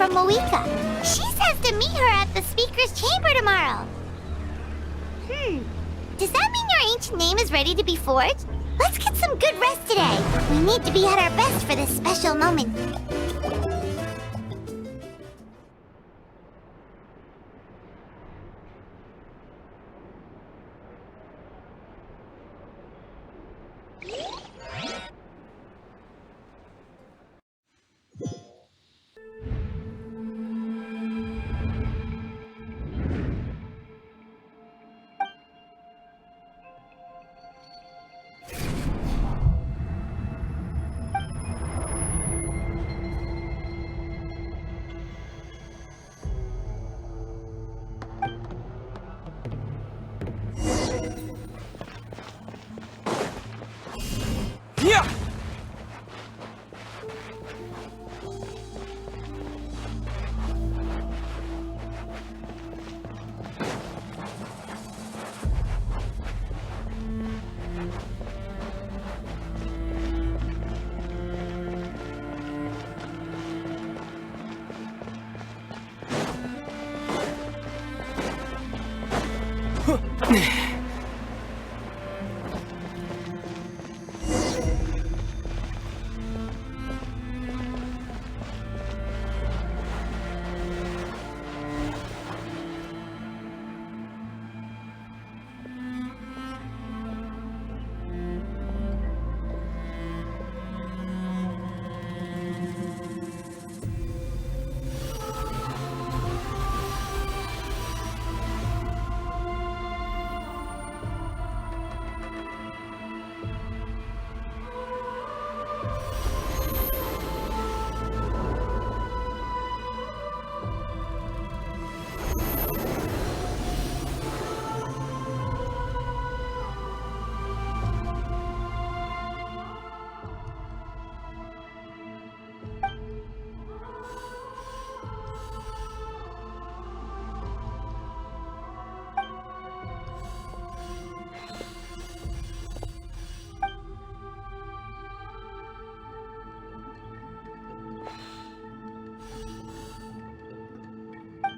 from Mavuika. She says to meet her at the speaker's chamber tomorrow. Does that mean your ancient name is ready to be forged? Let's get some good rest today. We need to be at our best for this special moment.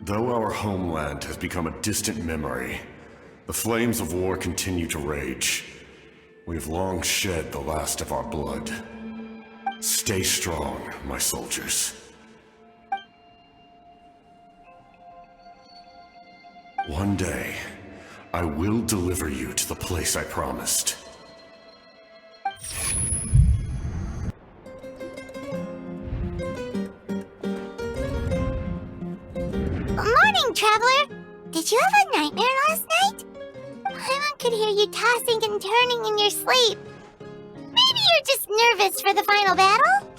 Though our homeland has become a distant memory, the flames of war continue to rage. We have long shed the last of our blood. Stay strong, my soldiers. One day, I will deliver you to the place I promised. Morning, Traveler! Did you have a nightmare last night? Paimon could hear you tossing and turning in your sleep. Maybe you're just nervous for the final battle?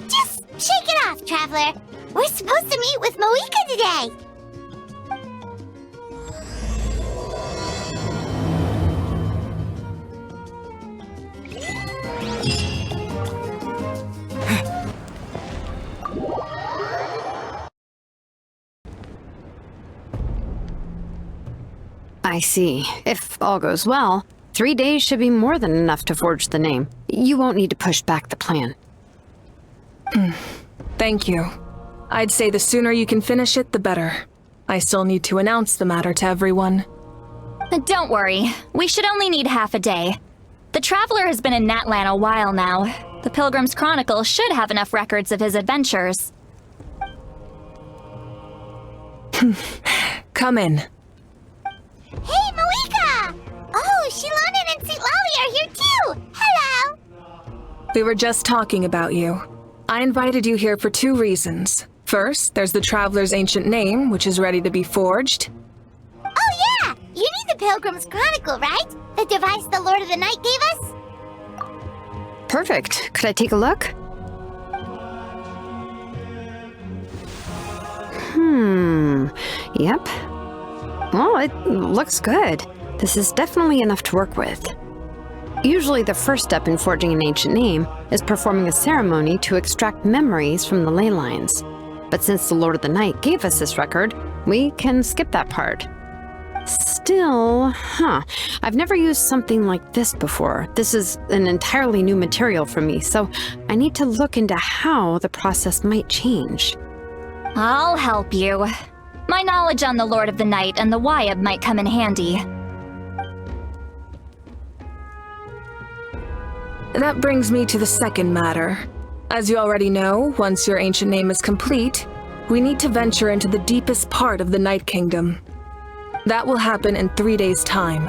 Just shake it off, Traveler. We're supposed to meet with Mavuika today. I see. If all goes well, 3 days should be more than enough to forge the name. You won't need to push back the plan. Thank you. I'd say the sooner you can finish it, the better. I still need to announce the matter to everyone. Don't worry. We should only need half a day. The Traveler has been in Natlan a while now. The Pilgrim's Chronicle should have enough records of his adventures. Come in. Hey, Mavuika! Oh, Shilonen and St. Lolly are here too! Hello! We were just talking about you. I invited you here for 2 reasons. First, there's the Traveler's ancient name, which is ready to be forged. Oh yeah! You need the Pilgrim's Chronicle, right? The device the Lord of the Night gave us? Perfect. Could I take a look? Yep. Well, it looks good. This is definitely enough to work with. Usually the first step in forging an ancient name is performing a ceremony to extract memories from the ley lines. But since the Lord of the Night gave us this record, we can skip that part. Still, I've never used something like this before. This is an entirely new material for me, so I need to look into how the process might change. I'll help you. My knowledge on the Lord of the Night and the Wyab might come in handy. That brings me to the second matter. As you already know, once your ancient name is complete, we need to venture into the deepest part of the Night Kingdom. That will happen in 3 days' time.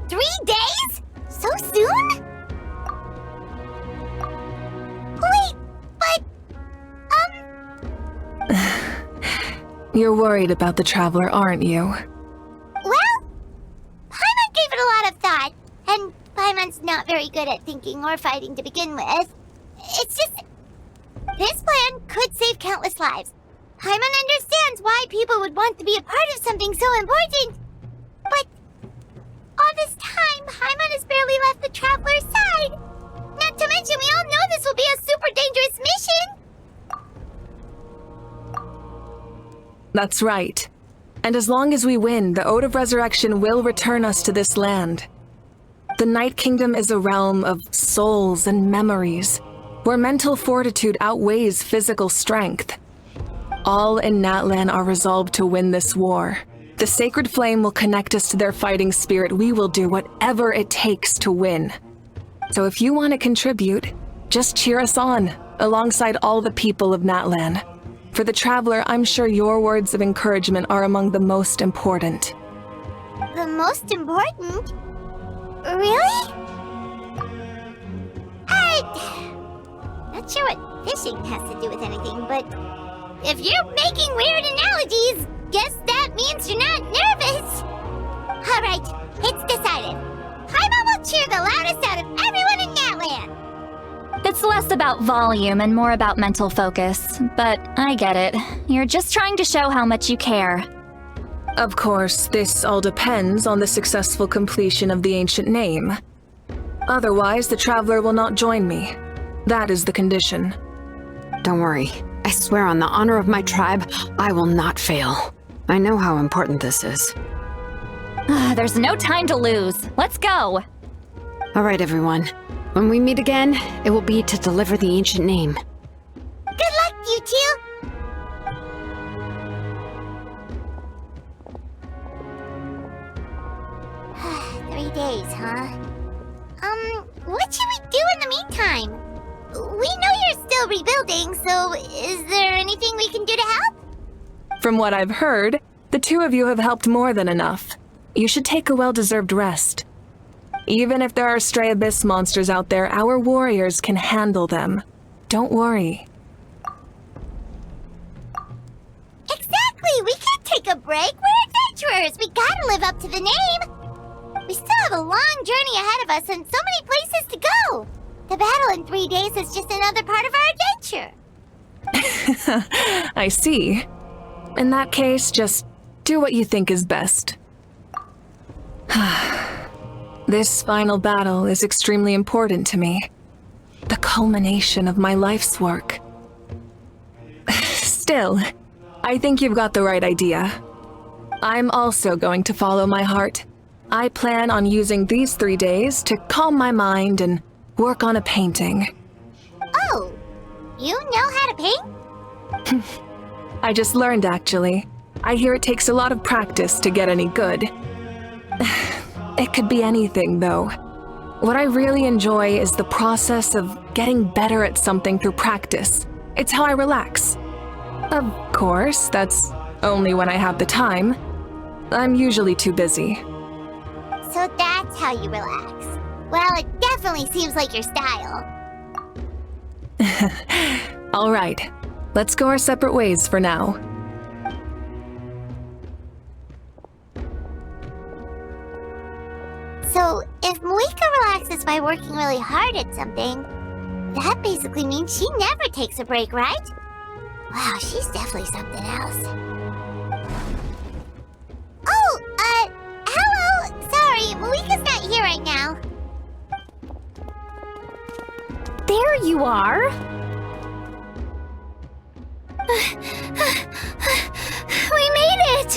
3 days? So soon? Wait, but... You're worried about the Traveler, aren't you? Well, Paimon gave it a lot of thought, and Paimon's not very good at thinking or fighting to begin with. It's just... this plan could save countless lives. Paimon understands why people would want to be a part of something so important. But all this time, Paimon has barely left the Traveler's side. Not to mention, we all know this will be a super dangerous mission. That's right. And as long as we win, the Ode of Resurrection will return us to this land. The Night Kingdom is a realm of souls and memories, where mental fortitude outweighs physical strength. All in Natlan are resolved to win this war. The sacred flame will connect us to their fighting spirit. We will do whatever it takes to win. So if you want to contribute, just cheer us on, alongside all the people of Natlan. For the Traveler, I'm sure your words of encouragement are among the most important. The most important? Really? Not sure what fishing has to do with anything, but if you're making weird analogies, guess that means you're not nervous. Alright, it's decided. Paimon will cheer the loudest out of everyone in Natlan. It's less about volume and more about mental focus, but I get it. You're just trying to show how much you care. Of course, this all depends on the successful completion of the ancient name. Otherwise, the Traveler will not join me. That is the condition. Don't worry. I swear on the honor of my tribe, I will not fail. I know how important this is. There's no time to lose. Let's go! All right, everyone. When we meet again, it will be to deliver the ancient name. Good luck, you two! Three days, huh? What should we do in the meantime? We know you're still rebuilding, so is there anything we can do to help? From what I've heard, the two of you have helped more than enough. You should take a well-deserved rest. Even if there are stray abyss monsters out there, our warriors can handle them. Don't worry. Exactly! We can't take a break! We're adventurers! We gotta live up to the name! We still have a long journey ahead of us and so many places to go! The battle in 3 days is just another part of our adventure! I see. In that case, just do what you think is best. This final battle is extremely important to me. The culmination of my life's work. Still, I think you've got the right idea. I'm also going to follow my heart. I plan on using these 3 days to calm my mind and work on a painting. Oh, you know how to paint? I just learned, actually. I hear it takes a lot of practice to get any good. It could be anything, though. What I really enjoy is the process of getting better at something through practice. It's how I relax. Of course, that's only when I have the time. I'm usually too busy. So that's how you relax. Well, it definitely seems like your style. All right, let's go our separate ways for now. So, if Mavuika relaxes by working really hard at something, that basically means she never takes a break, right? Wow, she's definitely something else. Oh, hello! Sorry, Mavuika's not here right now. There you are! We made it!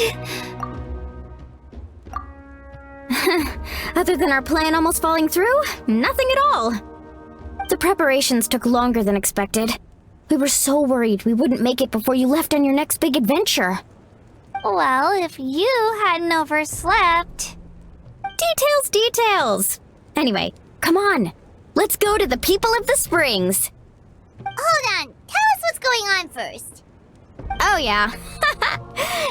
Other than our plan almost falling through, nothing at all. The preparations took longer than expected. We were so worried we wouldn't make it before you left on your next big adventure. Well, if you hadn't overslept... Details! Anyway, come on. Let's go to the People of the Springs. Hold on, tell us what's going on first. Oh yeah.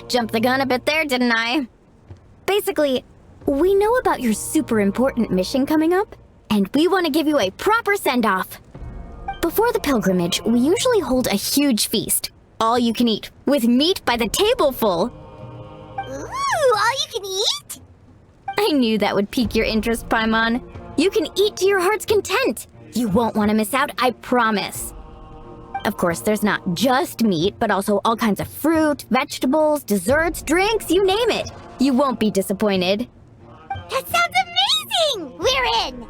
Jumped the gun a bit there, didn't I? Basically, we know about your super important mission coming up, and we want to give you a proper send-off. Before the pilgrimage, we usually hold a huge feast. All you can eat, with meat by the tableful. Ooh, all you can eat? I knew that would pique your interest, Paimon. You can eat to your heart's content. You won't want to miss out, I promise. Of course, there's not just meat, but also all kinds of fruit, vegetables, desserts, drinks, you name it. You won't be disappointed. That sounds amazing! We're in!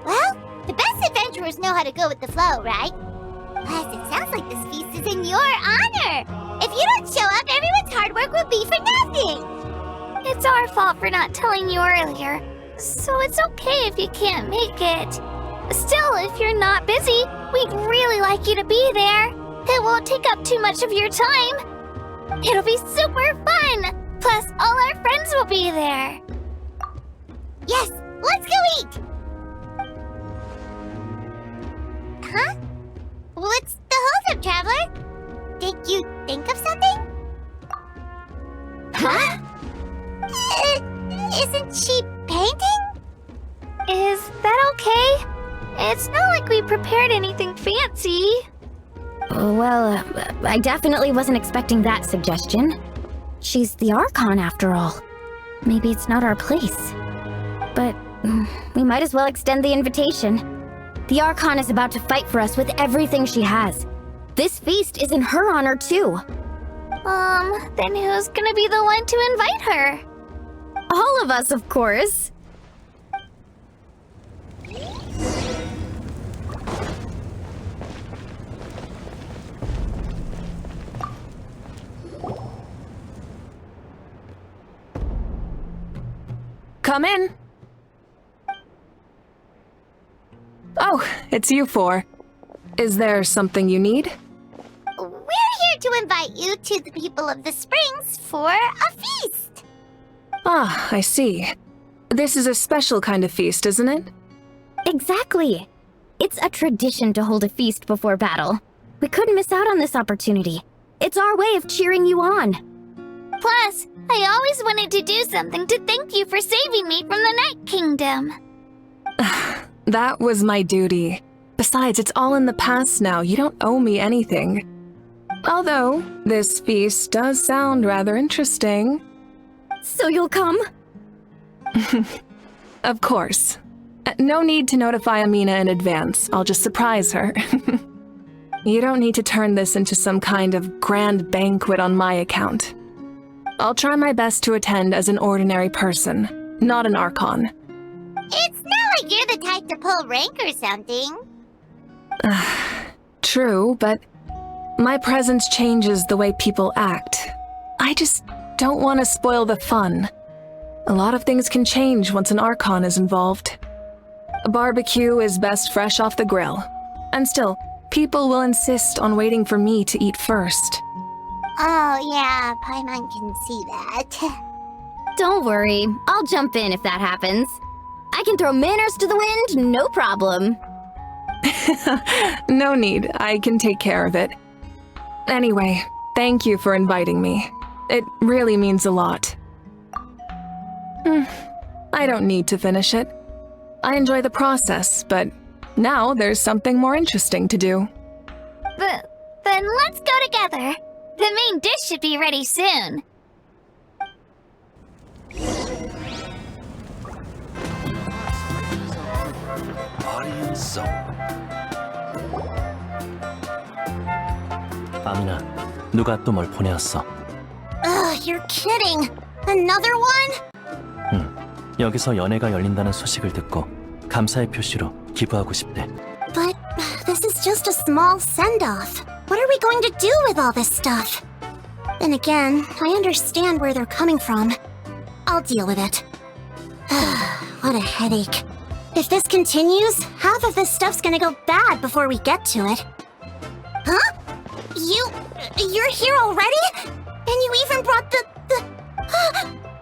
Well, the best adventurers know how to go with the flow, right? Plus, it sounds like this feast is in your honor! If you don't show up, everyone's hard work will be for nothing! It's our fault for not telling you earlier, so it's okay if you can't make it. Still, if you're not busy, we'd really like you to be there. It won't take up too much of your time. It'll be super fun! Plus, all our friends will be there. Yes, let's go eat! Huh? What's the hold-up, Traveler? Did you think of something? Huh? Isn't she painting? Is that okay? It's not like we prepared anything fancy. Well, I definitely wasn't expecting that suggestion. She's the Archon, after all. Maybe it's not our place. But we might as well extend the invitation. The Archon is about to fight for us with everything she has. This feast is in her honor, too. Then who's gonna be the one to invite her? All of us, of course. Come in. Oh, it's you four. Is there something you need? We're here to invite you to the People of the Springs for a feast. Ah, I see. This is a special kind of feast, isn't it? Exactly. It's a tradition to hold a feast before battle. We couldn't miss out on this opportunity. It's our way of cheering you on. Plus, I always wanted to do something to thank you for saving me from the Night Kingdom. That was my duty. Besides, it's all in the past now. You don't owe me anything. Although, this feast does sound rather interesting. So you'll come? Of course. No need to notify Amina in advance. I'll just surprise her. You don't need to turn this into some kind of grand banquet on my account. I'll try my best to attend as an ordinary person, not an Archon. It's not like you're the type to pull rank or something. True, but my presence changes the way people act. I just don't want to spoil the fun. A lot of things can change once an Archon is involved. A barbecue is best fresh off the grill. And still, people will insist on waiting for me to eat first. Oh yeah, Paimon can see that. Don't worry, I'll jump in if that happens. I can throw manners to the wind, no problem. No need, I can take care of it. Anyway, thank you for inviting me. It really means a lot. I don't need to finish it. I enjoy the process, but now there's something more interesting to do. Then let's go together. The main dish should be ready soon. Audience zone. 아미나, 누가 또 뭘 보내왔어? Ugh, you're kidding. Another one? 여기서 연회가 열린다는 소식을 듣고 감사의 표시로 기부하고 싶대. But this is just a small send-off. What are we going to do with all this stuff? Then again, I understand where they're coming from. I'll deal with it. What a headache. If this continues, half of this stuff's gonna go bad before we get to it. Huh? You're here already? And you even brought the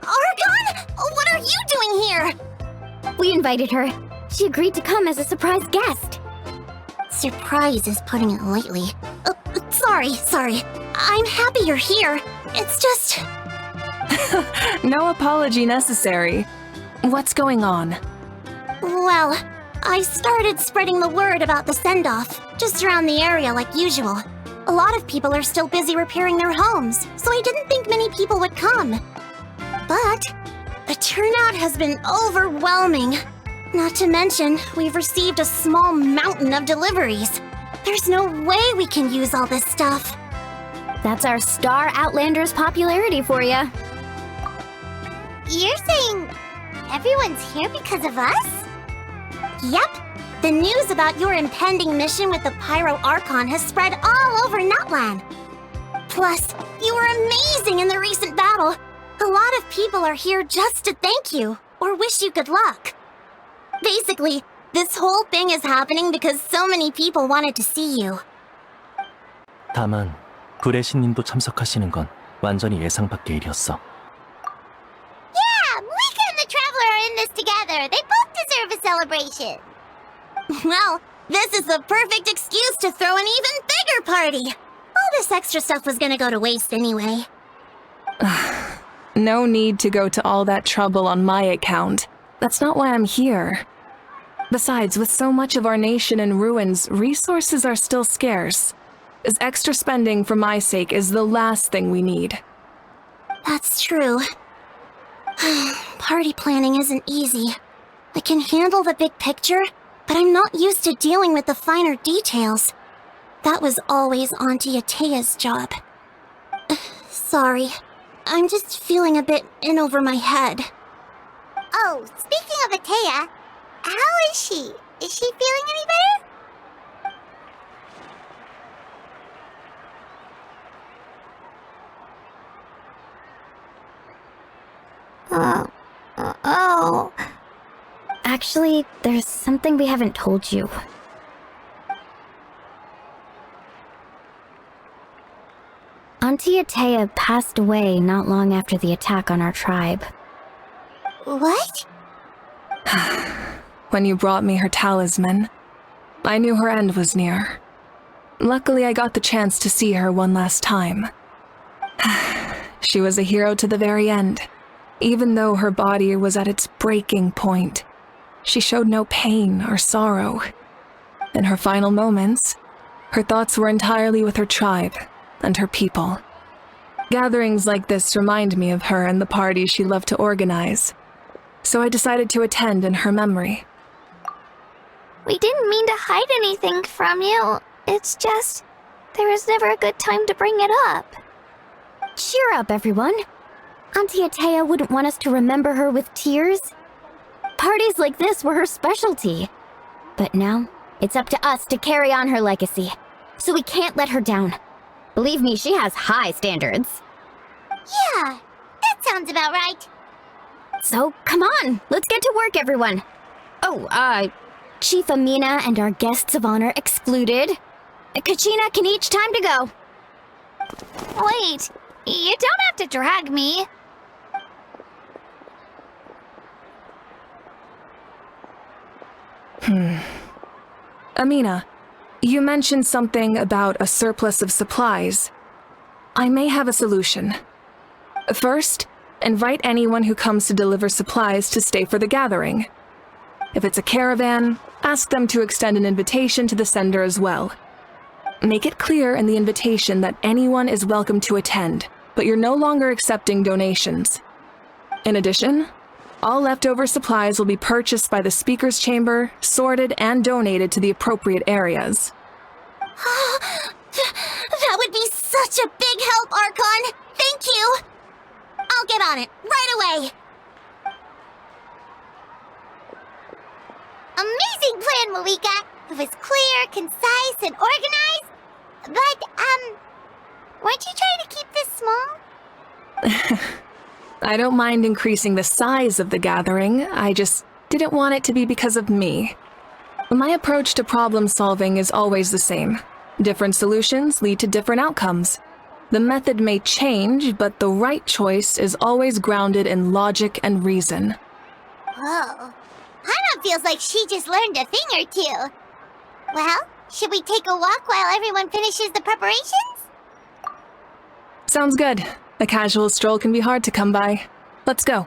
Archon? What are you doing here? We invited her. She agreed to come as a surprise guest. Surprise is putting it lightly. Sorry. I'm happy you're here. It's just... No apology necessary. What's going on? Well, I started spreading the word about the send-off, just around the area like usual. A lot of people are still busy repairing their homes, so I didn't think many people would come. But the turnout has been overwhelming. Not to mention, we've received a small mountain of deliveries. There's no way we can use all this stuff. That's our Star Outlander's popularity for ya. You're saying everyone's here because of us? Yep. The news about your impending mission with the Pyro Archon has spread all over Natlan. Plus, you were amazing in the recent battle. A lot of people are here just to thank you, or wish you good luck. Basically, this whole thing is happening because so many people wanted to see you. 다만 불의 신님도 참석하시는 건 완전히 예상 밖의 일이었어. Yeah, Mavuika and the Traveler are in this together. They both deserve a celebration. Well, this is the perfect excuse to throw an even bigger party. All this extra stuff was gonna go to waste anyway. No need to go to all that trouble on my account. That's not why I'm here. Besides, with so much of our nation in ruins, resources are still scarce. As extra spending for my sake is the last thing we need. That's true. Party planning isn't easy. I can handle the big picture, but I'm not used to dealing with the finer details. That was always Auntie Atea's job. Sorry. I'm just feeling a bit in over my head. Oh, speaking of Atea, how is she? Is she feeling any better? Oh. Actually, there's something we haven't told you. Auntie Atea passed away not long after the attack on our tribe. What? When you brought me her talisman, I knew her end was near. Luckily, I got the chance to see her one last time. She was a hero to the very end. Even though her body was at its breaking point, she showed no pain or sorrow. In her final moments, her thoughts were entirely with her tribe and her people. Gatherings like this remind me of her and the parties she loved to organize, so I decided to attend in her memory. We didn't mean to hide anything from you. It's just, there was never a good time to bring it up. Cheer up, everyone. Auntie Atea wouldn't want us to remember her with tears. Parties like this were her specialty. But now, it's up to us to carry on her legacy, so we can't let her down. Believe me, she has high standards. Yeah, that sounds about right. So, come on, let's get to work, everyone. Oh, Chief Amina and our guests of honor excluded. Kachina, Kinich, time to go. Wait, you don't have to drag me. Amina, you mentioned something about a surplus of supplies. I may have a solution. First, invite anyone who comes to deliver supplies to stay for the gathering. If it's a caravan, ask them to extend an invitation to the sender as well. Make it clear in the invitation that anyone is welcome to attend, but you're no longer accepting donations. In addition, all leftover supplies will be purchased by the speaker's chamber, sorted, and donated to the appropriate areas. That would be such a big help, Archon! Thank you! I'll get on it, right away! Amazing plan, Mavuika! It was clear, concise, and organized. But, weren't you trying to keep this small? I don't mind increasing the size of the gathering, I just didn't want it to be because of me. My approach to problem solving is always the same. Different solutions lead to different outcomes. The method may change, but the right choice is always grounded in logic and reason. Whoa. Paimon feels like she just learned a thing or two. Well, should we take a walk while everyone finishes the preparations? Sounds good. A casual stroll can be hard to come by. Let's go.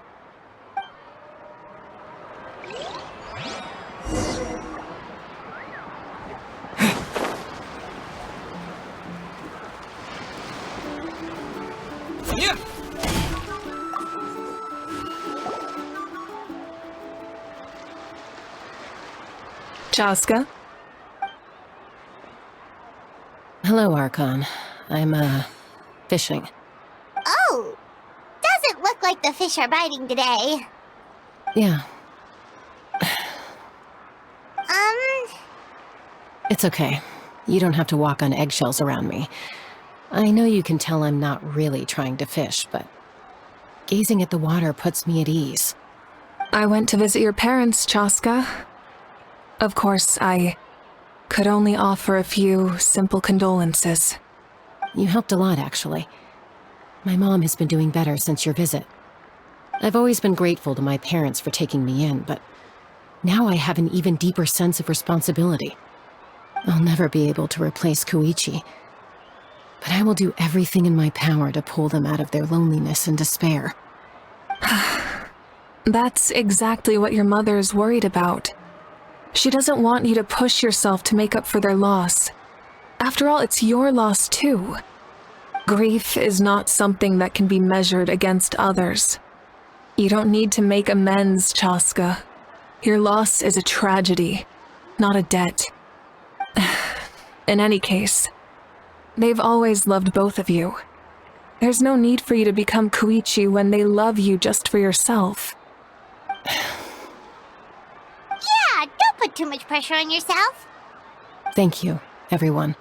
Yeah. Chaska? Hello, Archon. I'm, fishing. Oh! Doesn't look like the fish are biting today. Yeah, Um... it's okay. You don't have to walk on eggshells around me. I know you can tell I'm not really trying to fish, but gazing at the water puts me at ease. I went to visit your parents, Chaska. Of course, I could only offer a few simple condolences. You helped a lot, actually. My mom has been doing better since your visit. I've always been grateful to my parents for taking me in, but now I have an even deeper sense of responsibility. I'll never be able to replace Koichi, but I will do everything in my power to pull them out of their loneliness and despair. That's exactly what your mother is worried about. She doesn't want you to push yourself to make up for their loss. After all, it's your loss too. Grief is not something that can be measured against others. You don't need to make amends, Chaska. Your loss is a tragedy, not a debt. In any case, they've always loved both of you. There's no need for you to become Koichi when they love you just for yourself. Yeah, don't put too much pressure on yourself. Thank you, everyone.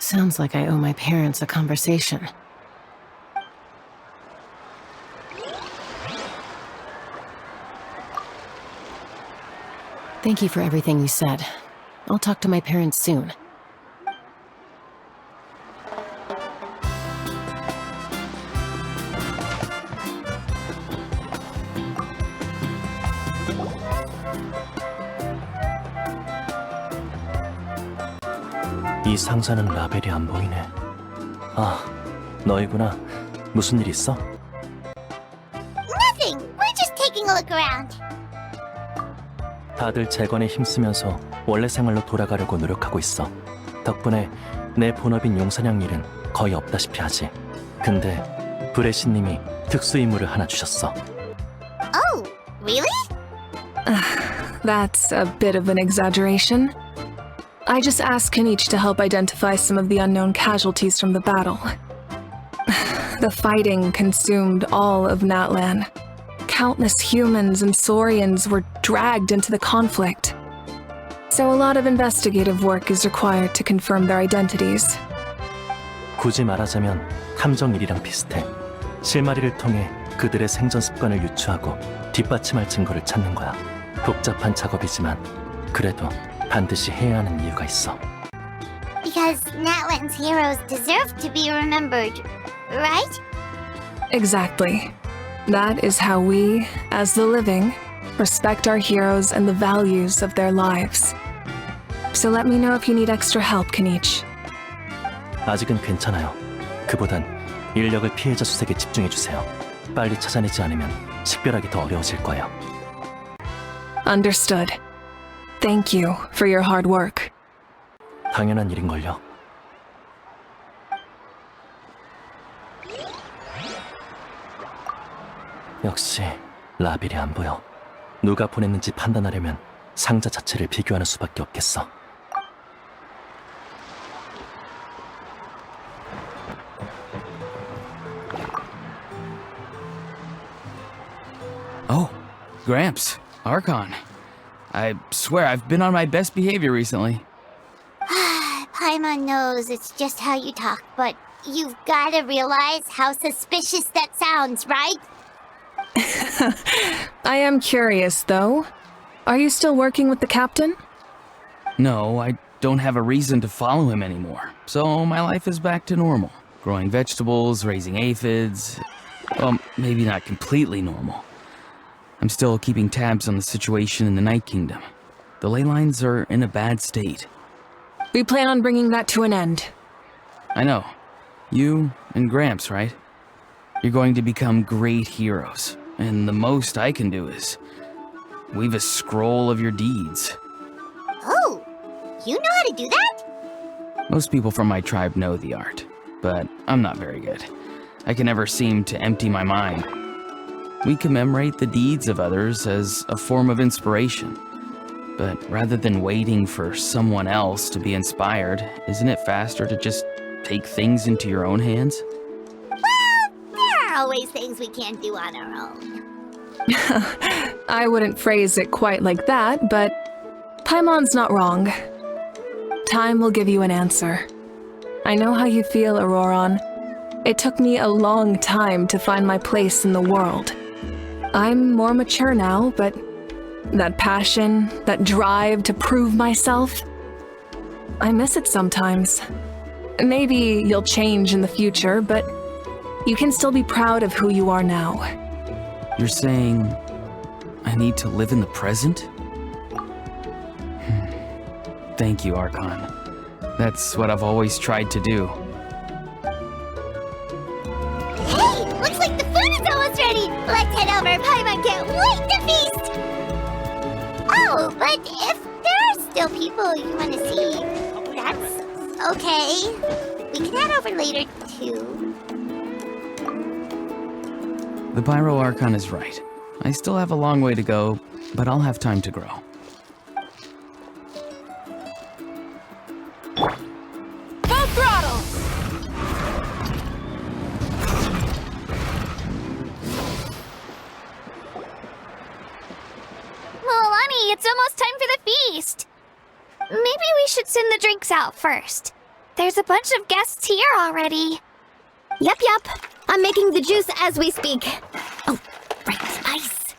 Sounds like I owe my parents a conversation. Thank you for everything you said. I'll talk to my parents soon. 이 상자는 라벨이 안 보이네. 아, 너희구나. 무슨 일 있어? Nothing. We're just taking a look around. 다들 재건에 힘쓰면서 원래 생활로 돌아가려고 노력하고 있어. 덕분에 내 본업인 용사냥 일은 거의 없다시피 하지. 근데 브레시님이 특수 임무를 하나 주셨어. Oh, really? That's a bit of an exaggeration. I just asked Kinich to help identify some of the unknown casualties from the battle. The fighting consumed all of Natlan. Countless humans and Saurians were dragged into the conflict. So a lot of investigative work is required to confirm their identities. 굳이 말하자면 탐정 일이랑 비슷해. 실마리를 통해 그들의 생존 습관을 유추하고 뒷받침할 증거를 찾는 거야. 복잡한 작업이지만 그래도 반드시 해야 하는 이유가 있어. Because Natlan's heroes deserve to be remembered, right? Exactly. That is how we, as the living, respect our heroes and the values of their lives. So let me know if you need extra help, Kinich. 아직은 괜찮아요. 그보단 인력을 피해자 수색에 집중해주세요. 빨리 찾아내지 않으면 식별하기 더 어려워질 거예요. Understood. Thank you for your hard work. 당연한 일인걸요. 역시 라벨이 안 보여. 누가 보냈는지 판단하려면 상자 자체를 비교하는 수밖에 없겠어. Oh, Gramps, Archon. I swear I've been on my best behavior recently. Paimon knows it's just how you talk, but you've gotta realize how suspicious that sounds, right? I am curious, though. Are you still working with the captain? No, I don't have a reason to follow him anymore, so my life is back to normal. Growing vegetables, raising aphids. Well, maybe not completely normal. I'm still keeping tabs on the situation in the Night Kingdom. The ley lines are in a bad state. We plan on bringing that to an end. I know. You and Gramps, right? You're going to become great heroes, and the most I can do is weave a scroll of your deeds. Oh, you know how to do that? Most people from my tribe know the art, but I'm not very good. I can never seem to empty my mind. We commemorate the deeds of others as a form of inspiration. But rather than waiting for someone else to be inspired, isn't it faster to just take things into your own hands? Well, there are always things we can't do on our own. I wouldn't phrase it quite like that, but Paimon's not wrong. Time will give you an answer. I know how you feel, Auroron. It took me a long time to find my place in the world. I'm more mature now, but that passion, that drive to prove myself, I miss it sometimes. Maybe you'll change in the future, but you can still be proud of who you are now. You're saying I need to live in the present? Thank you, Archon. That's what I've always tried to do. Hey, looks like the food is almost ready. Let's head over. Paimon can't wait to feast. Oh, but if there are still people you want to see, that's okay. We can head over later, too. The Pyro Archon is right. I still have a long way to go, but I'll have time to grow. Full throttle! Milani, it's almost time for the feast. Maybe we should send the drinks out first. There's a bunch of guests here already. Yep. I'm making the juice as we speak. Oh, right, ice.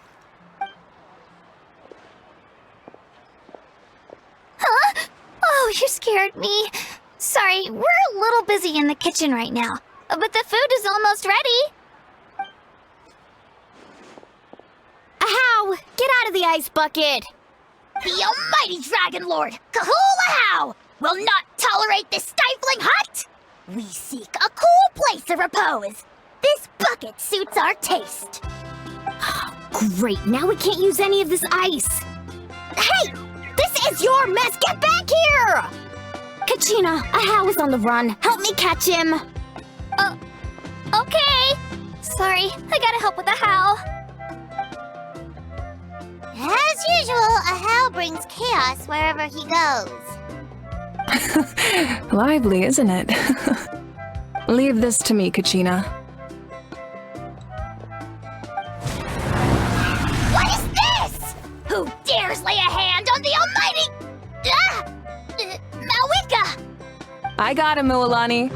Huh? Oh, you scared me. Sorry, we're a little busy in the kitchen right now, but the food is almost ready. Ahow! Get out of the ice bucket! The almighty Dragon Lord, Kahul will not tolerate this stifling hut. We seek a cool place of repose. This bucket suits our taste. Great, now we can't use any of this ice. Hey! This is your mess! Get back here! Kachina, Ahow is on the run. Help me catch him. Okay. Sorry, I gotta help with the How. As usual, Ahow brings chaos wherever he goes. Lively, isn't it? Leave this to me, Kachina. What is this? Who dares lay a hand on the almighty... Mavuika! I got him, Milani.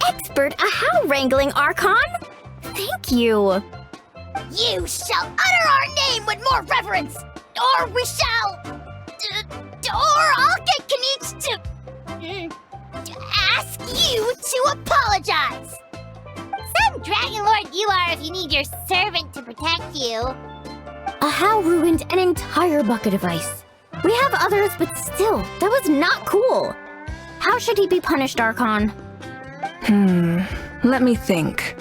Expert Ahow wrangling, Archon. Thank you. You shall utter our name with more reverence, or we shall... or I'll get Kinich to ask you to apologize. Some Dragon Lord you are if you need your servant to protect you. Ahow ruined an entire bucket of ice. We have others, but still, that was not cool. How should he be punished, Archon? Let me think.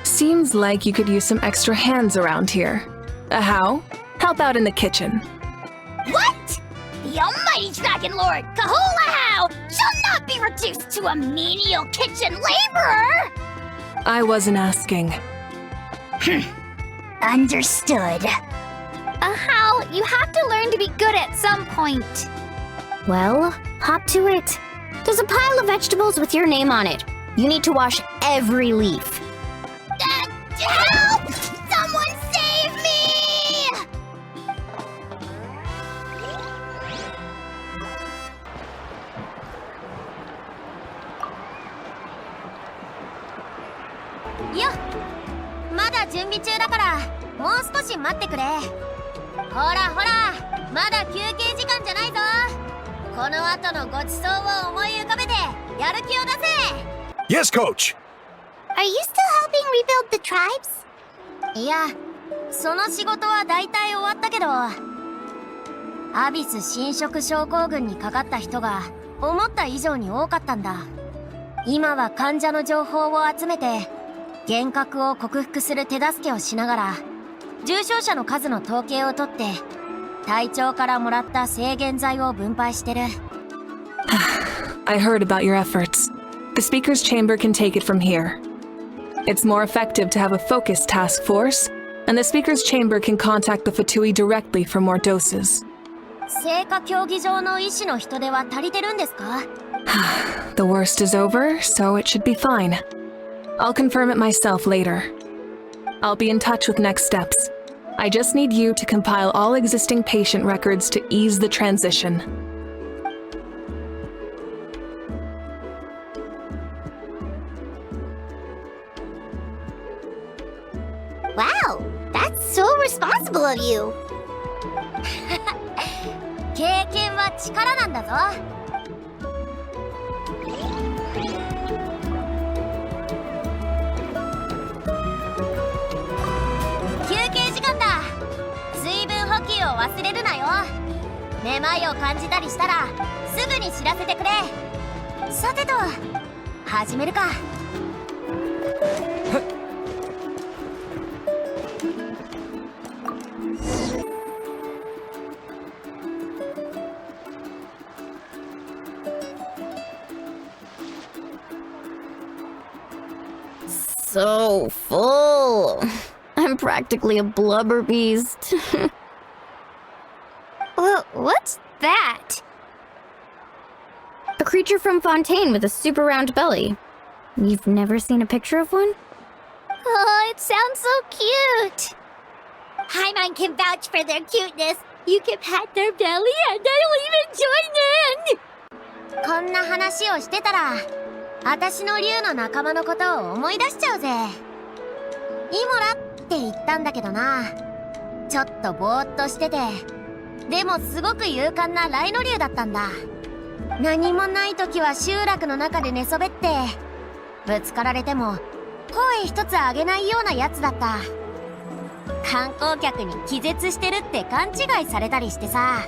Seems like you could use some extra hands around here. Ahow, help out in the kitchen. What? The almighty Dragon Lord, Kahul Ahow, shall not be reduced to a menial kitchen laborer! I wasn't asking. Understood. Ahow, you have to learn to be good at some point. Well, hop to it. There's a pile of vegetables with your name on it. You need to wash every leaf. Help! Someone save me! まだ準備中だからもう少し待ってくれ。ほらほら、まだ休憩時間じゃないぞ。この後のごちそうを思い浮かべてやる気を出せ。 Yes, coach! Are you still helping rebuild the tribes? いや、その仕事は大体終わったけど、アビス侵食症候群にかかった人が思った以上に多かったんだ。今は患者の情報を集めて幻覚を克服する手助けをしながら重症者の数の統計を取って隊長からもらった制限剤を分配してる。I heard about your efforts. The speaker's chamber can take it from here. It's more effective to have a focused task force, and the speaker's chamber can contact the Fatui directly for more doses. 聖火競技場の医師の人手は足りてるんですか？ The worst is over, so it should be fine. I'll confirm it myself later. I'll be in touch with next steps. I just need you to compile all existing patient records to ease the transition. Wow, that's so responsible of you. 経験は力なんだぞ。休憩時間だ。水分補給を忘れるなよ。めまいを感じたりしたらすぐに知らせてくれ。さてと、始めるか。So full. I'm practically a blubber beast. What's that? A creature from Fontaine with a super round belly. You've never seen a picture of one? Oh, it sounds so cute. Paimon can vouch for their cuteness. You can pat their belly and I'll even join in. こんな話をしてたら私の竜の仲間のことを思い出しちゃうぜ。イモラって言ったんだけどな。ちょっとぼーっとしてて、でもすごく勇敢なライノ竜だったんだ。何もない時は集落の中で寝そべって、ぶつかられても声一つ上げないようなやつだった。観光客に気絶してるって勘違いされたりしてさ。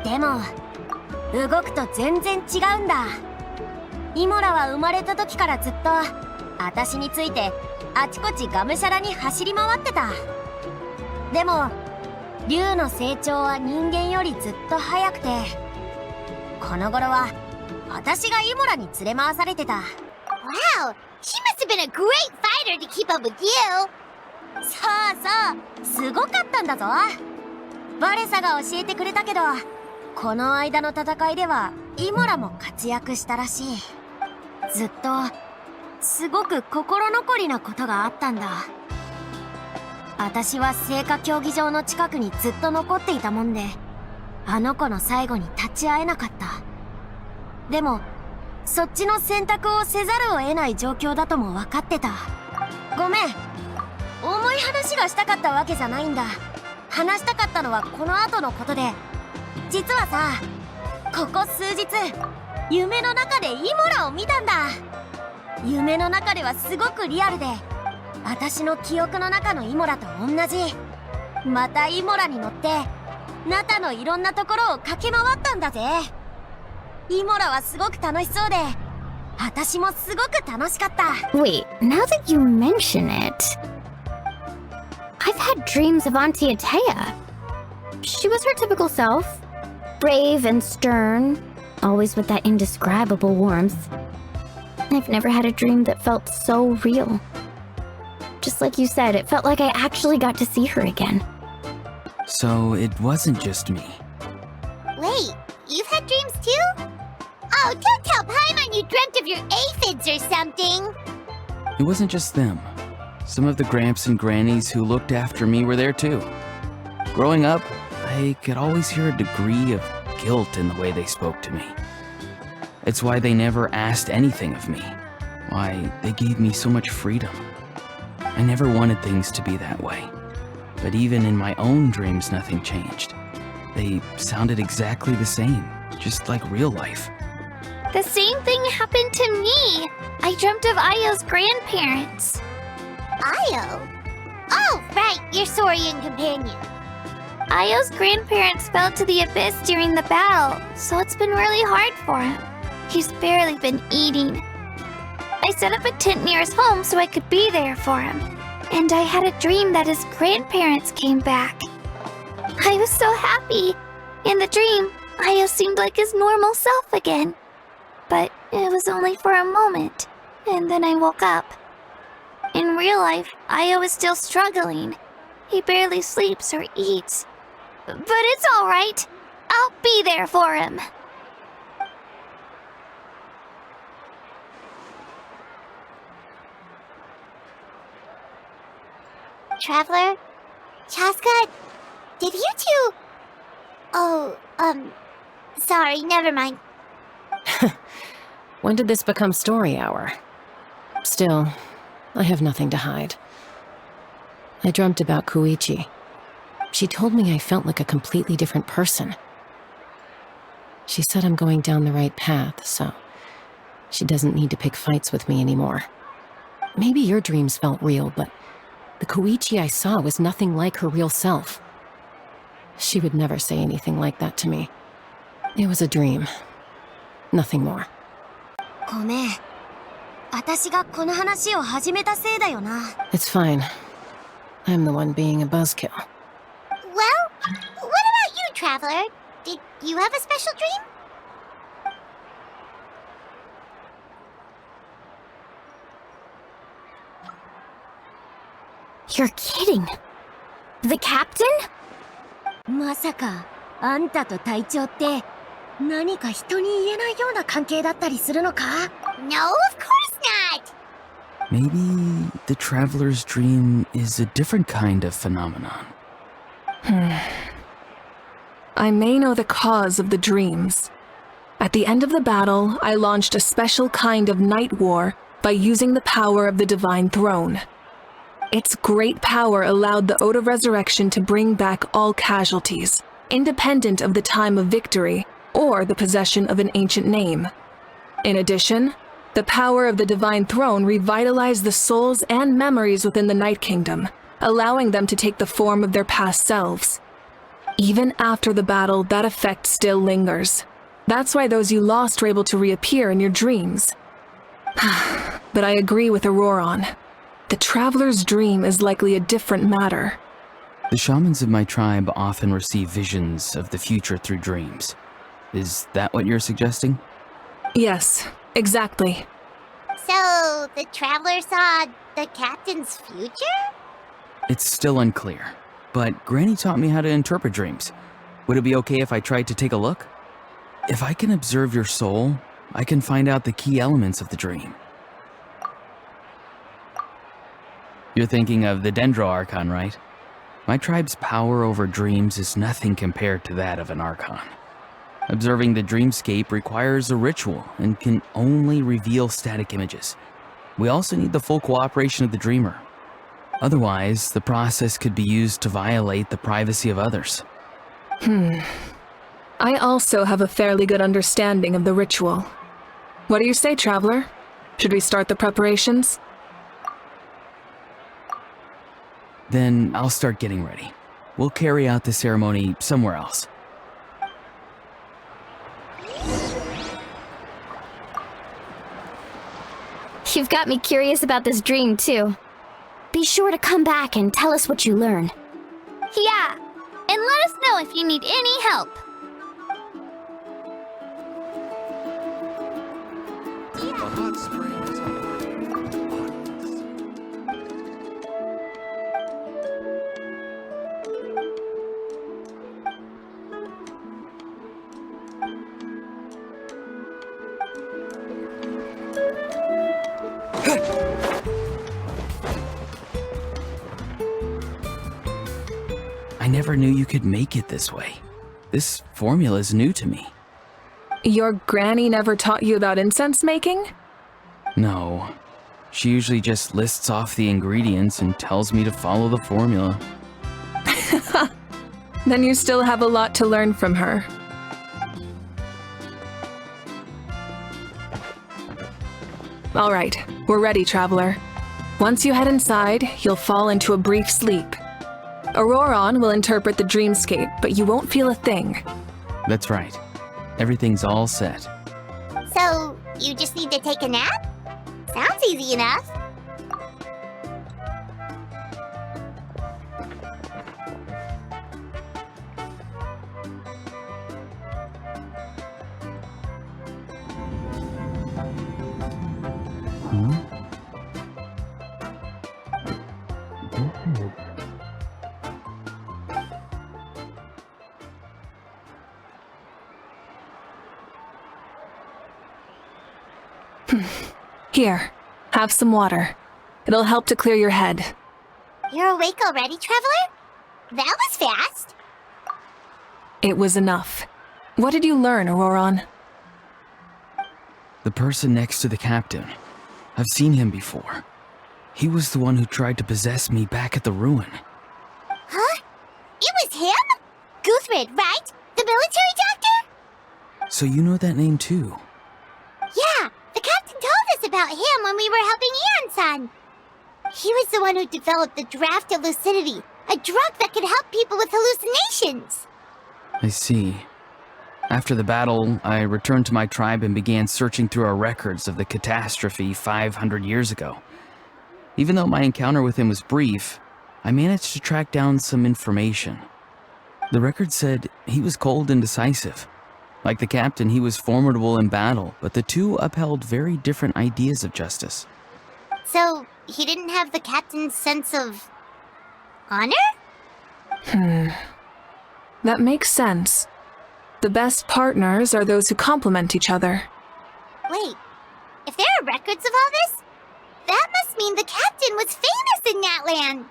でも動くと全然違うんだ。イモラは生まれた時からずっと私についてあちこちがむしゃらに走り回ってた。でも竜の成長は人間よりずっと早くて、この頃は私がイモラに連れ回されてた。 Wow, she must have been a great fighter to keep up with you. そうそう、すごかったんだぞ。バレサが教えてくれたけど、この間の戦いではイモラも活躍したらしい。ずっとすごく心残りなことがあったんだ。私は聖火競技場の近くにずっと残っていたもんで、あの子の最後に立ち会えなかった。でもそっちの選択をせざるを得ない状況だとも分かってた。ごめん、重い話がしたかったわけじゃないんだ。話したかったのはこの後のことで、実はさ、ここ数日夢の中でイモラを見たんだ。夢の中ではすごくリアルで、私の記憶の中のイモラと同じ。またイモラに乗ってナタのいろんなところを駆け回ったんだぜ。イモラはすごく楽しそうで、私もすごく楽しかった。 Wait, now that you mention it, I've had dreams of Auntie Atea. She was her typical self, brave and stern, always with that indescribable warmth. I've never had a dream that felt so real. Just like you said, it felt like I actually got to see her again. So it wasn't just me. Wait, you've had dreams too? Oh, don't tell Paimon you dreamt of your aphids or something. It wasn't just them. Some of the Gramps and Grannies who looked after me were there too. Growing up, I could always hear a degree of guilt in the way they spoke to me. It's why they never asked anything of me. Why they gave me so much freedom. I never wanted things to be that way. But even in my own dreams, nothing changed. They sounded exactly the same, just like real life. The same thing happened to me. I dreamt of Ayo's grandparents. Ayo? Oh, right, your Saurian companion. Ayo's grandparents fell to the abyss during the battle, so it's been really hard for him. He's barely been eating. I set up a tent near his home so I could be there for him. And I had a dream that his grandparents came back. I was so happy. In the dream, Ayo seemed like his normal self again. But it was only for a moment, and then I woke up. In real life, Ayo is still struggling. He barely sleeps or eats. But it's alright. I'll be there for him. Traveler? Chaska? Did you two... Oh, sorry, never mind. When did this become story hour? Still, I have nothing to hide. I dreamt about Koichi. She told me I felt like a completely different person. She said I'm going down the right path, so she doesn't need to pick fights with me anymore. Maybe your dreams felt real, but the Koichi I saw was nothing like her real self. She would never say anything like that to me. It was a dream. Nothing more. ごめん。私がこの話を始めたせいだよな。It's fine. I'm the one being a buzzkill. Well, what about you, Traveler? Did you have a special dream? You're kidding. The captain? まさか、あんたと隊長って、何か人に言えないような関係だったりするのか? No, of course not! Maybe the traveler's dream is a different kind of phenomenon. I may know the cause of the dreams. At the end of the battle, I launched a special kind of night war by using the power of the Divine Throne. Its great power allowed the Ode of Resurrection to bring back all casualties, independent of the time of victory or the possession of an ancient name. In addition, the power of the Divine Throne revitalized the souls and memories within the Night Kingdom, allowing them to take the form of their past selves. Even after the battle, that effect still lingers. That's why those you lost were able to reappear in your dreams. But I agree with Auroron. The traveler's dream is likely a different matter. The shamans of my tribe often receive visions of the future through dreams. Is that what you're suggesting? Yes, exactly. So, the Traveler saw the captain's future? It's still unclear, but Granny taught me how to interpret dreams. Would it be okay if I tried to take a look? If I can observe your soul, I can find out the key elements of the dream. You're thinking of the Dendro Archon, right? My tribe's power over dreams is nothing compared to that of an Archon. Observing the dreamscape requires a ritual and can only reveal static images. We also need the full cooperation of the dreamer. Otherwise, the process could be used to violate the privacy of others. I also have a fairly good understanding of the ritual. What do you say, Traveler? Should we start the preparations? Then I'll start getting ready. We'll carry out the ceremony somewhere else. You've got me curious about this dream, too. Be sure to come back and tell us what you learn. Yeah, and let us know if you need any help. The hot springs are I never knew you could make it this way. This formula is new to me. Your granny never taught you about incense making? No. She usually just lists off the ingredients and tells me to follow the formula. Then you still have a lot to learn from her. All right, we're ready, Traveler. Once you head inside, you'll fall into a brief sleep. Auroron will interpret the dreamscape, but you won't feel a thing. That's right. Everything's all set. So, you just need to take a nap? Sounds easy enough. Here, have some water. It'll help to clear your head. You're awake already, Traveler? That was fast. It was enough. What did you learn, Auroron? The person next to the captain. I've seen him before. He was the one who tried to possess me back at the ruin. Huh? It was him? Guthred, right? The military doctor? So you know that name too? Yeah, the captain told us about him when we were helping Iansan. He was the one who developed the draft of lucidity, a drug that could help people with hallucinations. I see. After the battle, I returned to my tribe and began searching through our records of the catastrophe 500 years ago. Even though my encounter with him was brief, I managed to track down some information. The record said he was cold and decisive. Like the captain, he was formidable in battle, but the two upheld very different ideas of justice. So, he didn't have the captain's sense of honor? That makes sense. The best partners are those who complement each other. Wait, if there are records of all this, that must mean the captain was famous in Natlan.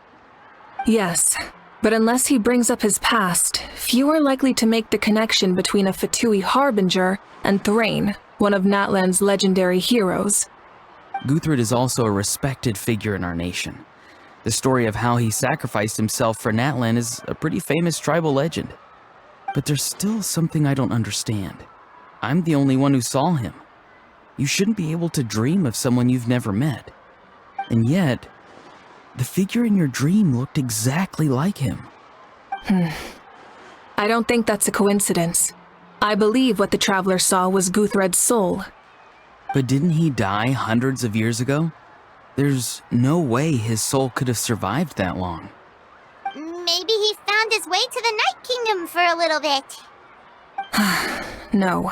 Yes, but unless he brings up his past, few are likely to make the connection between a Fatui harbinger and Thrain, one of Natlan's legendary heroes. Guthred is also a respected figure in our nation. The story of how he sacrificed himself for Natlan is a pretty famous tribal legend. But there's still something I don't understand. I'm the only one who saw him. You shouldn't be able to dream of someone you've never met. And yet, the figure in your dream looked exactly like him. I don't think that's a coincidence. I believe what the Traveler saw was Guthred's soul. But didn't he die hundreds of years ago? There's no way his soul could have survived that long. Maybe he found his way to the Night Kingdom for a little bit. No.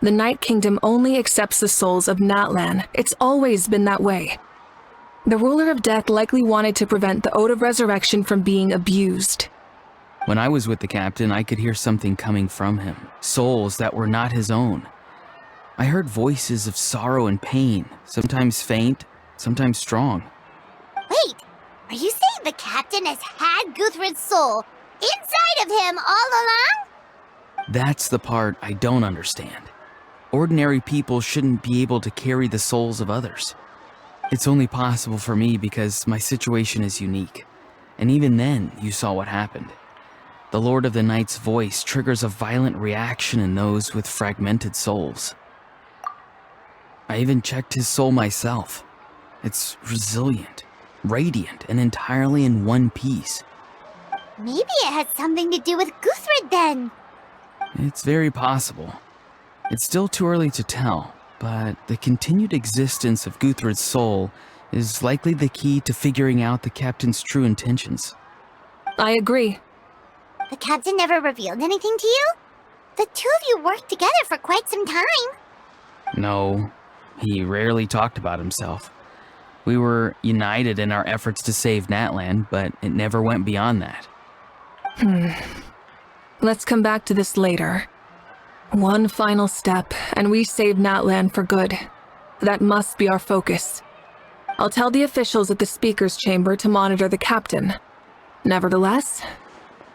The Night Kingdom only accepts the souls of Natlan. It's always been that way. The Ruler of Death likely wanted to prevent the Ode of Resurrection from being abused. When I was with the captain, I could hear something coming from him. Souls that were not his own. I heard voices of sorrow and pain, sometimes faint, sometimes strong. Wait, are you saying the captain has had Guthred's soul inside of him all along? That's the part I don't understand. Ordinary people shouldn't be able to carry the souls of others. It's only possible for me because my situation is unique. And even then, you saw what happened. The Lord of the Night's voice triggers a violent reaction in those with fragmented souls. I even checked his soul myself. It's resilient, radiant, and entirely in one piece. Maybe it has something to do with Guthred then. It's very possible. It's still too early to tell, but the continued existence of Guthred's soul is likely the key to figuring out the captain's true intentions. I agree. The captain never revealed anything to you? The two of you worked together for quite some time. No, he rarely talked about himself. We were united in our efforts to save Natlan, but it never went beyond that. Let's come back to this later. One final step, and we save Natlan for good. That must be our focus. I'll tell the officials at the speaker's chamber to monitor the captain. Nevertheless,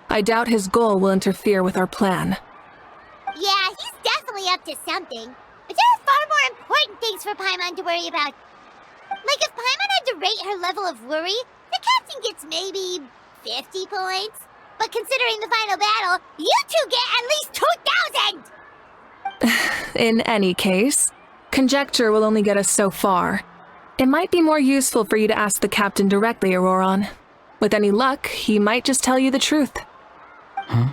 I doubt his goal will interfere with our plan. Yeah, he's definitely up to something. But there are far more important things for Paimon to worry about. Like if Paimon had to rate her level of worry, the captain gets maybe 50 points. But considering the final battle, you two get at least 2,000! In any case, conjecture will only get us so far. It might be more useful for you to ask the captain directly, Auroron. With any luck, he might just tell you the truth. Huh?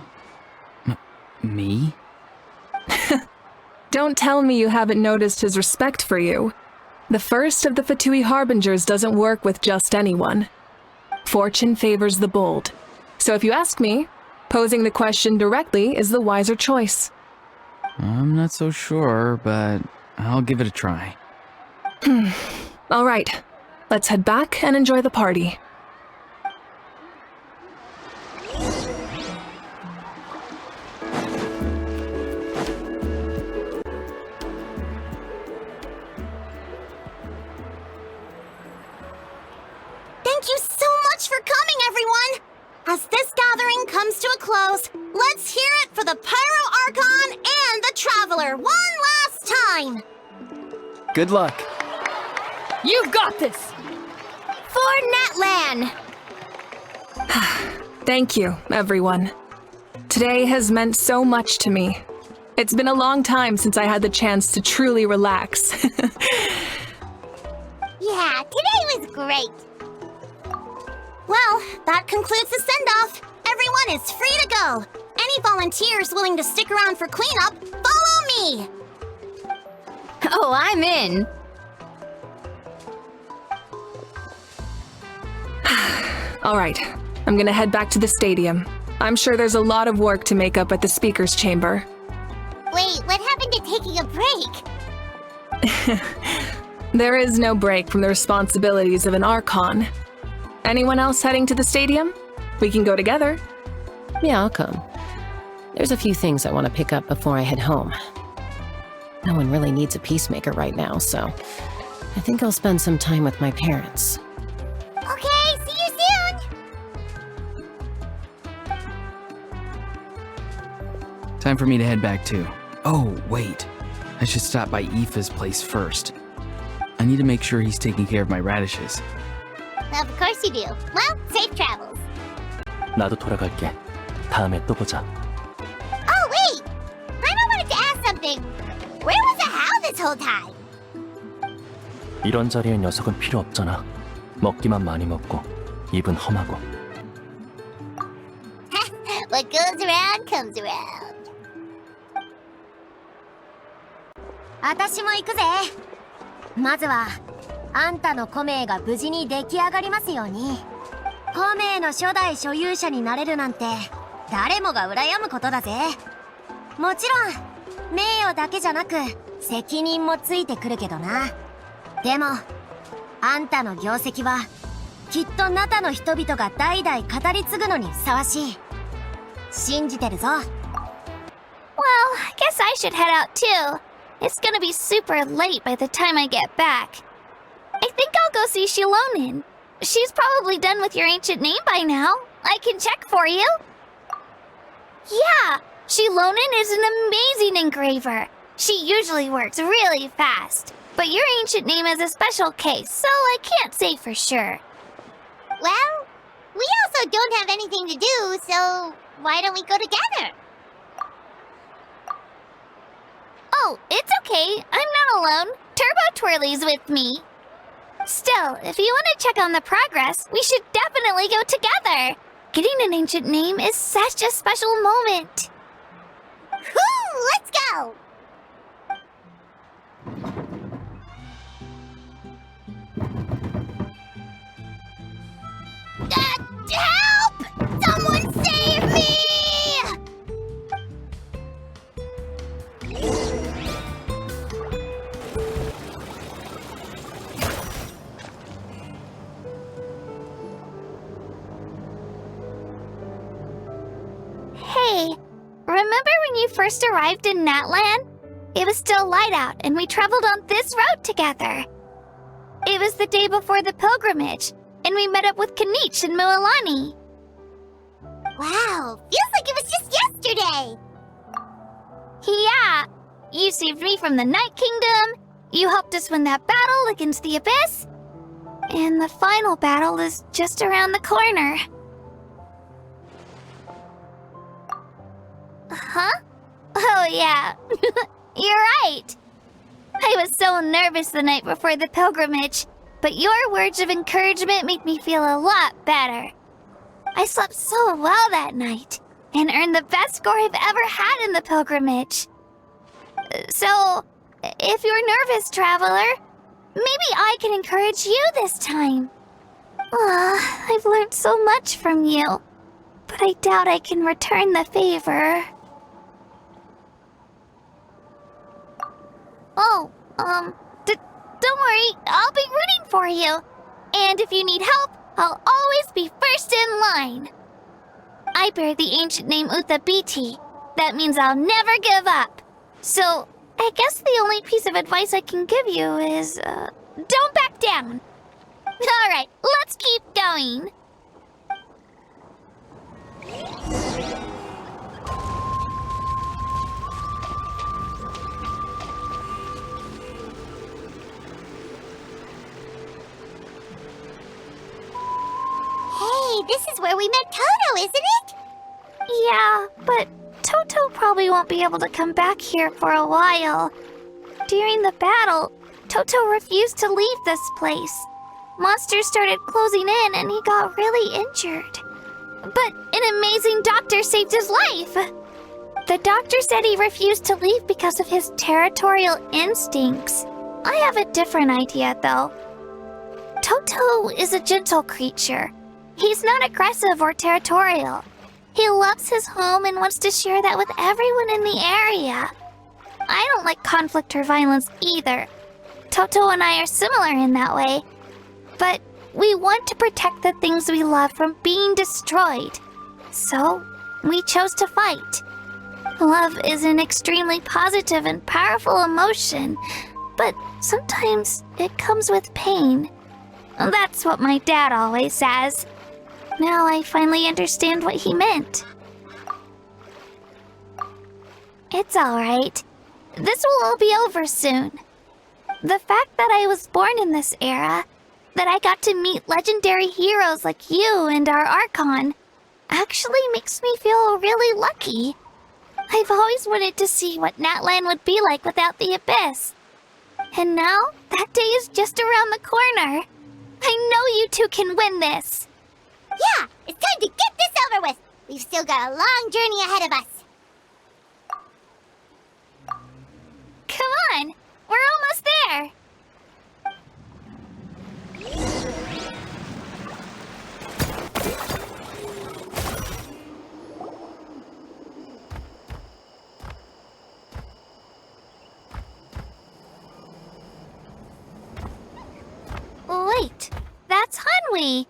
Me? Don't tell me you haven't noticed his respect for you. The first of the Fatui Harbingers doesn't work with just anyone. Fortune favors the bold. So if you ask me, posing the question directly is the wiser choice. I'm not so sure, but I'll give it a try. All right, let's head back and enjoy the party. Thank you so much for coming, everyone! As this gathering comes to a close, let's hear it for the Pyro Archon and the Traveler one last time! Good luck. You've got this! For Natlan! Thank you, everyone. Today has meant so much to me. It's been a long time since I had the chance to truly relax. Yeah, today was great. Well, that concludes the send-off. Everyone is free to go. Any volunteers willing to stick around for cleanup, follow me! Oh, I'm in. All right, I'm gonna head back to the stadium. I'm sure there's a lot of work to make up at the speaker's chamber. Wait, what happened to taking a break? There is no break from the responsibilities of an Archon. Anyone else heading to the stadium? We can go together. Yeah, I'll come. There's a few things I want to pick up before I head home. No one really needs a peacemaker right now, so I think I'll spend some time with my parents. Okay, see you soon! Time for me to head back too. Oh, wait. I should stop by Aoife's place first. I need to make sure he's taking care of my radishes. Of course you do. Well, safe travels. 나도 돌아갈게. 다음에 또 보자. Oh, wait! I wanted to ask something. Where was the Hal this whole time? 이런 자리에 녀석은 필요 없잖아. 먹기만 많이 먹고 입은 험하고. What goes around comes around. 私も行くぜ。まずは、あんたのコメが無事に出来上がりますように。コメの初代所有者になれるなんて、誰もが羨むことだぜ。もちろん、名誉だけじゃなく、責任もついてくるけどな。でも、あんたの業績は、きっとナタの人々が代々語り継ぐのにふさわしい。信じてるぞ。Well, I guess I should head out too. It's gonna be super late by the time I get back. I think I'll go see Shilonin. She's probably done with your ancient name by now. I can check for you. Yeah, Shilonin is an amazing engraver. She usually works really fast. But your ancient name is a special case, so I can't say for sure. Well, we also don't have anything to do, so why don't we go together? Oh, it's okay. I'm not alone. Turbo Twirly's with me. Still, if you want to check on the progress, we should definitely go together. Getting an ancient name is such a special moment. Whoo! Let's go! Help! Someone save me! Hey, remember when you first arrived in Natlan? It was still light out and we traveled on this road together. It was the day before the pilgrimage, and we met up with Kinich and Mualani. Wow, feels like it was just yesterday. Yeah, you saved me from the Night Kingdom, you helped us win that battle against the Abyss, And the final battle is just around the corner. Huh? Oh yeah, you're right. I was so nervous the night before the pilgrimage, but your words of encouragement make me feel a lot better. I slept so well that night, and earned the best score I've ever had in the pilgrimage. So, if you're nervous, traveler, maybe I can encourage you this time. I've learned so much from you, but I doubt I can return the favor. Oh, don't worry, I'll be rooting for you. And if you need help, I'll always be first in line. I bear the ancient name Utabiti. That means I'll never give up. So, I guess the only piece of advice I can give you is, don't back down. Alright, let's keep going. Hey, this is where we met Toto, isn't it? Yeah, but Toto probably won't be able to come back here for a while. During the battle, Toto refused to leave this place. Monsters started closing in and he got really injured. But an amazing doctor saved his life. The doctor said he refused to leave because of his territorial instincts. I have a different idea, though. Toto is a gentle creature. He's not aggressive or territorial. He loves his home and wants to share that with everyone in the area. I don't like conflict or violence either. Toto and I are similar in that way. But we want to protect the things we love from being destroyed. So, we chose to fight. Love is an extremely positive and powerful emotion, but sometimes it comes with pain. That's what my dad always says. Now I finally understand what he meant. It's alright. This will all be over soon. The fact that I was born in this era, that I got to meet legendary heroes like you and our Archon, actually makes me feel really lucky. I've always wanted to see what Natlan would be like without the Abyss. And now, that day is just around the corner. I know you two can win this. Yeah, it's time to get this over with. We've still got a long journey ahead of us. Come on, we're almost there. Wait, that's Hanwi.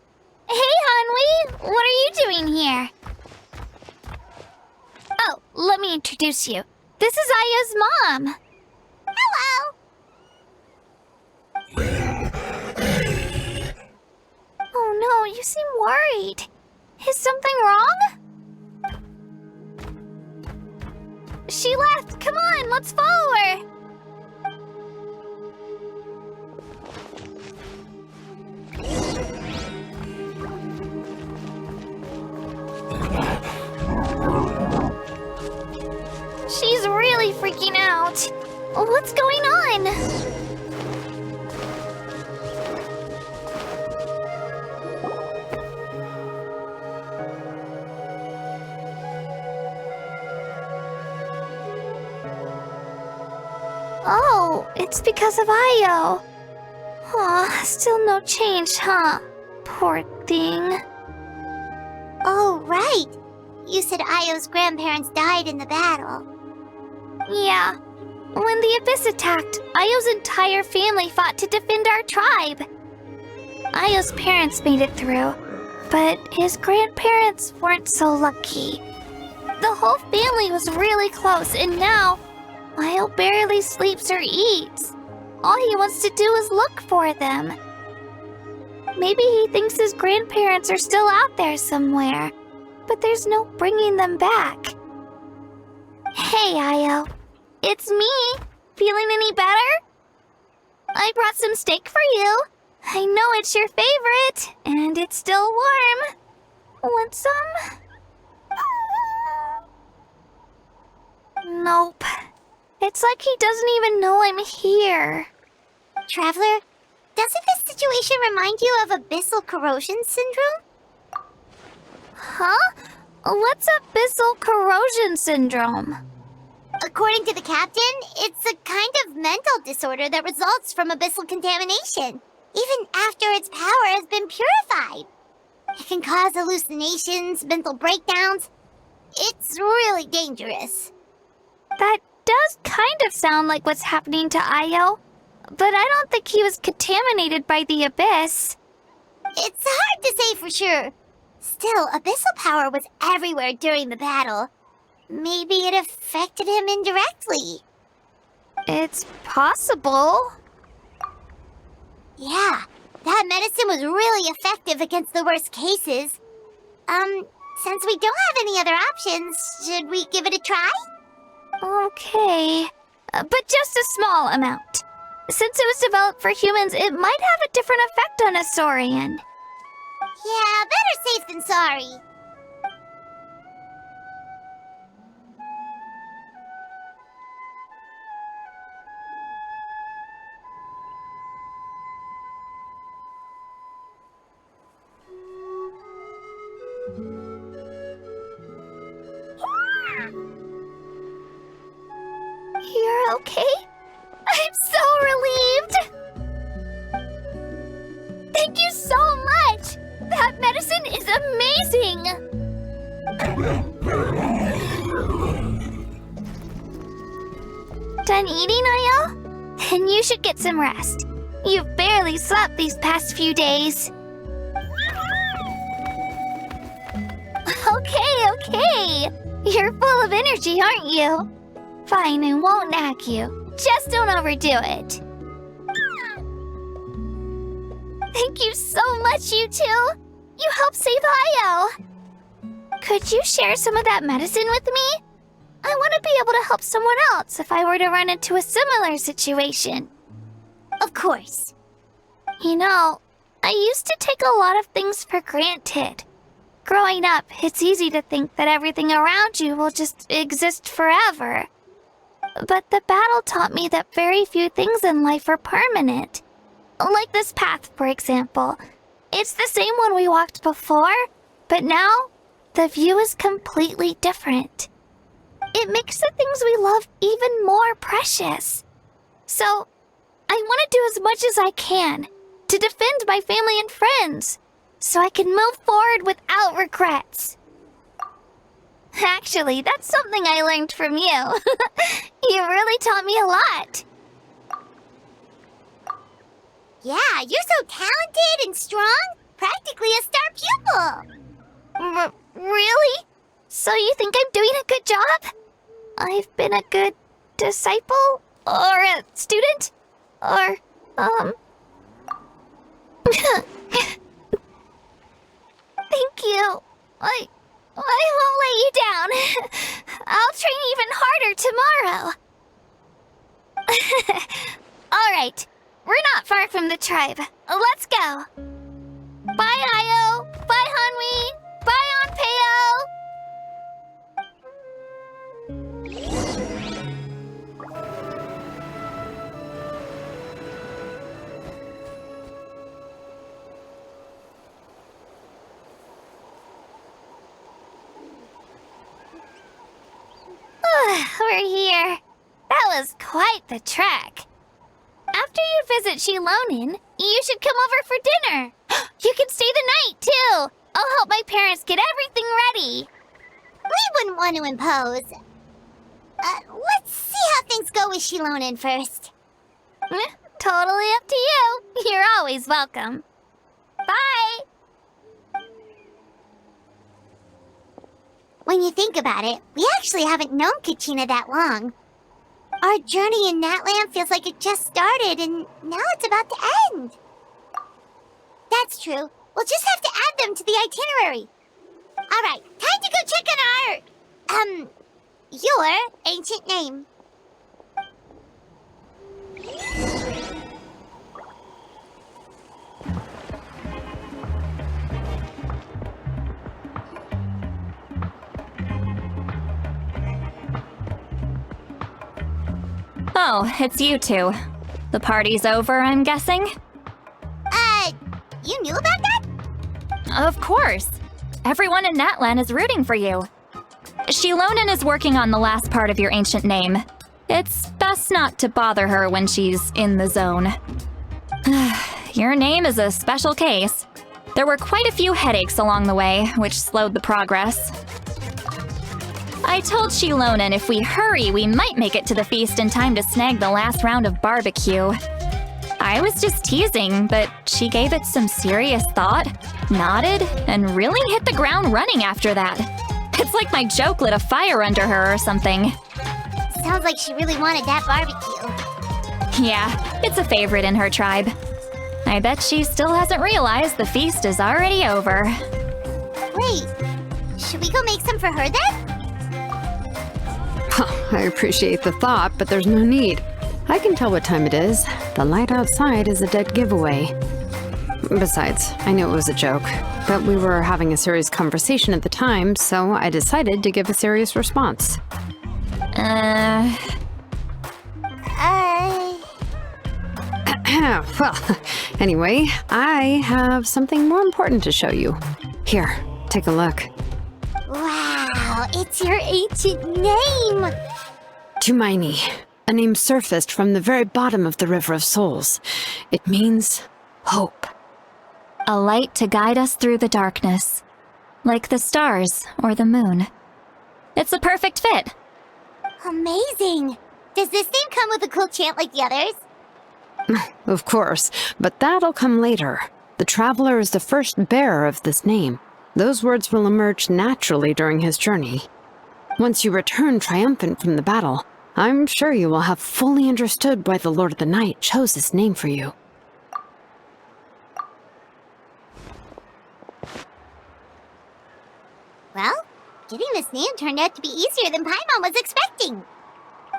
Hey, Hanwi, what are you doing here? Oh, let me introduce you. This is Aya's mom. Hello! Oh no, you seem worried. Is something wrong? She left. Come on, let's follow her. She's really freaking out. What's going on? Oh, it's because of Io. Aw, still no change, huh? Poor thing. Oh, right. You said Io's grandparents died in the battle. Yeah. When the Abyss attacked, Io's entire family fought to defend our tribe. Io's parents made it through, but his grandparents weren't so lucky. The whole family was really close, and now Io barely sleeps or eats. All he wants to do is look for them. Maybe he thinks his grandparents are still out there somewhere, but there's no bringing them back. Hey, Io. It's me. Feeling any better? I brought some steak for you. I know it's your favorite, and it's still warm. Want some? Nope. It's like he doesn't even know I'm here. Traveler, doesn't this situation remind you of abyssal corrosion syndrome? Huh? What's abyssal corrosion syndrome? According to the captain, it's a kind of mental disorder that results from abyssal contamination, even after its power has been purified. It can cause hallucinations, mental breakdowns. It's really dangerous. That does kind of sound like what's happening to Io, but I don't think he was contaminated by the abyss. It's hard to say for sure. Still, abyssal power was everywhere during the battle. Maybe it affected him indirectly. It's possible. Yeah, that medicine was really effective against the worst cases. Since we don't have any other options, should we give it a try? Okay, but just a small amount. Since it was developed for humans, it might have a different effect on a Saurian. Yeah, better safe than sorry. You're okay? I'm so relieved! Thank you so much! That medicine is amazing! Done eating, Io? Then you should get some rest. You've barely slept these past few days. Okay. You're full of energy, aren't you? Fine, I won't nag you. Just don't overdo it. Thank you so much, you two. You helped save Io. Could you share some of that medicine with me? I want to be able to help someone else if I were to run into a similar situation. Of course. You know, I used to take a lot of things for granted. Growing up, it's easy to think that everything around you will just exist forever. But the battle taught me that very few things in life are permanent. Like this path, for example. It's the same one we walked before, but now the view is completely different. It makes the things we love even more precious. So, I want to do as much as I can to defend my family and friends, so I can move forward without regrets. Actually, that's something I learned from you. You really taught me a lot. Yeah, you're so talented and strong. Practically a star pupil. Really? So you think I'm doing a good job? I've been a good disciple? Or a student? Or, Thank you. I won't let you down. I'll train even harder tomorrow. All right. We're not far from the tribe. Let's go. Bye, Io. Bye, Hanwi. Bye, Anpeo. We're here. That was quite the trek. After you visit Shilonin, you should come over for dinner. You can stay the night, too. I'll help my parents get everything ready. We wouldn't want to impose. Let's see how things go with Shilonin first. Totally up to you. You're always welcome. Bye. When you think about it, we actually haven't known Kachina that long. Our journey in Natlan feels like it just started, and now it's about to end. That's true. We'll just have to add them to the itinerary. All right, time to go check on your ancient name. Oh, it's you two. The party's over, I'm guessing? You knew about that? Of course. Everyone in Natlan is rooting for you. Shilonen is working on the last part of your ancient name. It's best not to bother her when she's in the zone. Your name is a special case. There were quite a few headaches along the way, which slowed the progress. I told Shilonen if we hurry, we might make it to the feast in time to snag the last round of barbecue. I was just teasing, but she gave it some serious thought, nodded, and really hit the ground running after that. It's like my joke lit a fire under her or something. Sounds like she really wanted that barbecue. Yeah, it's a favorite in her tribe. I bet she still hasn't realized the feast is already over. Wait, should we go make some for her then? I appreciate the thought, but there's no need. I can tell what time it is. The light outside is a dead giveaway. Besides, I knew it was a joke, but we were having a serious conversation at the time, so I decided to give a serious response. Well, anyway, I have something more important to show you. Here, take a look. Wow, it's your ancient name! Tumaini, a name surfaced from the very bottom of the River of Souls. It means hope. A light to guide us through the darkness, like the stars or the moon. It's a perfect fit. Amazing! Does this name come with a cool chant like the others? Of course, but that'll come later. The Traveler is the first bearer of this name. Those words will emerge naturally during his journey. Once you return triumphant from the battle, I'm sure you will have fully understood why the Lord of the Night chose this name for you. Well, getting this name turned out to be easier than Paimon was expecting.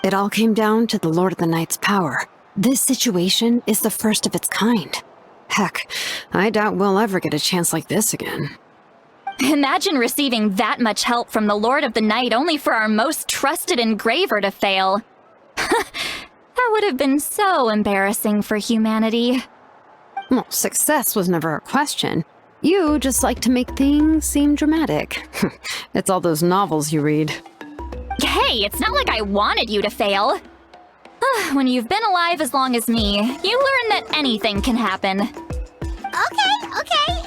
It all came down to the Lord of the Night's power. This situation is the first of its kind. Heck, I doubt we'll ever get a chance like this again. Imagine receiving that much help from the Lord of the Night only for our most trusted engraver to fail. That would have been so embarrassing for humanity. Well, success was never a question. You just like to make things seem dramatic. It's all those novels you read. Hey, it's not like I wanted you to fail. When you've been alive as long as me, you learn that anything can happen. Okay,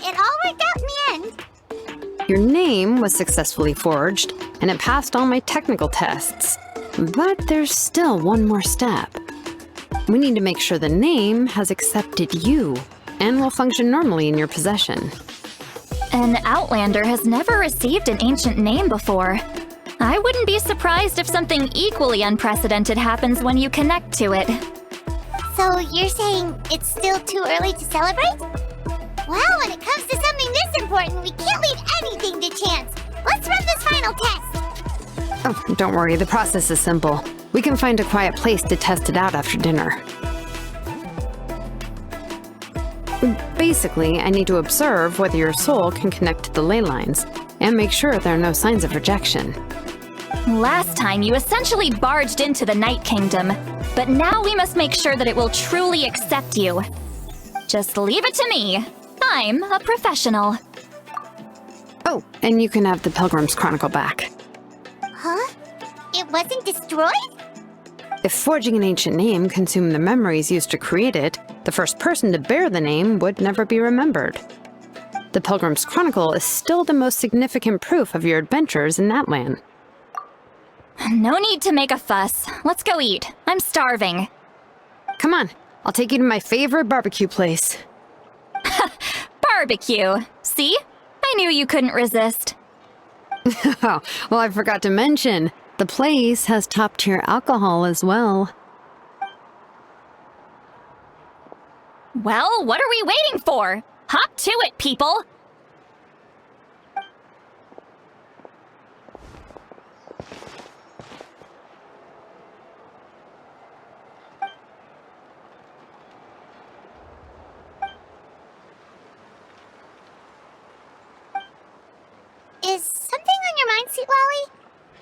it all worked out in the end. Your name was successfully forged, and it passed all my technical tests. But there's still one more step. We need to make sure the name has accepted you, and will function normally in your possession. An Outlander has never received an ancient name before. I wouldn't be surprised if something equally unprecedented happens when you connect to it. So you're saying it's still too early to celebrate? Well, when it comes to something this important, we can't leave anything to chance. Let's run this final test. Oh, don't worry, the process is simple. We can find a quiet place to test it out after dinner. Basically, I need to observe whether your soul can connect to the ley lines, and make sure there are no signs of rejection. Last time, you essentially barged into the Night Kingdom, but now we must make sure that it will truly accept you. Just leave it to me. I'm a professional. Oh, and you can have the Pilgrim's Chronicle back. Huh? It wasn't destroyed? If forging an ancient name consumed the memories used to create it, the first person to bear the name would never be remembered. The Pilgrim's Chronicle is still the most significant proof of your adventures in Natlan. No need to make a fuss. Let's go eat. I'm starving. Come on, I'll take you to my favorite barbecue place. Barbecue. See? I knew you couldn't resist. Oh, well, I forgot to mention, the place has top-tier alcohol as well. Well, what are we waiting for? Hop to it, people! Is something on your mind, Sweet Lolly?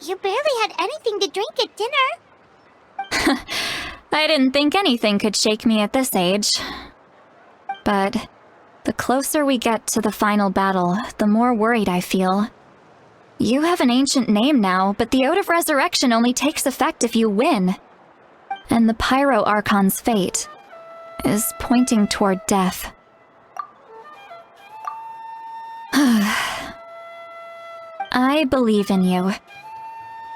You barely had anything to drink at dinner. I didn't think anything could shake me at this age. But the closer we get to the final battle, the more worried I feel. You have an ancient name now, but the Ode of Resurrection only takes effect if you win. And the Pyro Archon's fate is pointing toward death. I believe in you.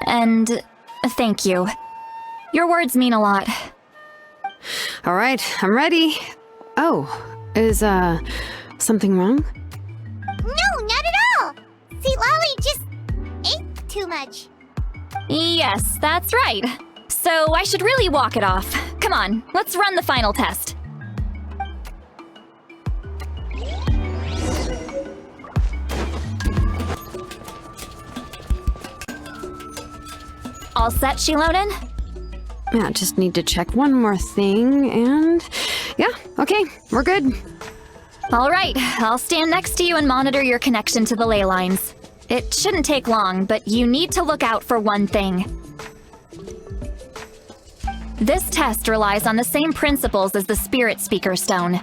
And thank you. Your words mean a lot. All right, I'm ready. Oh, is, something wrong? No, not at all! See, Lolly just ate too much. Yes, that's right. So I should really walk it off. Come on, let's run the final test. All set, Shilonen? Yeah, just need to check one more thing, and... yeah, okay, we're good. All right, I'll stand next to you and monitor your connection to the ley lines. It shouldn't take long, but you need to look out for one thing. This test relies on the same principles as the Spirit Speaker Stone.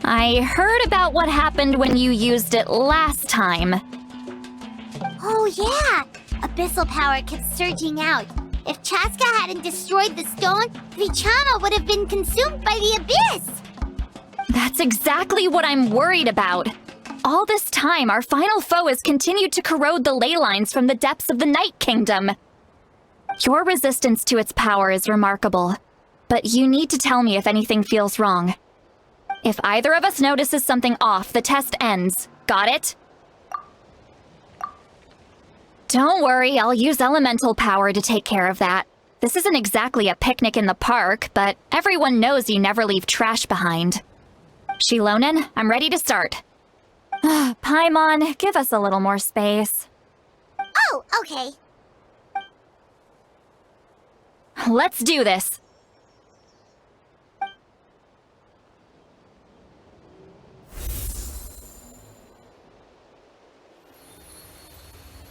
I heard about what happened when you used it last time. Oh yeah! Abyssal power kept surging out. If Chaska hadn't destroyed the stone, Vichama would have been consumed by the abyss! That's exactly what I'm worried about. All this time, our final foe has continued to corrode the ley lines from the depths of the Night Kingdom. Your resistance to its power is remarkable, but you need to tell me if anything feels wrong. If either of us notices something off, the test ends. Got it? Don't worry, I'll use elemental power to take care of that. This isn't exactly a picnic in the park, but everyone knows you never leave trash behind. Shilonen, I'm ready to start. Paimon, give us a little more space. Oh, okay. Let's do this.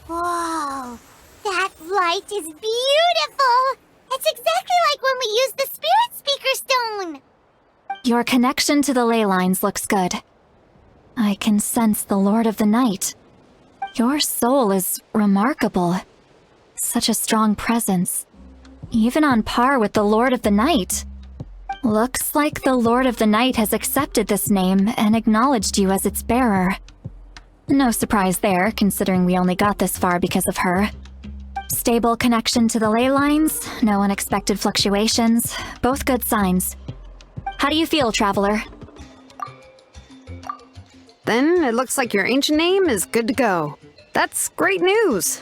Whoa, that light is beautiful! It's exactly like when we used the Spirit Speaker Stone! Your connection to the ley lines looks good. I can sense the Lord of the Night. Your soul is remarkable. Such a strong presence. Even on par with the Lord of the Night. Looks like the Lord of the Night has accepted this name and acknowledged you as its bearer. No surprise there, considering we only got this far because of her. Stable connection to the ley lines, no unexpected fluctuations, both good signs. How do you feel, Traveler? Then it looks like your ancient name is good to go. That's great news.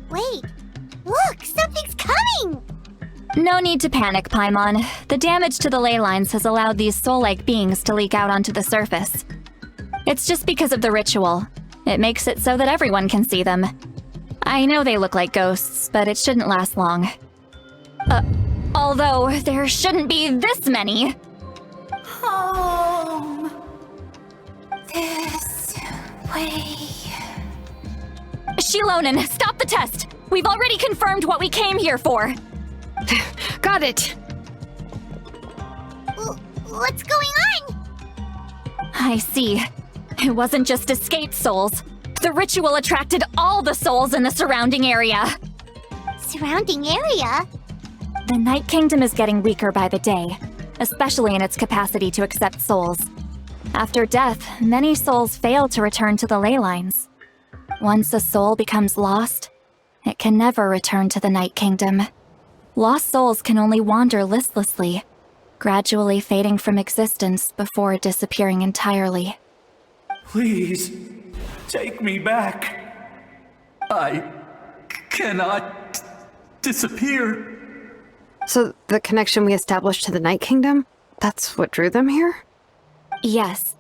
Wait, look, something's coming! No need to panic, Paimon. The damage to the ley lines has allowed these soul-like beings to leak out onto the surface. It's just because of the ritual. It makes it so that everyone can see them. I know they look like ghosts, but it shouldn't last long. Although there shouldn't be this many. Home. This way. Shilonen, stop the test! We've already confirmed what we came here for. Got it! What's going on? I see. It wasn't just escaped souls. The ritual attracted all the souls in the surrounding area. Surrounding area? The Night Kingdom is getting weaker by the day, especially in its capacity to accept souls. After death, many souls fail to return to the ley lines. Once a soul becomes lost, it can never return to the Night Kingdom. Lost souls can only wander listlessly, gradually fading from existence before disappearing entirely. Please, take me back. I cannot disappear. So the connection we established to the Night Kingdom, that's what drew them here? Yes.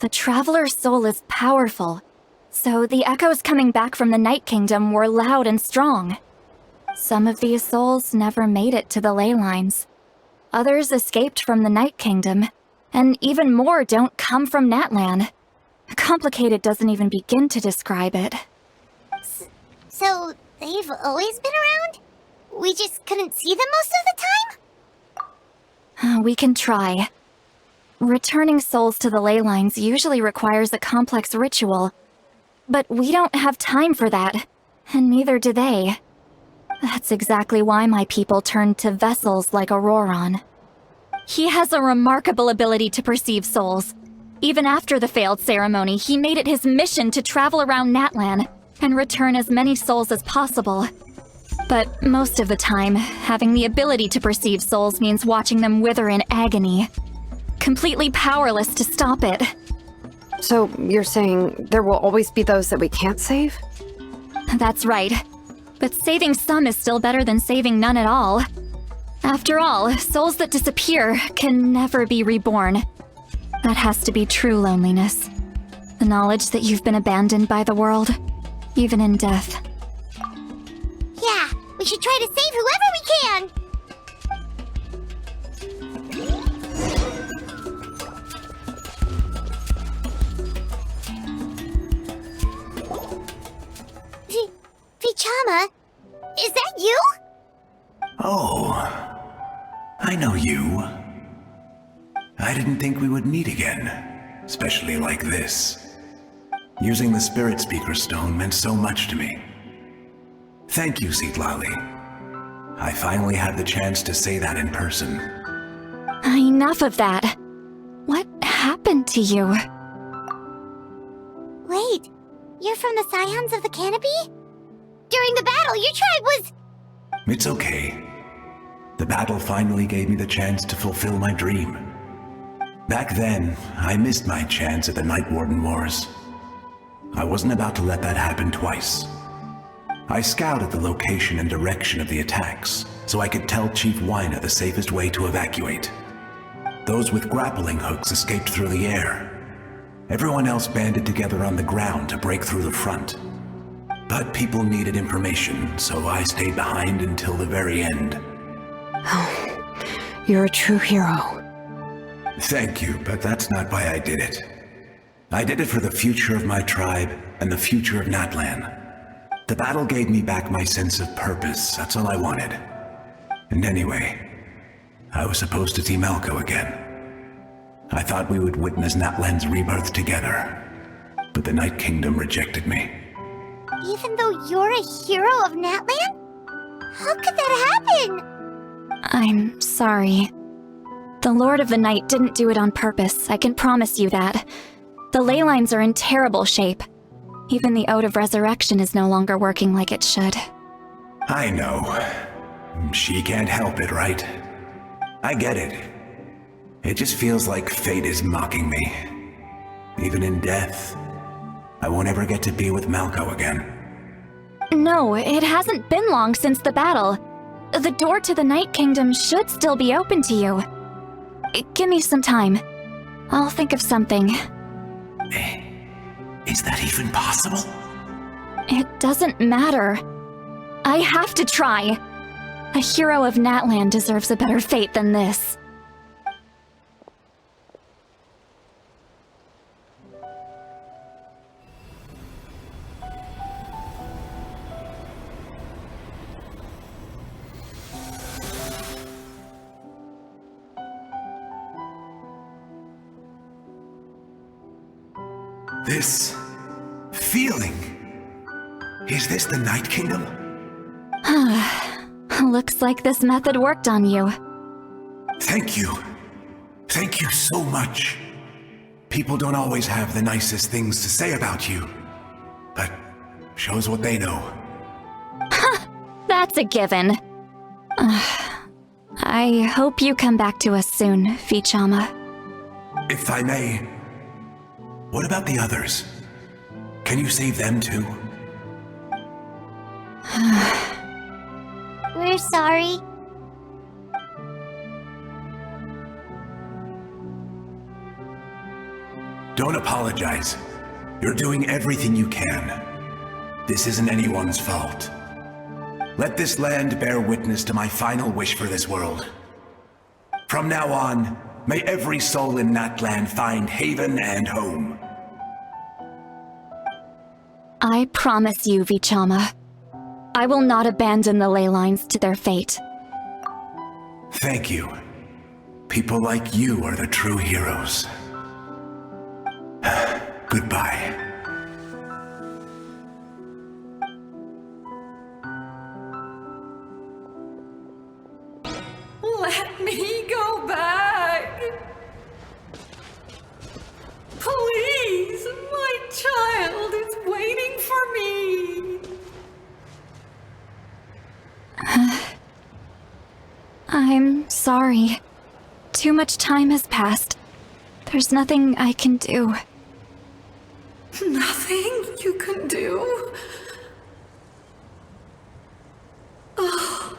The Traveler's soul is powerful, so the echoes coming back from the Night Kingdom were loud and strong. Some of these souls never made it to the ley lines. Others escaped from the Night Kingdom, and even more don't come from Natlan. Complicated doesn't even begin to describe it. So, they've always been around? We just couldn't see them most of the time? We can try. Returning souls to the ley lines usually requires a complex ritual. But we don't have time for that, and neither do they. That's exactly why my people turned to vessels like Auroron. He has a remarkable ability to perceive souls. Even after the failed ceremony, he made it his mission to travel around Natlan and return as many souls as possible. But most of the time, having the ability to perceive souls means watching them wither in agony. Completely powerless to stop it. So you're saying there will always be those that we can't save? That's right. But saving some is still better than saving none at all. After all, souls that disappear can never be reborn. That has to be true loneliness. The knowledge that you've been abandoned by the world, even in death. Yeah, we should try to save whoever we can! Vichama, is that you? Oh, I know you. I didn't think we would meet again, especially like this. Using the Spirit Speaker Stone meant so much to me. Thank you, Citlali. I finally had the chance to say that in person. Enough of that. What happened to you? Wait, you're from the Scions of the Canopy? During the battle, your tribe was... It's okay. The battle finally gave me the chance to fulfill my dream. Back then, I missed my chance at the Night Warden Wars. I wasn't about to let that happen twice. I scouted the location and direction of the attacks, so I could tell Chief Wyna the safest way to evacuate. Those with grappling hooks escaped through the air. Everyone else banded together on the ground to break through the front. But people needed information, so I stayed behind until the very end. Oh, you're a true hero. Thank you, but that's not why I did it. I did it for the future of my tribe and the future of Natlan. The battle gave me back my sense of purpose, that's all I wanted. And anyway, I was supposed to see Malco again. I thought we would witness Natlan's rebirth together, but the Night Kingdom rejected me. Even though you're a hero of Natlan? How could that happen? I'm sorry. The Lord of the Night didn't do it on purpose, I can promise you that. The ley lines are in terrible shape. Even the Ode of Resurrection is no longer working like it should. I know. She can't help it, right? I get it. It just feels like fate is mocking me. Even in death, I won't ever get to be with Malco again. No, it hasn't been long since the battle. The door to the Night Kingdom should still be open to you. Give me some time. I'll think of something. Is that even possible? It doesn't matter. I have to try. A hero of Natlan deserves a better fate than this. This feeling. Is this the Night Kingdom? Looks like this method worked on you. Thank you. Thank you so much. People don't always have the nicest things to say about you, but shows what they know. That's a given. I hope you come back to us soon, Vichama. If I may, what about the others? Can you save them too? We're sorry. Don't apologize. You're doing everything you can. This isn't anyone's fault. Let this land bear witness to my final wish for this world. From now on, may every soul in Natlan find haven and home. promise you, Vichama, I will not abandon the ley lines to their fate. Thank you. People like you are the true heroes. Goodbye. Let me go back. Please, my child is waiting for me. I'm sorry. Too much time has passed. There's nothing I can do. Nothing you can do? Oh,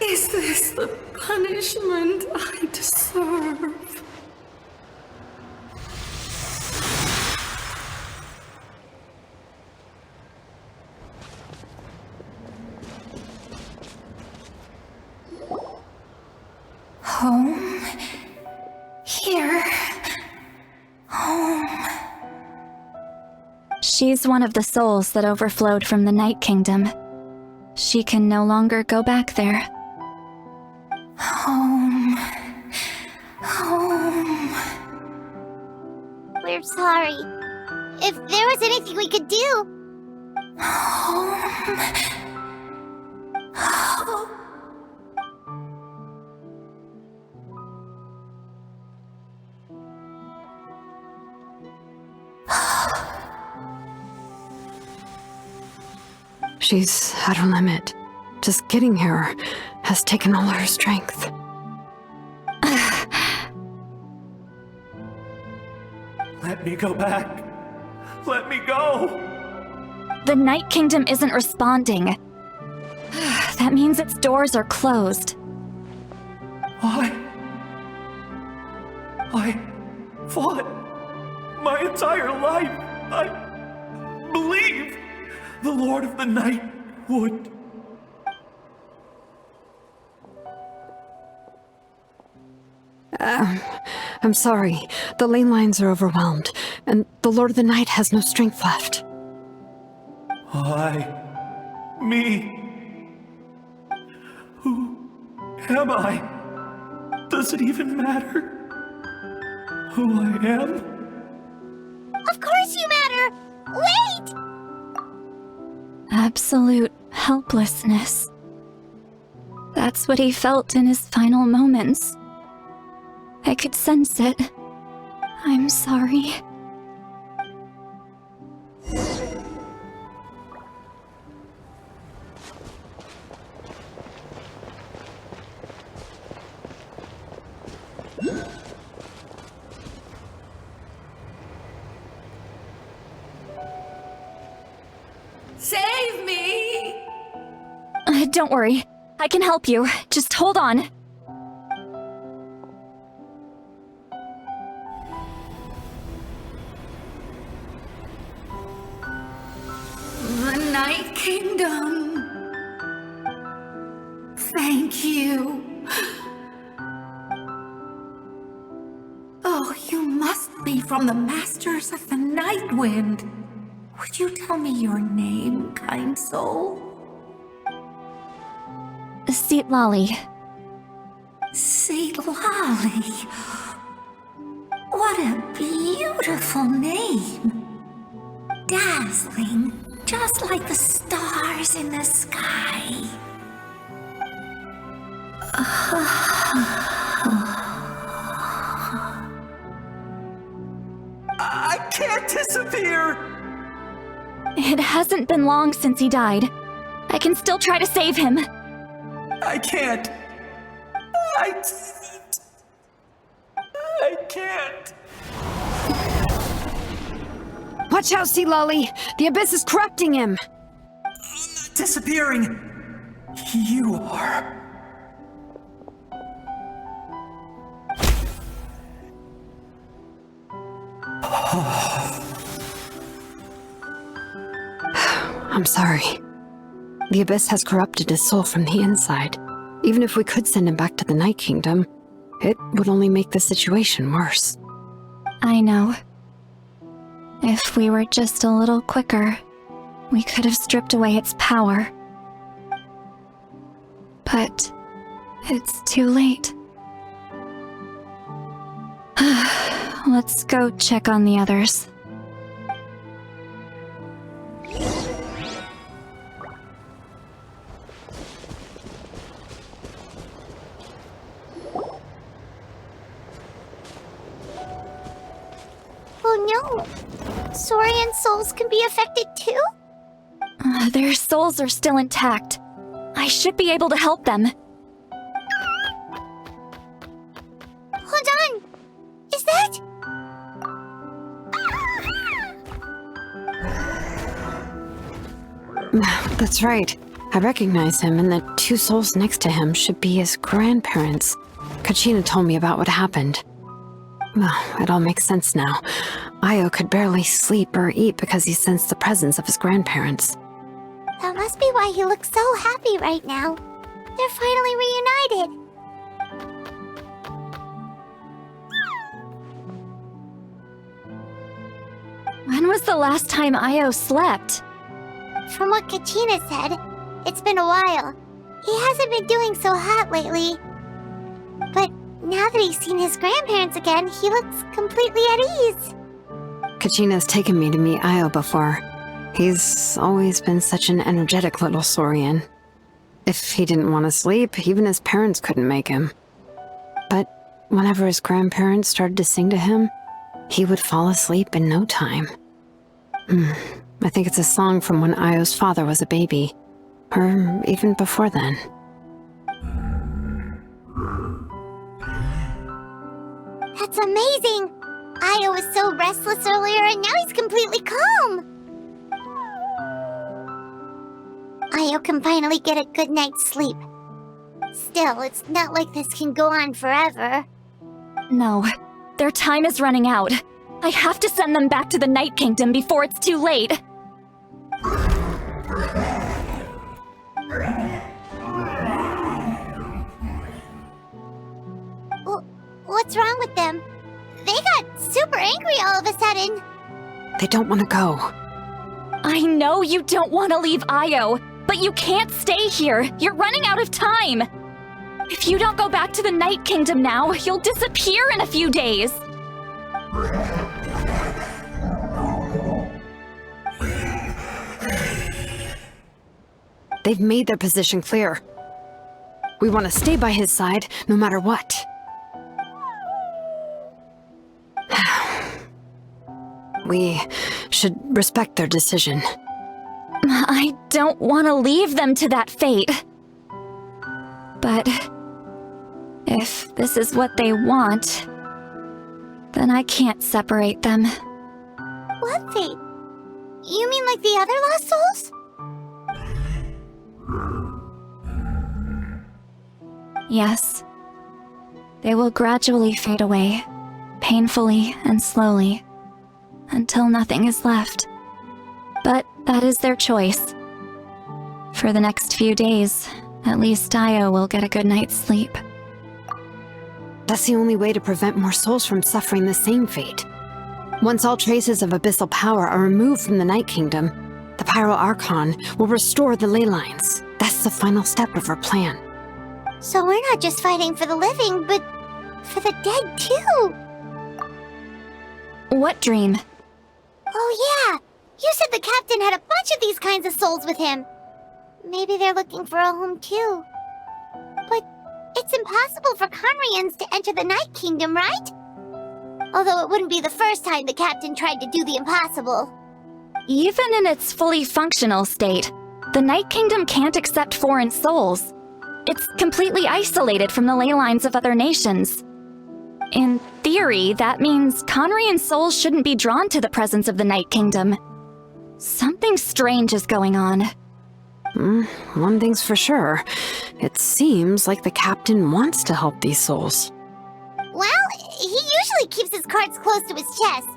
is this the punishment I deserve? Home? Here? Home? She's one of the souls that overflowed from the Night Kingdom. She can no longer go back there. Home. Home. We're sorry. If there was anything we could do... Home. Home. She's at her limit. Just getting here has taken all her strength. Let me go back. Let me go. The Night Kingdom isn't responding. That means its doors are closed. I fought my entire life. I believed the Lord of the Night would. I'm sorry. The ley lines are overwhelmed, and the Lord of the Night has no strength left. Me. Who am I? Does it even matter who I am? Of course you matter! Wait! Absolute helplessness. That's what he felt in his final moments. I could sense it. I'm sorry. Save me! Don't worry. I can help you. Just hold on. The Night Kingdom. Thank you. Oh, you must be from the Masters of the Night Wind. Would you tell me your name, kind soul? Seatlali. Seatlali. What a beautiful name. Dazzling, just like the stars in the sky. I can't disappear! It hasn't been long since he died. I can still try to save him. I can't. I can't. Watch out, Seatlali! The Abyss is corrupting him! I'm not disappearing. You are. I'm sorry. The Abyss has corrupted his soul from the inside. Even if we could send him back to the Night Kingdom, it would only make the situation worse. I know. If we were just a little quicker. we could have stripped away its power. But it's too late. Let's go check on the others. Oh no! Saurian souls can be affected too? Their souls are still intact. I should be able to help them. Hold on! Is that... That's right. I recognize him, and the two souls next to him should be his grandparents. Kachina told me about what happened. Well, it all makes sense now. Io could barely sleep or eat because he sensed the presence of his grandparents. That must be why he looks so happy right now. They're finally reunited. When was the last time Io slept? From what Kachina said, it's been a while. He hasn't been doing so hot lately. But now that he's seen his grandparents again, he looks completely at ease. Kachina's taken me to meet Io before. He's always been such an energetic little Saurian. If he didn't want to sleep, even his parents couldn't make him. But whenever his grandparents started to sing to him, he would fall asleep in no time. I think it's a song from when Io's father was a baby, or even before then. That's amazing! Io was so restless earlier and now he's completely calm! Io can finally get a good night's sleep. Still, it's not like this can go on forever. No, their time is running out. I have to send them back to the Night Kingdom before it's too late. What's wrong with them? They got super angry all of a sudden. They don't want to go. I know you don't want to leave Io, but you can't stay here. You're running out of time. If you don't go back to the Night Kingdom now, you'll disappear in a few days. They've made their position clear. We want to stay by his side, no matter what. We should respect their decision. I don't want to leave them to that fate. But if this is what they want, then I can't separate them. What fate? You mean like the other lost souls? Yes. They will gradually fade away, painfully and slowly, until nothing is left. But that is their choice. For the next few days, at least Io will get a good night's sleep. That's the only way to prevent more souls from suffering the same fate. Once all traces of abyssal power are removed from the Night Kingdom, the Pyro Archon will restore the ley lines. That's the final step of our plan. So we're not just fighting for the living, but for the dead too. What dream? Oh yeah! You said the captain had a bunch of these kinds of souls with him. Maybe they're looking for a home too. But it's impossible for Conrians to enter the Night Kingdom, right? Although it wouldn't be the first time the captain tried to do the impossible. Even in its fully functional state, the Night Kingdom can't accept foreign souls. It's completely isolated from the ley lines of other nations. In theory, that means Conrian souls shouldn't be drawn to the presence of the Night Kingdom. Something strange is going on. One thing's for sure. It seems like the captain wants to help these souls. Well, he usually keeps his cards close to his chest.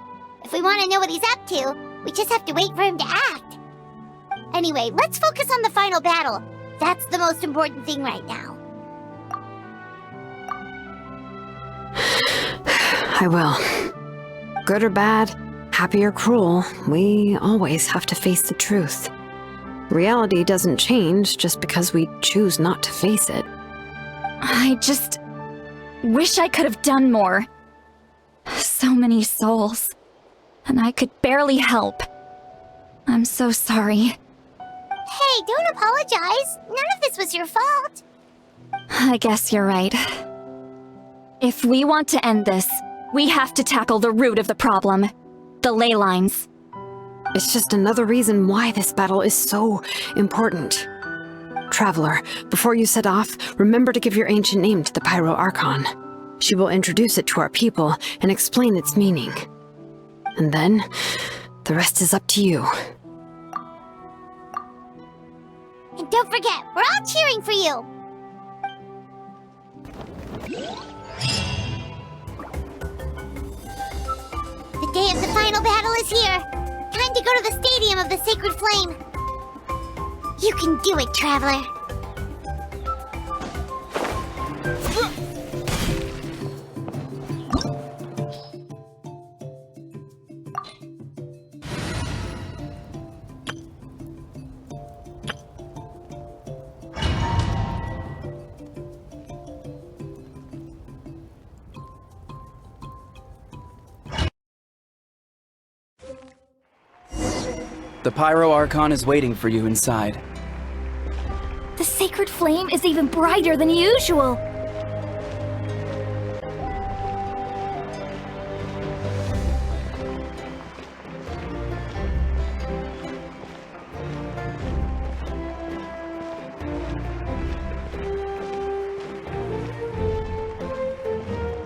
If we want to know what he's up to, we just have to wait for him to act. Anyway, let's focus on the final battle. That's the most important thing right now. I will. Good or bad, happy or cruel, we always have to face the truth. Reality doesn't change just because we choose not to face it. I just wish I could have done more. So many souls. And I could barely help. I'm so sorry. Hey, don't apologize. None of this was your fault. I guess you're right. If we want to end this, we have to tackle the root of the problem. The ley lines. It's just another reason why this battle is so important. Traveler, before you set off, remember to give your ancient name to the Pyro Archon. She will introduce it to our people and explain its meaning. And then, the rest is up to you. And don't forget, we're all cheering for you! The day of the final battle is here! Time to go to the Stadium of the Sacred Flame! You can do it, Traveler! The Pyro Archon is waiting for you inside. The sacred flame is even brighter than usual.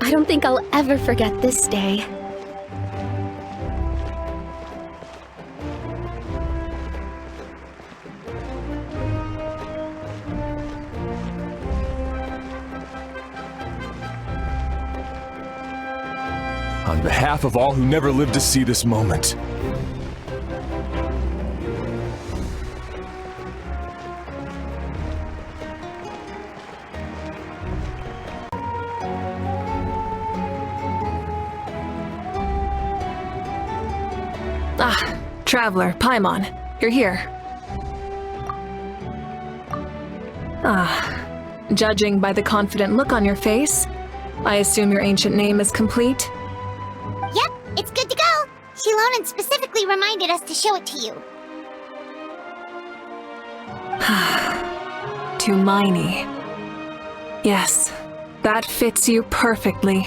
I don't think I'll ever forget this day. On behalf of all who never lived to see this moment. Ah, Traveler, Paimon, you're here. Ah, judging by the confident look on your face, I assume your ancient name is complete? Yep, it's good to go! Shilonen specifically reminded us to show it to you. Tumaini. Yes, that fits you perfectly.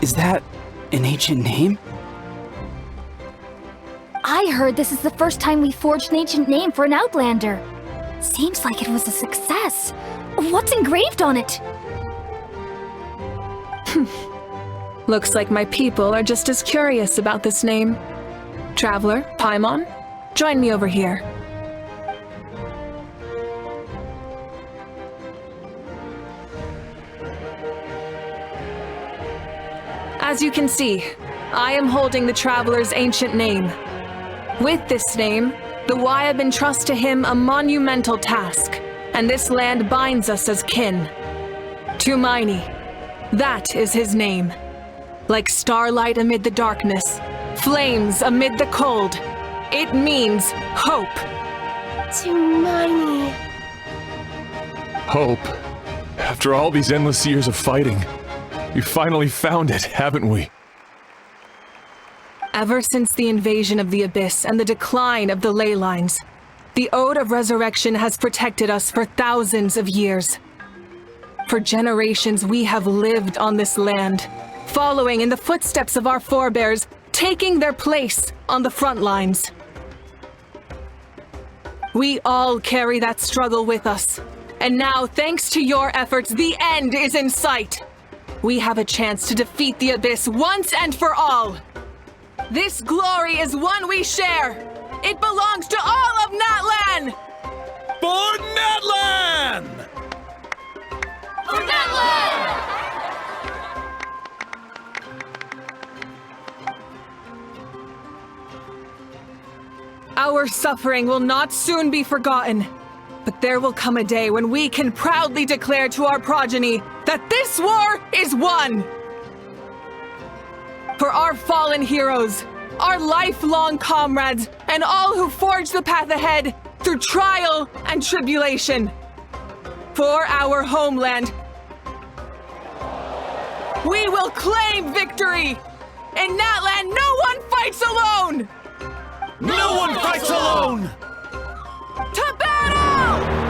Is that an ancient name? I heard this is the first time we forged an ancient name for an Outlander. Seems like it was a success. What's engraved on it? Looks like my people are just as curious about this name. Traveler, Paimon, join me over here. As you can see, I am holding the Traveler's ancient name. With this name, the Wyab entrust to him a monumental task, and this land binds us as kin. Tumaini, that is his name. Like starlight amid the darkness, flames amid the cold, it means hope. Tumaini. Hope. After all these endless years of fighting, we finally found it, haven't we? Ever since the invasion of the Abyss and the decline of the ley lines, the Ode of Resurrection has protected us for thousands of years. For generations we have lived on this land, following in the footsteps of our forebears, taking their place on the front lines. We all carry that struggle with us, and now, thanks to your efforts, the end is in sight. We have a chance to defeat the Abyss once and for all. This glory is one we share. It belongs to all of Natlan! For Natlan! For Natlan! Our suffering will not soon be forgotten, but there will come a day when we can proudly declare to our progeny that this war is won! For our fallen heroes, our lifelong comrades, and all who forge the path ahead through trial and tribulation. For our homeland, we will claim victory! In Natlan, no one fights alone! No one fights alone! To battle!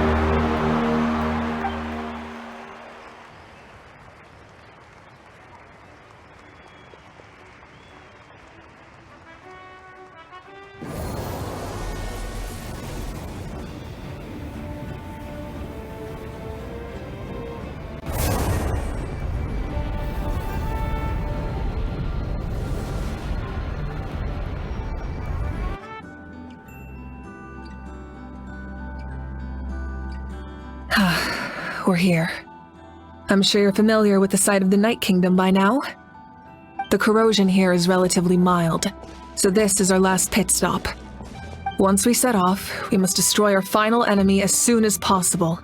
We're here. I'm sure you're familiar with the site of the Night Kingdom by now. The corrosion here is relatively mild, so this is our last pit stop. Once we set off, we must destroy our final enemy as soon as possible.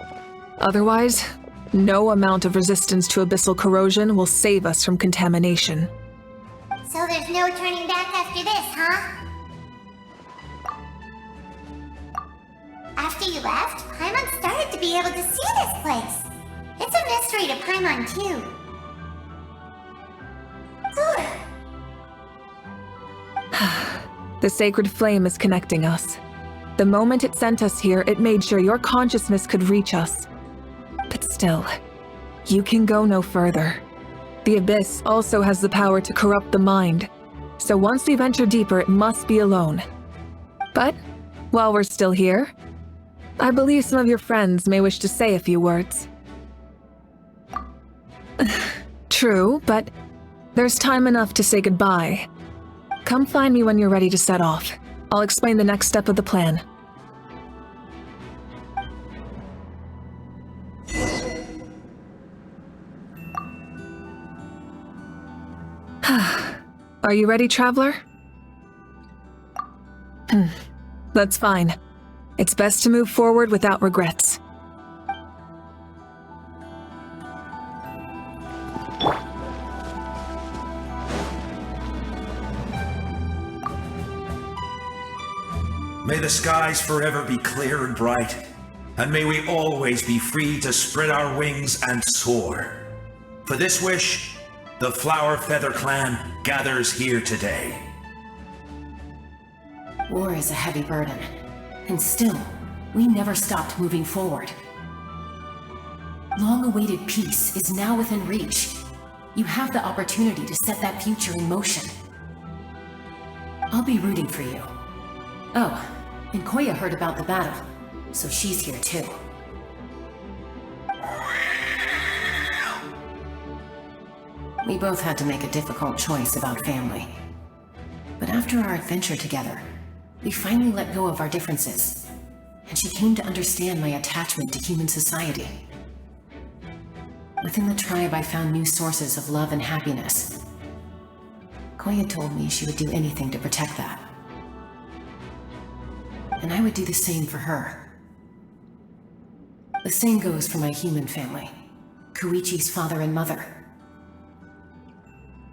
Otherwise, no amount of resistance to abyssal corrosion will save us from contamination. So there's no turning back after this, huh? After you left, Paimon started to be able to see this place. It's a mystery to Paimon, too. The sacred flame is connecting us. The moment it sent us here, it made sure your consciousness could reach us. But still, you can go no further. The Abyss also has the power to corrupt the mind, so once we venture deeper, it must be alone. But, while we're still here, I believe some of your friends may wish to say a few words. True, but there's time enough to say goodbye. Come find me when you're ready to set off. I'll explain the next step of the plan. Are you ready, traveler? That's fine. It's best to move forward without regrets. May the skies forever be clear and bright, and may we always be free to spread our wings and soar. For this wish, the Flower Feather Clan gathers here today. War is a heavy burden, and still, we never stopped moving forward. Long-awaited peace is now within reach. You have the opportunity to set that future in motion. I'll be rooting for you. Oh, and Koya heard about the battle, so she's here too. We both had to make a difficult choice about family. But after our adventure together, we finally let go of our differences, and she came to understand my attachment to human society. Within the tribe, I found new sources of love and happiness. Koya told me she would do anything to protect that. And I would do the same for her. The same goes for my human family, Koichi's father and mother.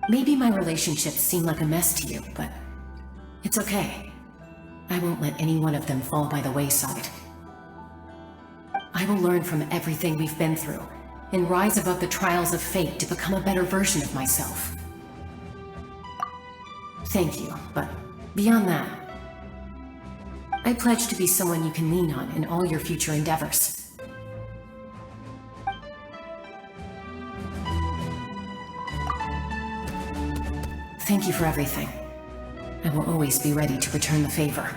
Maybe my relationships seem like a mess to you, but it's okay. I won't let any one of them fall by the wayside. I will learn from everything we've been through, and rise above the trials of fate to become a better version of myself. Thank you, but beyond that, I pledge to be someone you can lean on in all your future endeavors. Thank you for everything. I will always be ready to return the favor.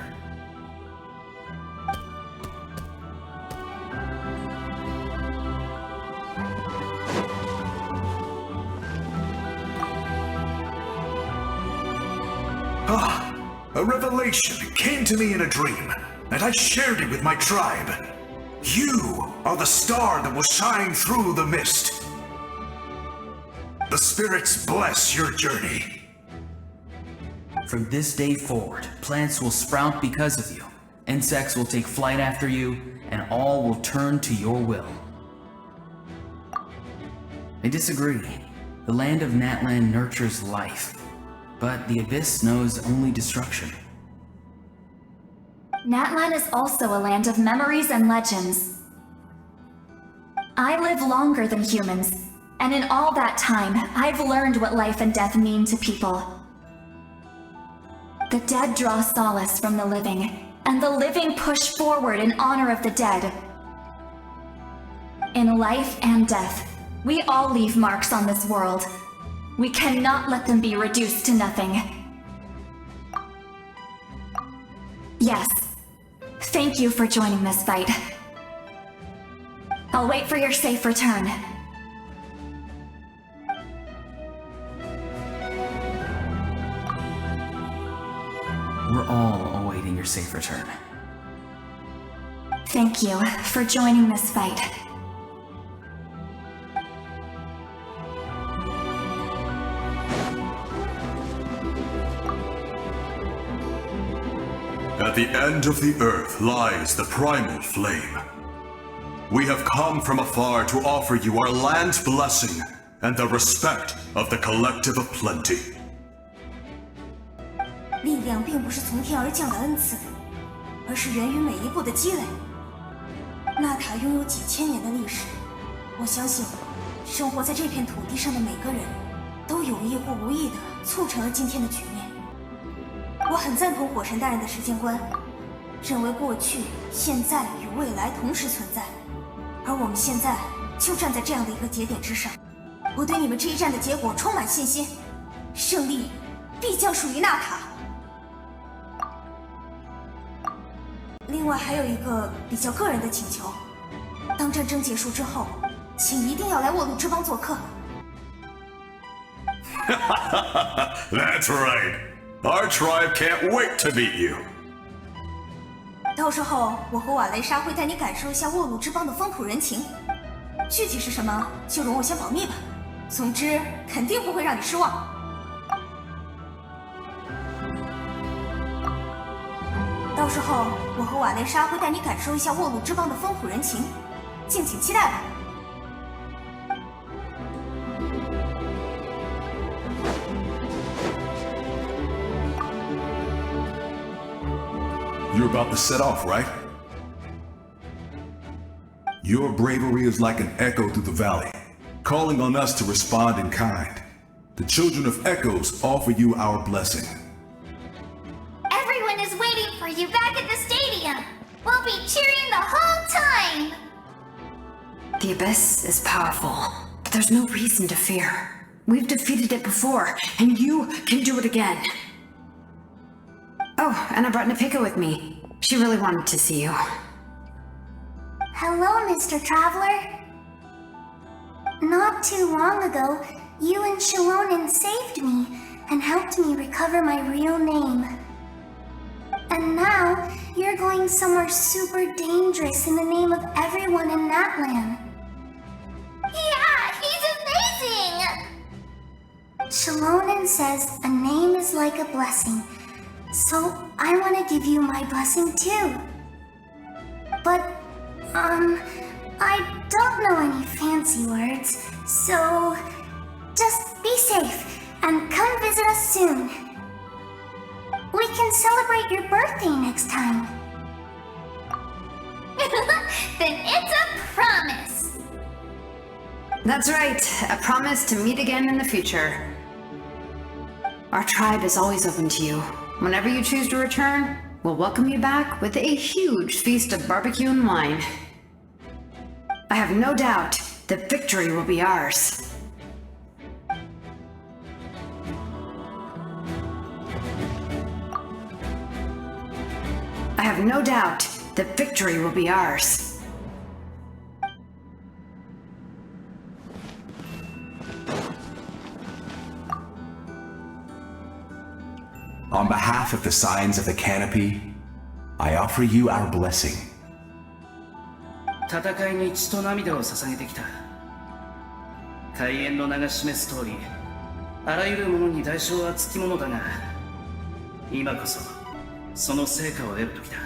A revelation came to me in a dream, and I shared it with my tribe. You are the star that will shine through the mist. The spirits bless your journey. From this day forward, plants will sprout because of you, insects will take flight after you, and all will turn to your will. I disagree. The land of Natlan nurtures life. but the Abyss knows only destruction. Natlan is also a land of memories and legends. I live longer than humans, and in all that time, I've learned what life and death mean to people. The dead draw solace from the living, and the living push forward in honor of the dead. In life and death, we all leave marks on this world. We cannot let them be reduced to nothing. Yes. Thank you for joining this fight. I'll wait for your safe return. We're all awaiting your safe return. Thank you for joining this fight. At the end of the earth lies the primal flame. We have come from afar to offer you our land's blessing and the respect of the collective of plenty. 力量并不是从天而降的恩赐，而是源于每一步的积累。纳塔拥有几千年的历史，我相信，生活在这片土地上的每个人，都有意或无意地促成了今天的局面。我很赞同火神大人的时间观，认为过去、现在与未来同时存在，而我们现在就站在这样的一个节点之上。我对你们这一战的结果充满信心，胜利必将属于纳塔。另外还有一个比较个人的请求，当战争结束之后，请一定要来沃鲁之邦做客。That's right. Our tribe can't wait to meet you. 到时候我和瓦雷莎会带你感受一下沃鲁之邦的风土人情，具体是什么就容我先保密吧。总之，肯定不会让你失望。到时候我和瓦雷莎会带你感受一下沃鲁之邦的风土人情，敬请期待吧。You're about to set off, right? Your bravery is like an echo through the valley, calling on us to respond in kind. The children of Echoes offer you our blessing. Everyone is waiting for you back at the stadium. We'll be cheering the whole time. The Abyss is powerful, but there's no reason to fear. We've defeated it before, and you can do it again. Oh, and I brought Naupika with me. She really wanted to see you. Hello, Mr. Traveler. Not too long ago, you and Shalonen saved me and helped me recover my real name. And now, you're going somewhere super dangerous in the name of everyone in Natlan. Yeah, he's amazing! Shalonen says a name is like a blessing. So, I want to give you my blessing too. But, I don't know any fancy words, so just be safe and come visit us soon. We can celebrate your birthday next time. Then it's a promise. That's right, a promise to meet again in the future. Our tribe is always open to you. Whenever you choose to return, we'll welcome you back with a huge feast of barbecue and wine. I have no doubt that victory will be ours. I have no doubt that victory will be ours. On behalf of the Signs of the Canopy, I offer you our blessing. 戦いに血と涙を捧げてきた。開演の名が示す通り、あらゆるものに代償はつきものだが、今こそその成果を得る時だ。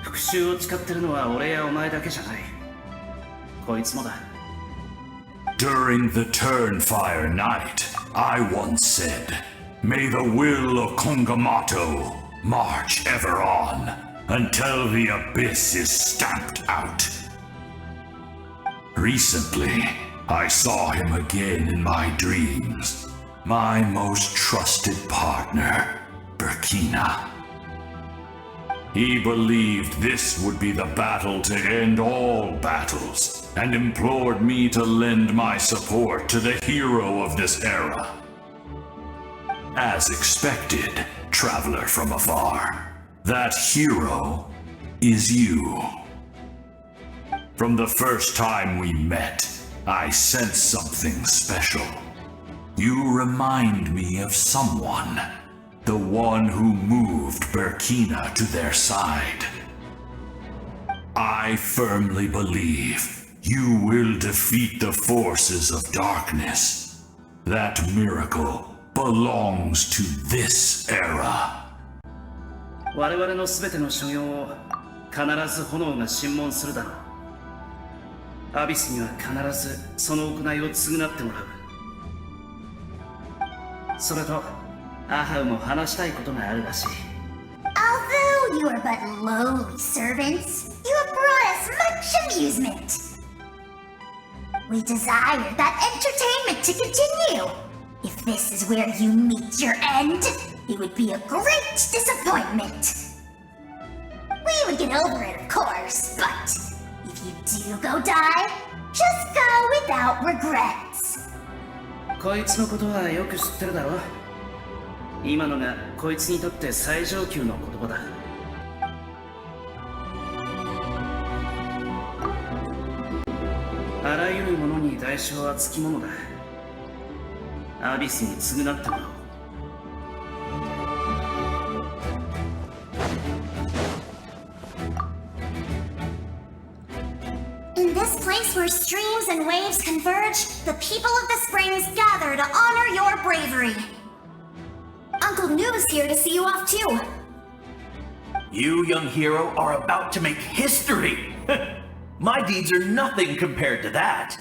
復讐を誓ってるのは俺やお前だけじゃない。こいつもだ。During the Turnfire Night, I once said, May the will of Kongamato march ever on until the abyss is stamped out. Recently, I saw him again in my dreams. My most trusted partner, Burkina. He believed this would be the battle to end all battles, and implored me to lend my support to the hero of this era. As expected, traveler from afar, that hero is you. From the first time we met, I sensed something special. You remind me of someone. The one who moved Burkina to their side. I firmly believe you will defeat the forces of darkness. That miracle belongs to this era. 我々の全ての所業を必ず炎が審問するだろう。アビスには必ずその行いを償ってもらう。それと、アハウも話したいことがあるらしい。Although you are but lowly servants, you have brought us much amusement. We desire that entertainment to continue. If this is where you meet your end, it would be a great disappointment. We would get over it, of course, but if you do go die, just go without regrets. こいつのことはよく知ってるだろ。今のがこいつにとって最上級の言葉だ。あらゆるものに代償はつきものだ。アビスに償ってもらおう。In this place where streams and waves converge, the people of the springs gather to honor your bravery. Uncle Noo's here to see you off too. You, young hero, are about to make history! My deeds are nothing compared to that.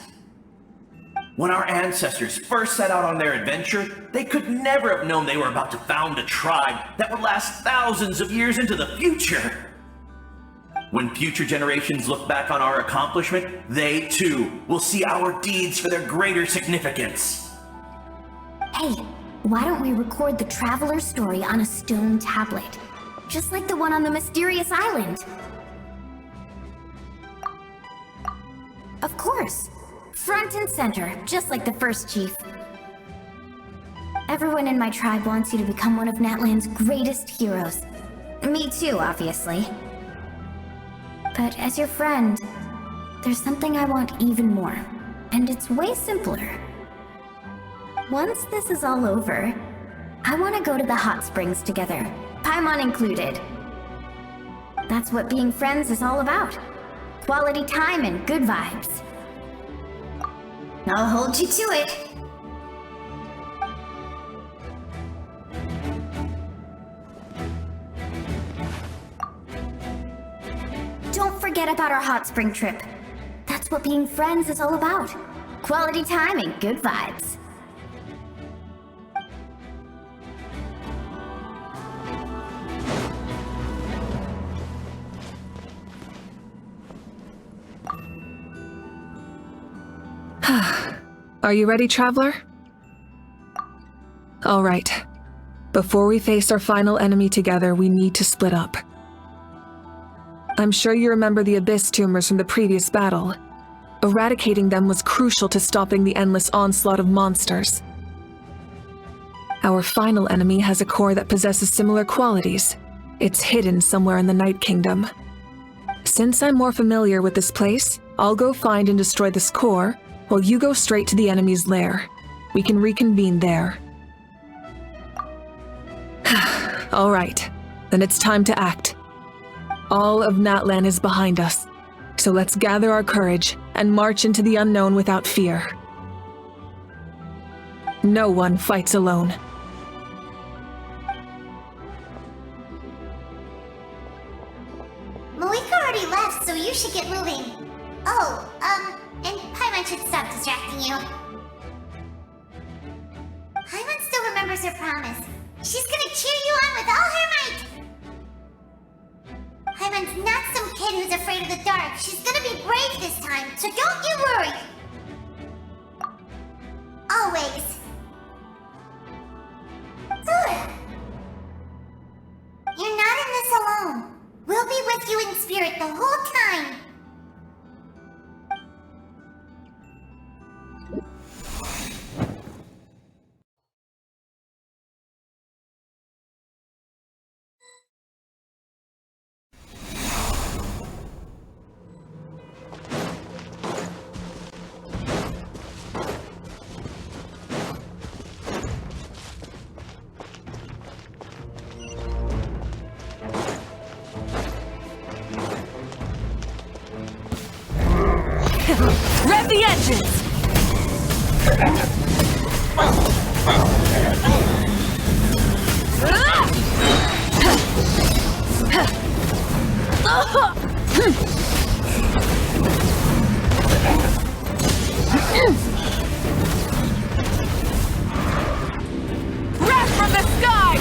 When our ancestors first set out on their adventure, they could never have known they were about to found a tribe that would last thousands of years into the future. When future generations look back on our accomplishment, they too will see our deeds for their greater significance. Hey, why don't we record the traveler's story on a stone tablet? Just like the one on the mysterious island. Of course. Front and center, just like the first chief. Everyone in my tribe wants you to become one of Natlan's greatest heroes. Me too, obviously. But as your friend, there's something I want even more. And it's way simpler. Once this is all over, I want to go to the hot springs together, Paimon included. That's what being friends is all about. Quality time and good vibes. I'll hold you to it. Don't forget about our hot spring trip. That's what being friends is all about. Quality time and good vibes. Are you ready, traveler? All right. Before we face our final enemy together, we need to split up. I'm sure you remember the Abyss tumors from the previous battle. Eradicating them was crucial to stopping the endless onslaught of monsters. Our final enemy has a core that possesses similar qualities. It's hidden somewhere in the Night Kingdom. Since I'm more familiar with this place, I'll go find and destroy this core, while you go straight to the enemy's lair. We can reconvene there. All right, then it's time to act. All of Natlan is behind us, so let's gather our courage and march into the unknown without fear. No one fights alone. Mavuika already left, so you should get moving. Oh, and Paimon should stop distracting you. Paimon still remembers her promise. She's gonna cheer you on with all her might! Paimon's not some kid who's afraid of the dark. She's gonna be brave this time, so don't you worry! Always. You're not in this alone. We'll be with you in spirit the whole time. Rev the engines! Breath from the sky!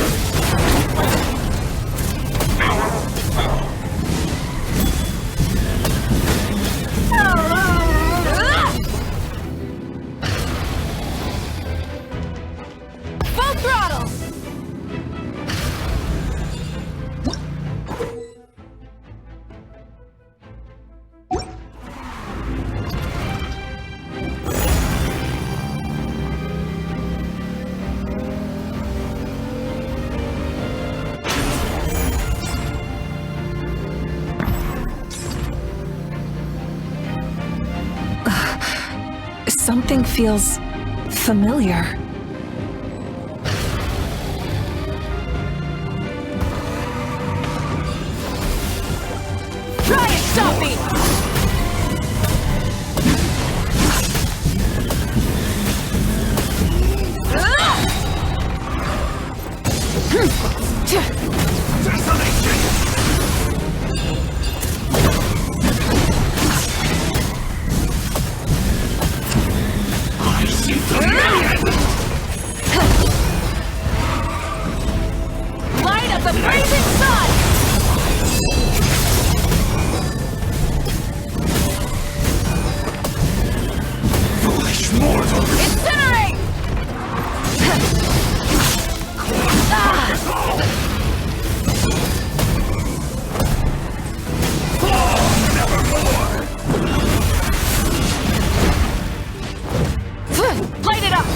Full throttle! Something feels familiar. Try it, stop me! Light of the blazing sun! Foolish mortal! Incinerate! Light it up!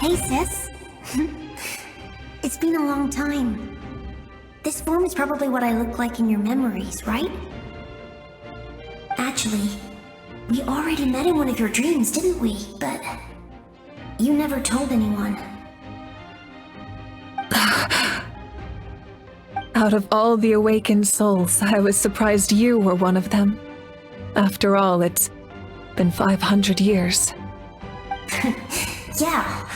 Hey, sis. It's been a long time. This form is probably what I look like in your memories, right? Actually, we already met in one of your dreams, didn't we? But you never told anyone. Out of all the awakened souls, I was surprised you were one of them. After all, it's been 500 years. Yeah,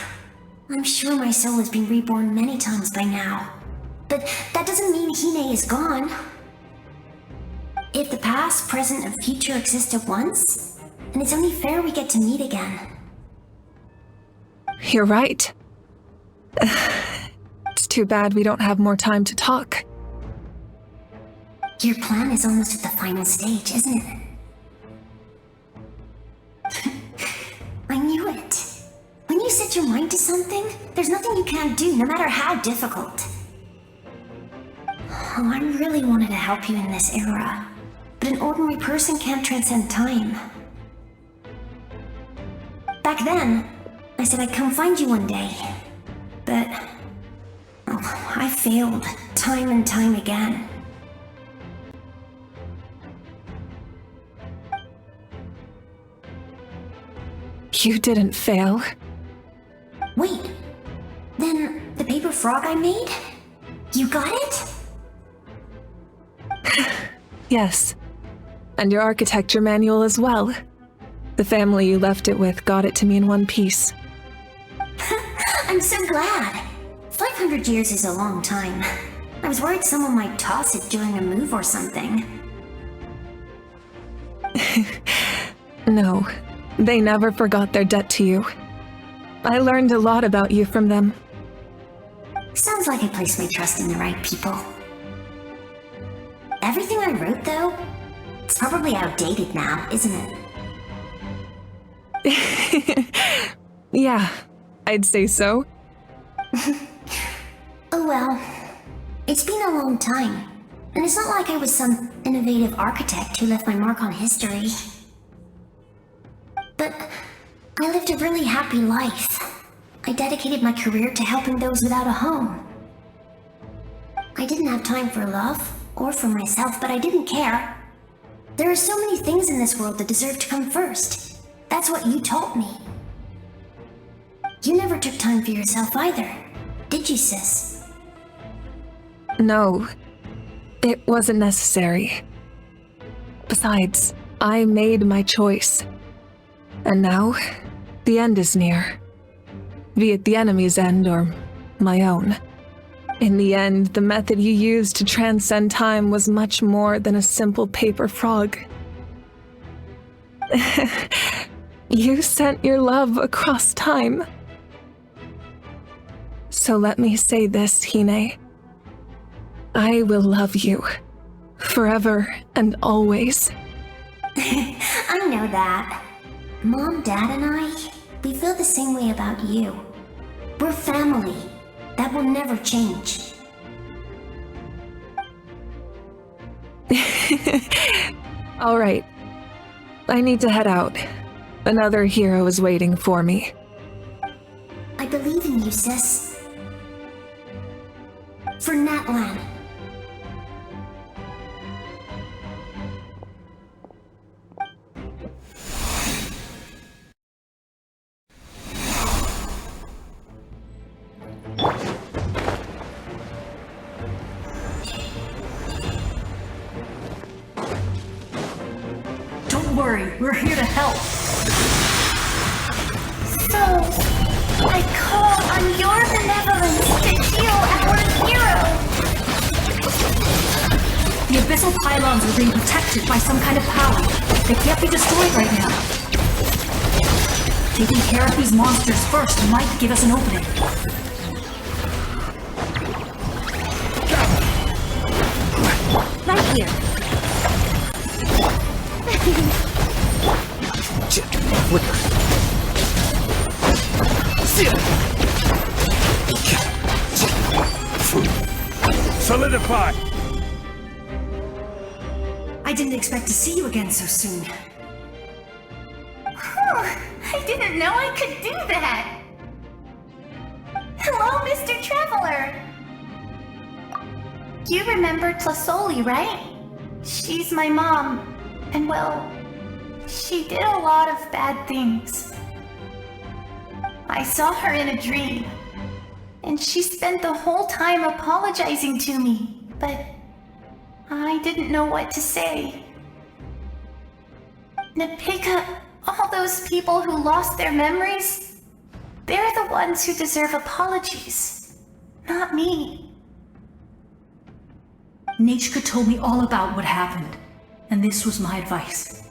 I'm sure my soul has been reborn many times by now. But that doesn't mean Hine is gone. If the past, present, and future exist at once, then it's only fair we get to meet again. You're right. It's too bad we don't have more time to talk. Your plan is almost at the final stage, isn't it? I knew it. When you set your mind to something, there's nothing you can't do, no matter how difficult. Oh, I really wanted to help you in this era, but an ordinary person can't transcend time. Back then, I said I'd come find you one day, but I failed time and time again. You didn't fail. Wait, then the paper frog I made? You got it? Yes. And your architecture manual as well. The family you left it with got it to me in one piece. I'm so glad. 500 years is a long time. I was worried someone might toss it during a move or something. No, they never forgot their debt to you. I learned a lot about you from them. Sounds like I placed my trust in the right people. Everything I wrote, though, it's probably outdated now, isn't it? Yeah, I'd say so. Oh well. It's been a long time, and it's not like I was some innovative architect who left my mark on history. But I lived a really happy life. I dedicated my career to helping those without a home. I didn't have time for love, or for myself, but I didn't care. There are so many things in this world that deserve to come first. That's what you taught me. You never took time for yourself either, did you, sis? No, it wasn't necessary. Besides, I made my choice. And now, the end is near. Be it the enemy's end or my own. In the end, the method you used to transcend time was much more than a simple paper frog. You sent your love across time. So let me say this, Hine. I will love you. Forever and always. I know that. Mom, Dad, and I, we feel the same way about you. We're family. That will never change. All right. I need to head out. Another hero is waiting for me. I believe in you, sis. For Natlan. Don't worry, we're here to help. So, I call on your benevolence to heal our hero. The abyssal pylons are being protected by some kind of power. They can't be destroyed right now. Taking care of these monsters first might give us an opening. Right here. Flicker. Solidify! I didn't expect to see you again so soon. I didn't know I could do that. Hello, Mr. Traveler. You remember Tlasoli, right? She's my mom, and well, she did a lot of bad things. I saw her in a dream, and she spent the whole time apologizing to me, but I didn't know what to say. Napika, all those people who lost their memories, they're the ones who deserve apologies, not me. Nichka told me all about what happened, and this was my advice.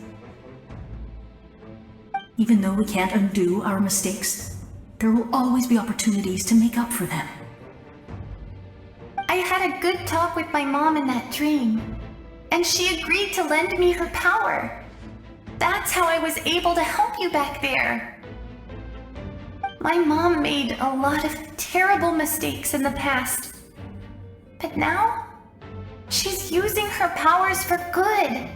Even though we can't undo our mistakes, there will always be opportunities to make up for them. I had a good talk with my mom in that dream, and she agreed to lend me her power. That's how I was able to help you back there. My mom made a lot of terrible mistakes in the past, but now she's using her powers for good.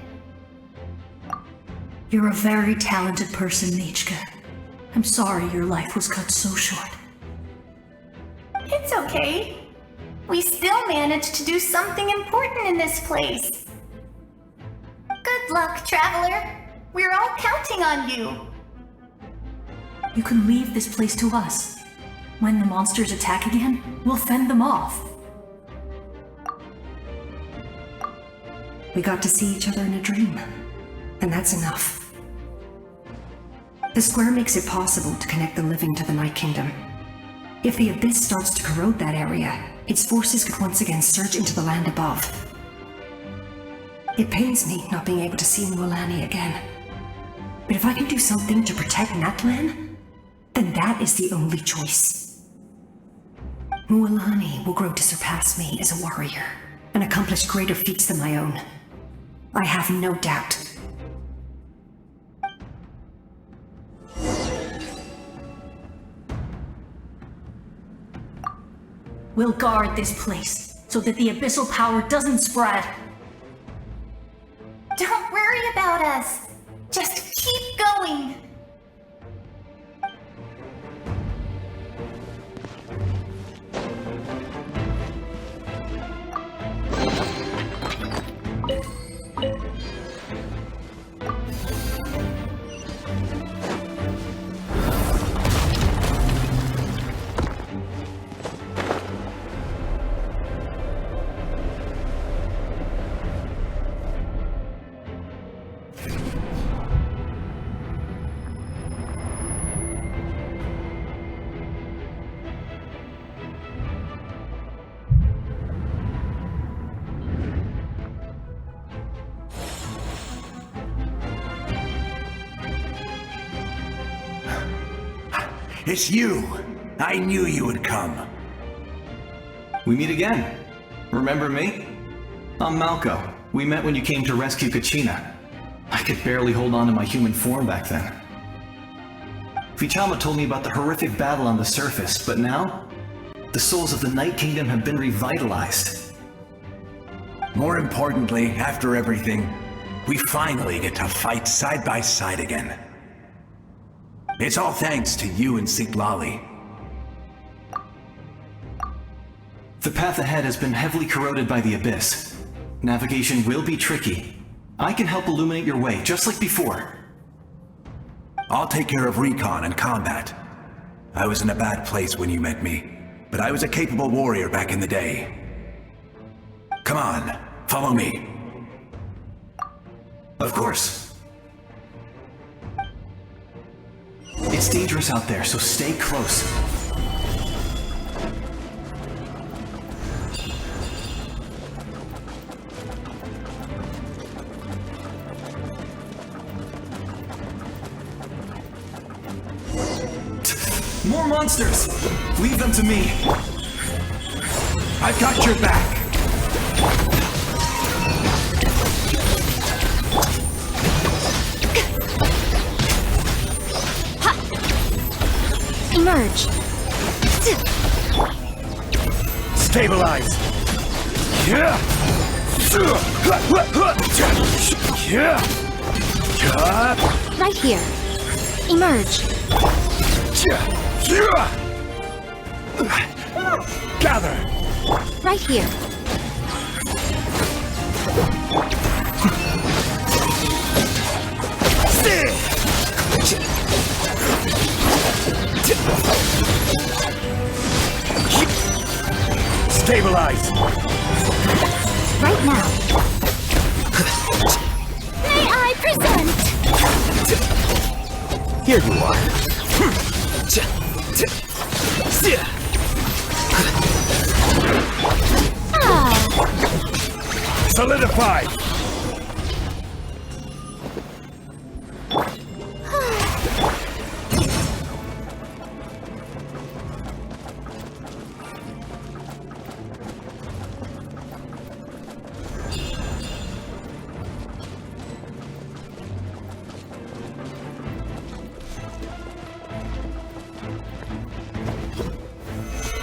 You're a very talented person, Nichka. I'm sorry your life was cut so short. It's okay. We still managed to do something important in this place. Good luck, Traveler. We're all counting on you. You can leave this place to us. When the monsters attack again, we'll fend them off. We got to see each other in a dream. and that's enough. The square makes it possible to connect the living to the Night Kingdom. If the Abyss starts to corrode that area, its forces could once again surge into the land above. It pains me not being able to see Mualani again. But if I can do something to protect Natlan, then that is the only choice. Mualani will grow to surpass me as a warrior and accomplish greater feats than my own. I have no doubt. We'll guard this place so that the abyssal power doesn't spread. Don't worry about us. Just keep going. It's you! I knew you would come. We meet again. Remember me? I'm Malco. We met when you came to rescue Kachina. I could barely hold on to my human form back then. Vichama told me about the horrific battle on the surface, but now, the souls of the Night Kingdom have been revitalized. More importantly, after everything, we finally get to fight side by side again. It's all thanks to you and Sitlali. The path ahead has been heavily corroded by the Abyss. Navigation will be tricky. I can help illuminate your way, just like before. I'll take care of recon and combat. I was in a bad place when you met me, but I was a capable warrior back in the day. Come on, follow me. Of course. It's dangerous out there, so stay close. More monsters! Leave them to me! I've got your back! Emerge. Stabilize! Right here. Emerge. Gather! Right here. Stabilize! Right now. May I present? Here you are. Solidify!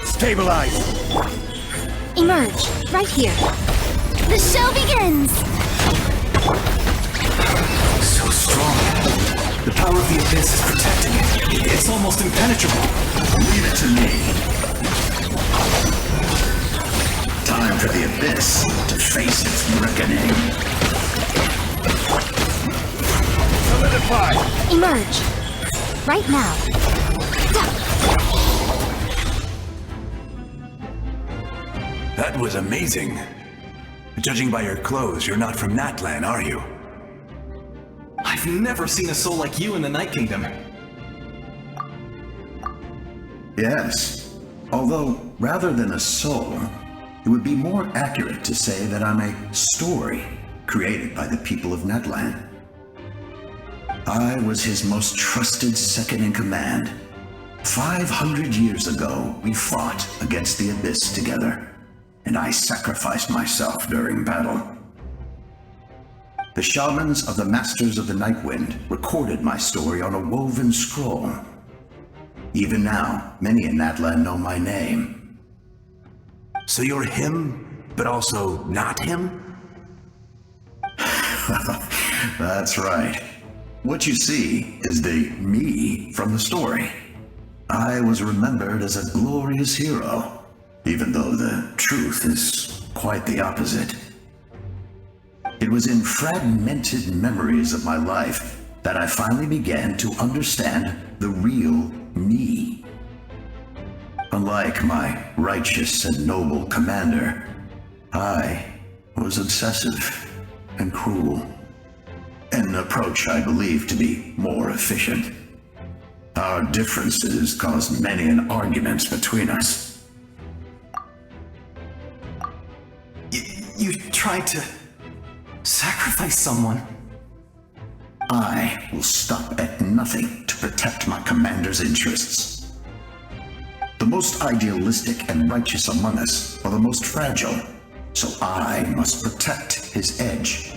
Stabilize! Emerge. Right here. The show begins! So strong. The power of the Abyss is protecting it. It's almost impenetrable. Leave it to me. Time for the Abyss to face its reckoning. Solidify! Emerge. Right now. That was amazing. Judging by your clothes, you're not from Natlan, are you? I've never seen a soul like you in the Night Kingdom. Yes. Although, rather than a soul, it would be more accurate to say that I'm a story created by the people of Natlan. I was his most trusted second-in-command. 500 years ago, we fought against the Abyss together, and I sacrificed myself during battle. The shamans of the Masters of the Nightwind recorded my story on a woven scroll. Even now, many in Natlan know my name. So you're him, but also not him? That's right. What you see is the me from the story. I was remembered as a glorious hero, even though the truth is quite the opposite. It was in fragmented memories of my life that I finally began to understand the real me. Unlike my righteous and noble commander, I was obsessive and cruel. An approach I believe to be more efficient. Our differences caused many an arguments between us. You tried to sacrifice someone. I will stop at nothing to protect my commander's interests. The most idealistic and righteous among us are the most fragile, so I must protect his edge.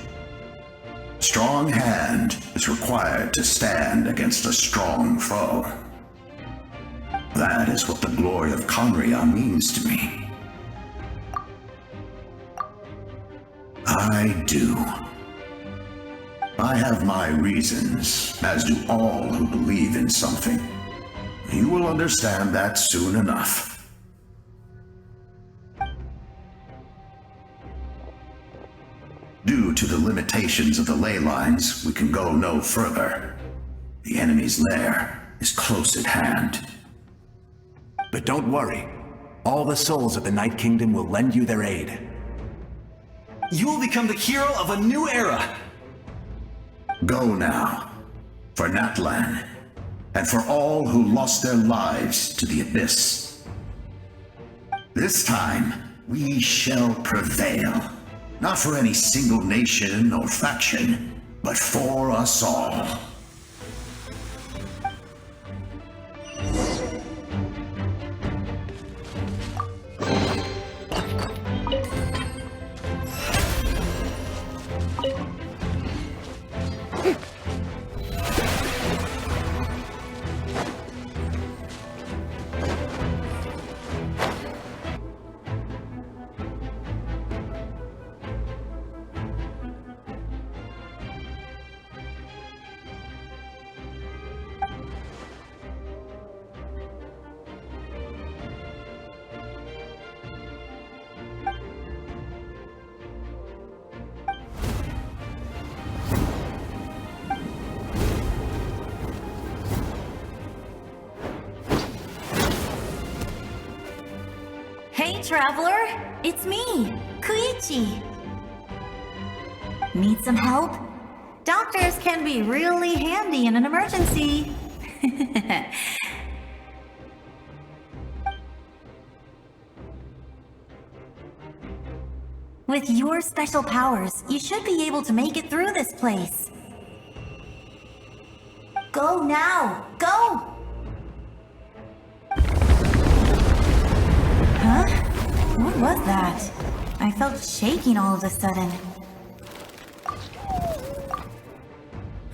Strong hand is required to stand against a strong foe. That is what the glory of Conria means to me. I do. I have my reasons, as do all who believe in something. You will understand that soon enough. Due to the limitations of the ley lines, we can go no further. The enemy's lair is close at hand. But don't worry. All the souls of the Night Kingdom will lend you their aid. You will become the hero of a new era! Go now, for Natlan, and for all who lost their lives to the Abyss. This time, we shall prevail. Not for any single nation or faction, but for us all. Hey, Traveler! It's me, Koichi! Need some help? Doctors can be really handy in an emergency. With your special powers, you should be able to make it through this place. Go now! Go! Huh? What was that? I felt shaking all of a sudden.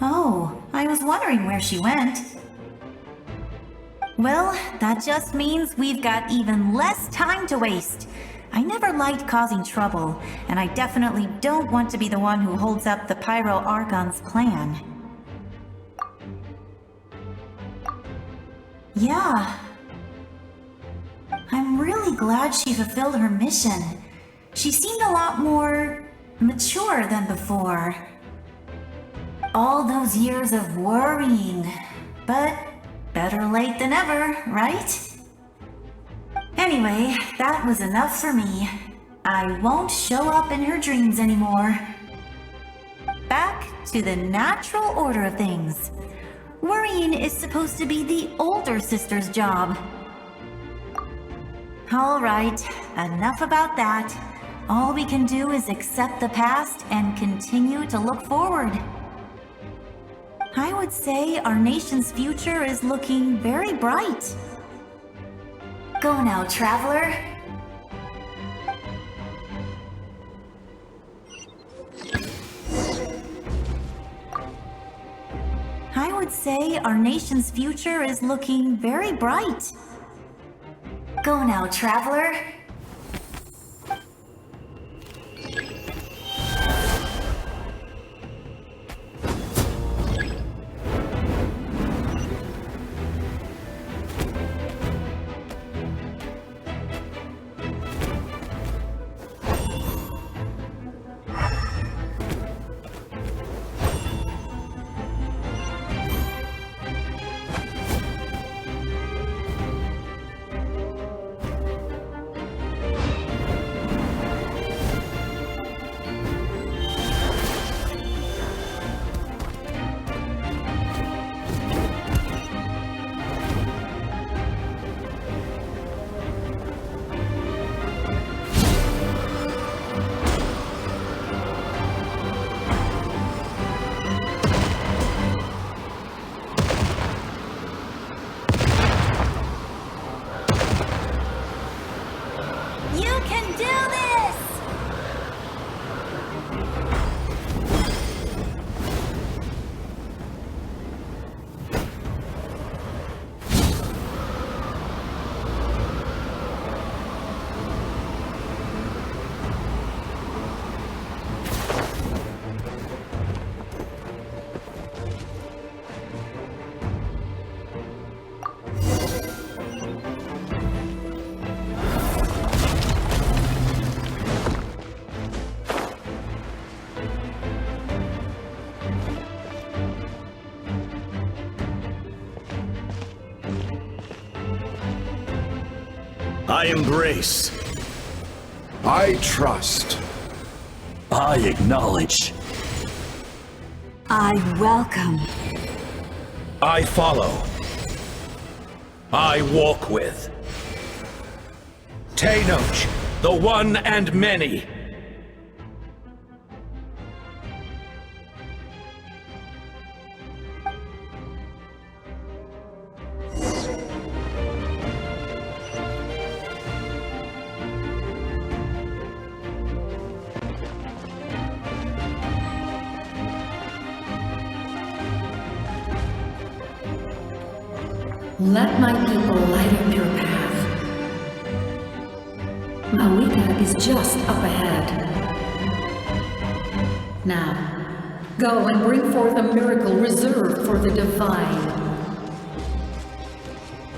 Oh, I was wondering where she went. Well, that just means we've got even less time to waste. I never liked causing trouble, and I definitely don't want to be the one who holds up the Pyro Archon's plan. Yeah. I'm really glad she fulfilled her mission. She seemed a lot more mature than before. All those years of worrying, but better late than ever, right? Anyway, that was enough for me. I won't show up in her dreams anymore. Back back to the natural order of things. Worrying is supposed to be the older sister's job. All right, enough about that. All we can do is accept the past and continue to look forward. I would say our nation's future is looking very bright. Go now, traveler. I would say our nation's future is looking very bright. Go now, traveler. I embrace. I trust. I acknowledge. I welcome. I follow. I walk with. Tenoch, the one and many. Let my people light up your path. Mavuika is just up ahead. Now, go and bring forth a miracle reserved for the divine.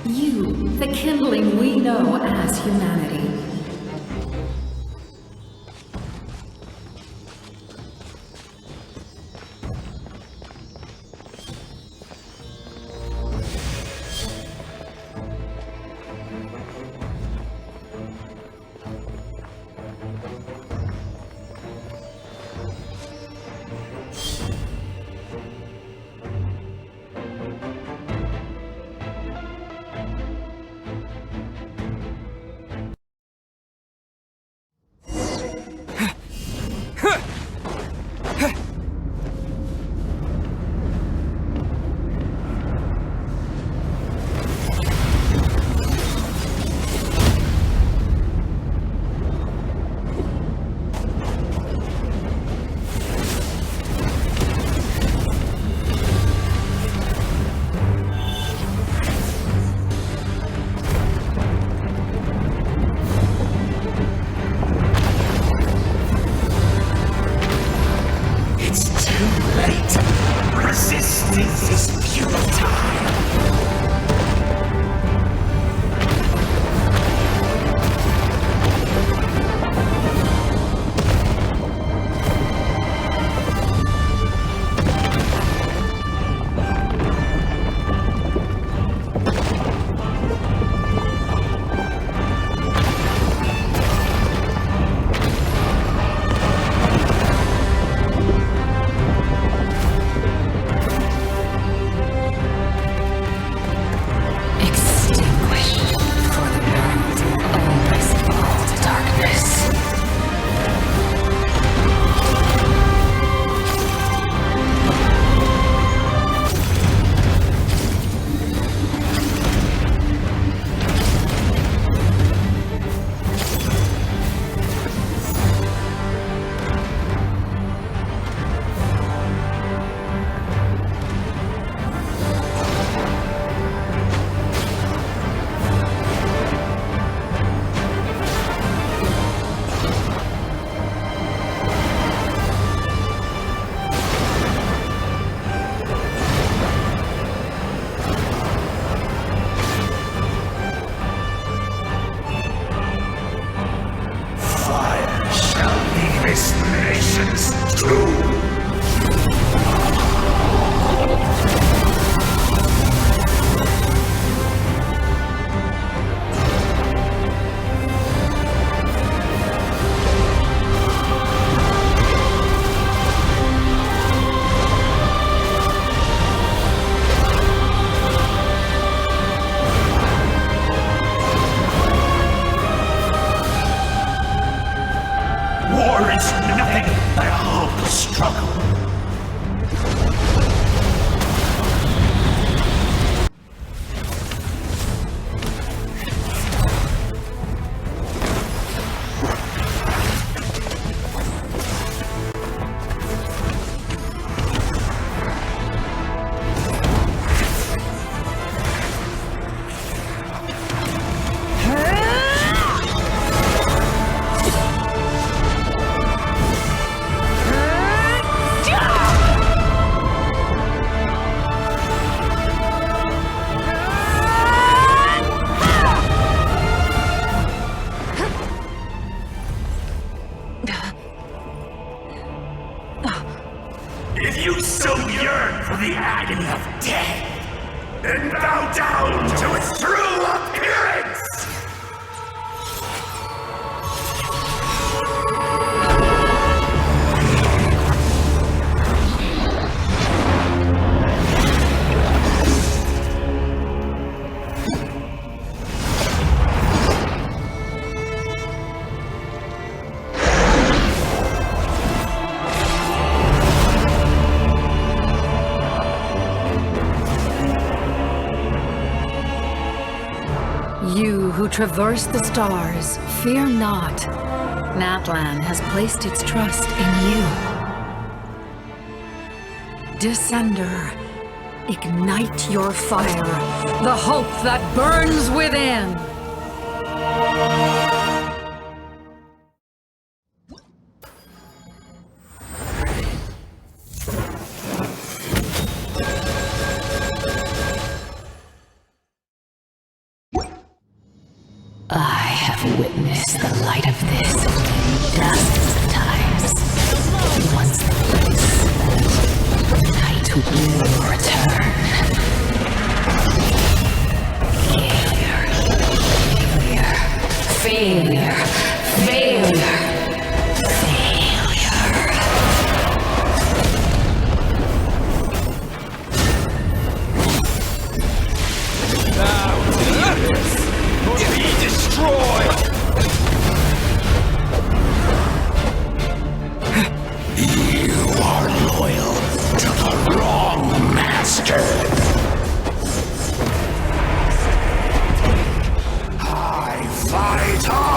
You, the kindling we know as humanity. this nation's doom! War is nothing but a hopeless struggle. If you so yearn for the agony of death, then bow down to its true appearance! You who traverse the stars, fear not. Natlan has placed its trust in you. Descender, ignite your fire, the hope that burns within! I have witnessed the light of this dozens of times. Once the place, night will return. Failure, failure, failure, Be destroyed! You are loyal to the wrong master! I fight on!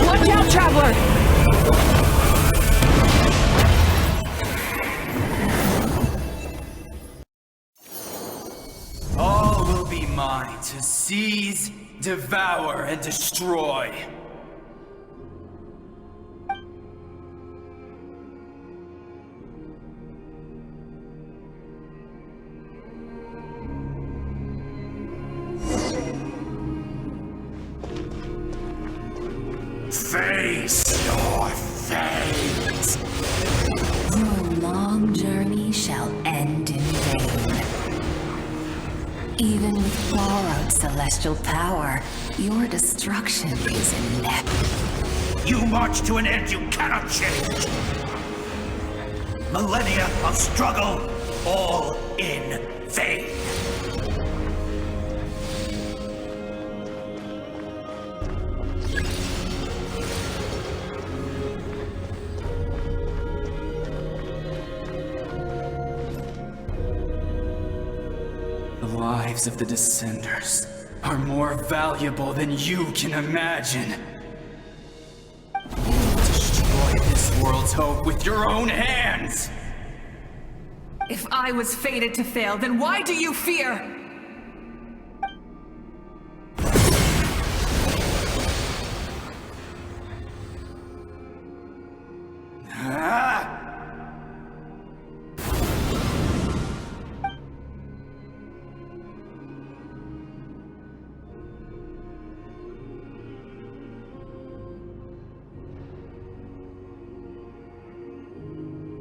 Watch out, Traveler! All will be mine to seize, devour, and destroy. Face your fate! Your long journey shall end in vain. Even with borrowed celestial power, your destruction is inevitable. You march to an end you cannot change. Millennia of struggle, all in vain. lives of the Descenders are more valuable than you can imagine. You destroy this world's hope with your own hands! If I was fated to fail, then why do you fear?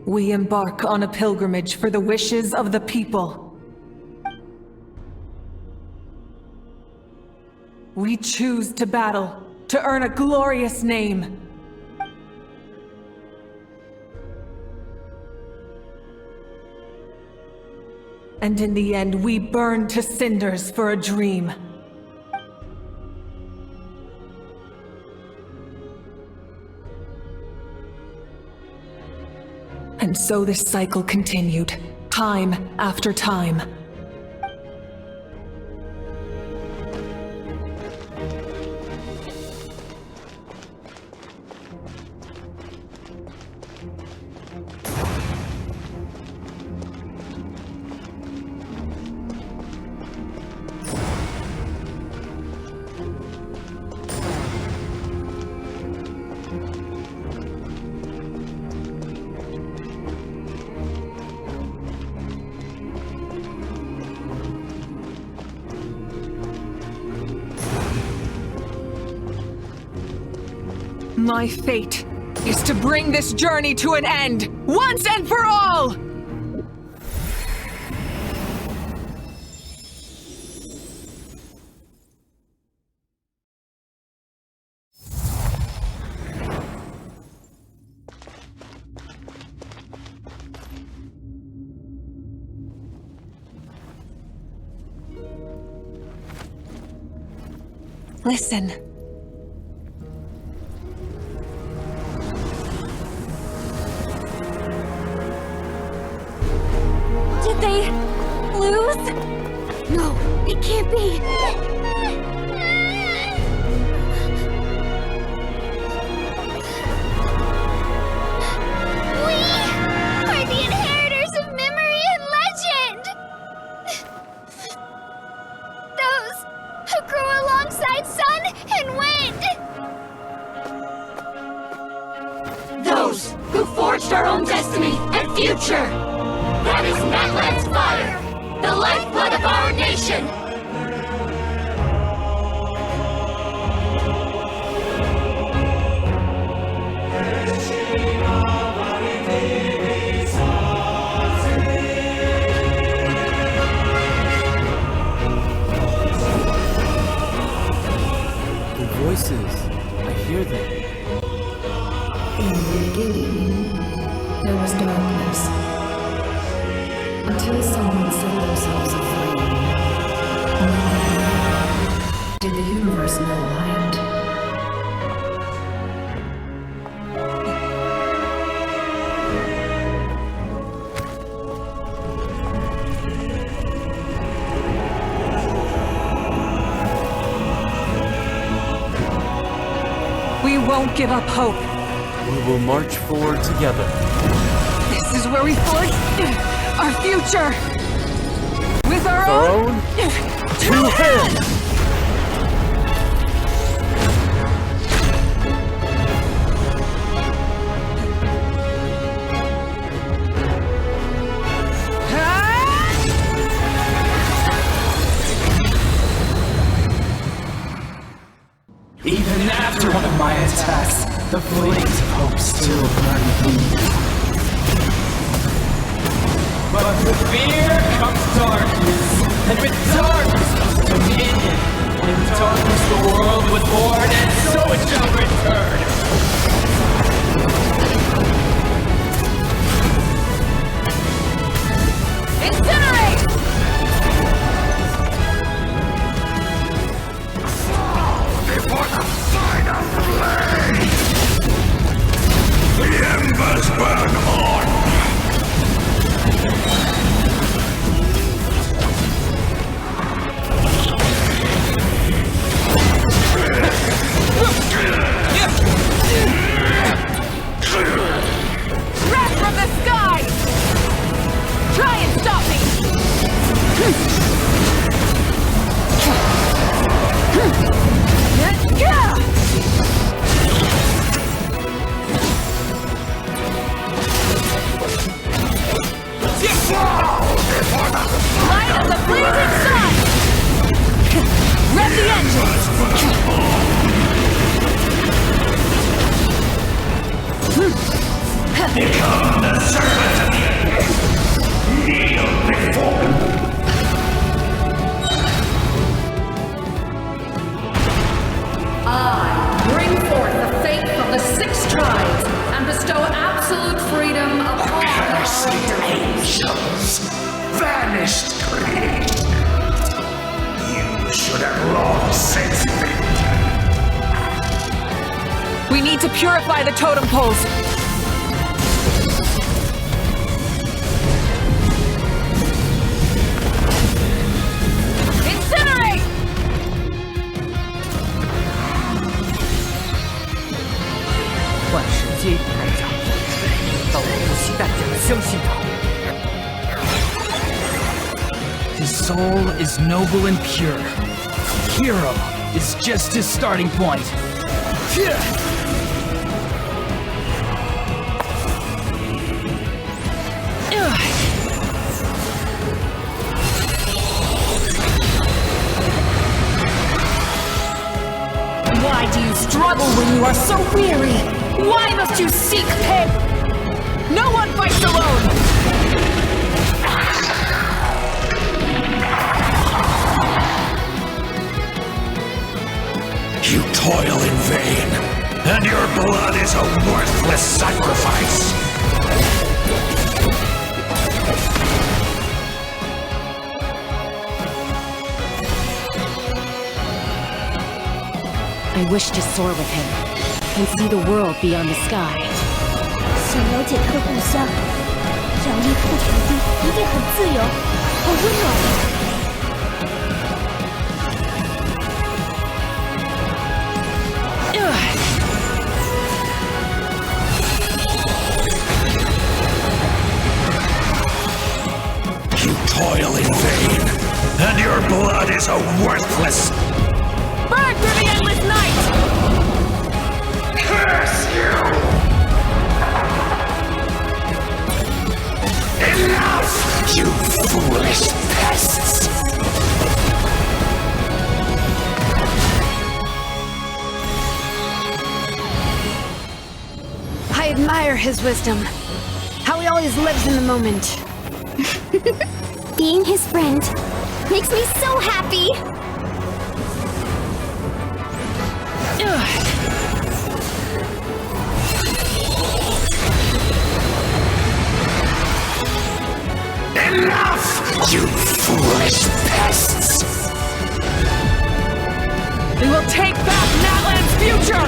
We embark on a pilgrimage for the wishes of the people. We choose to battle, to earn a glorious name. And in the end, we burn to cinders for a dream. And so this cycle continued, time after time. My fate is to bring this journey to an end, once and for all! Listen. Did they lose? No, it can't be. We are the inheritors of memory and legend! Those who grew alongside sun and wind! Those who forged our own destiny and future! That is Natlan's fire, the lifeblood of our nation! The voices, I hear them. In the beginning, there was darkness. Until someone set themselves aflame. Did the universe know light? We won't give up hope. We will march forward together. This is where we forge our future! With our own two hands! Even after one of my attacks, the flames of hope still burn me. But with fear comes darkness, and with darkness comes dominion. In darkness the world was born, and so it shall return. Incinerate! Before the final flame, the embers burn on. tribes and bestow absolute freedom upon Cursed angels! Vanished creatures! You should have long since been. We need to purify the totem poles. Incinerate! 万世皆与台长，到我不惜代价相信他。His soul is noble and pure. Hero is just his starting point. Why do you struggle when you are so weary? Why must you seek pain? No one fights alone! You toil in vain, and your blood is a worthless sacrifice. I wish to soar with him and see the world beyond the sky. 想了解他的故乡，洋溢他的土地一定很自由，很温暖。 You toil in vain, and your blood is a worthless. Burn through the endless night! Curse you! Enough, you foolish pests! I admire his wisdom. How he always lives in the moment. Being his friend makes me so happy! Enough, you foolish pests! We will take back Natlan's future!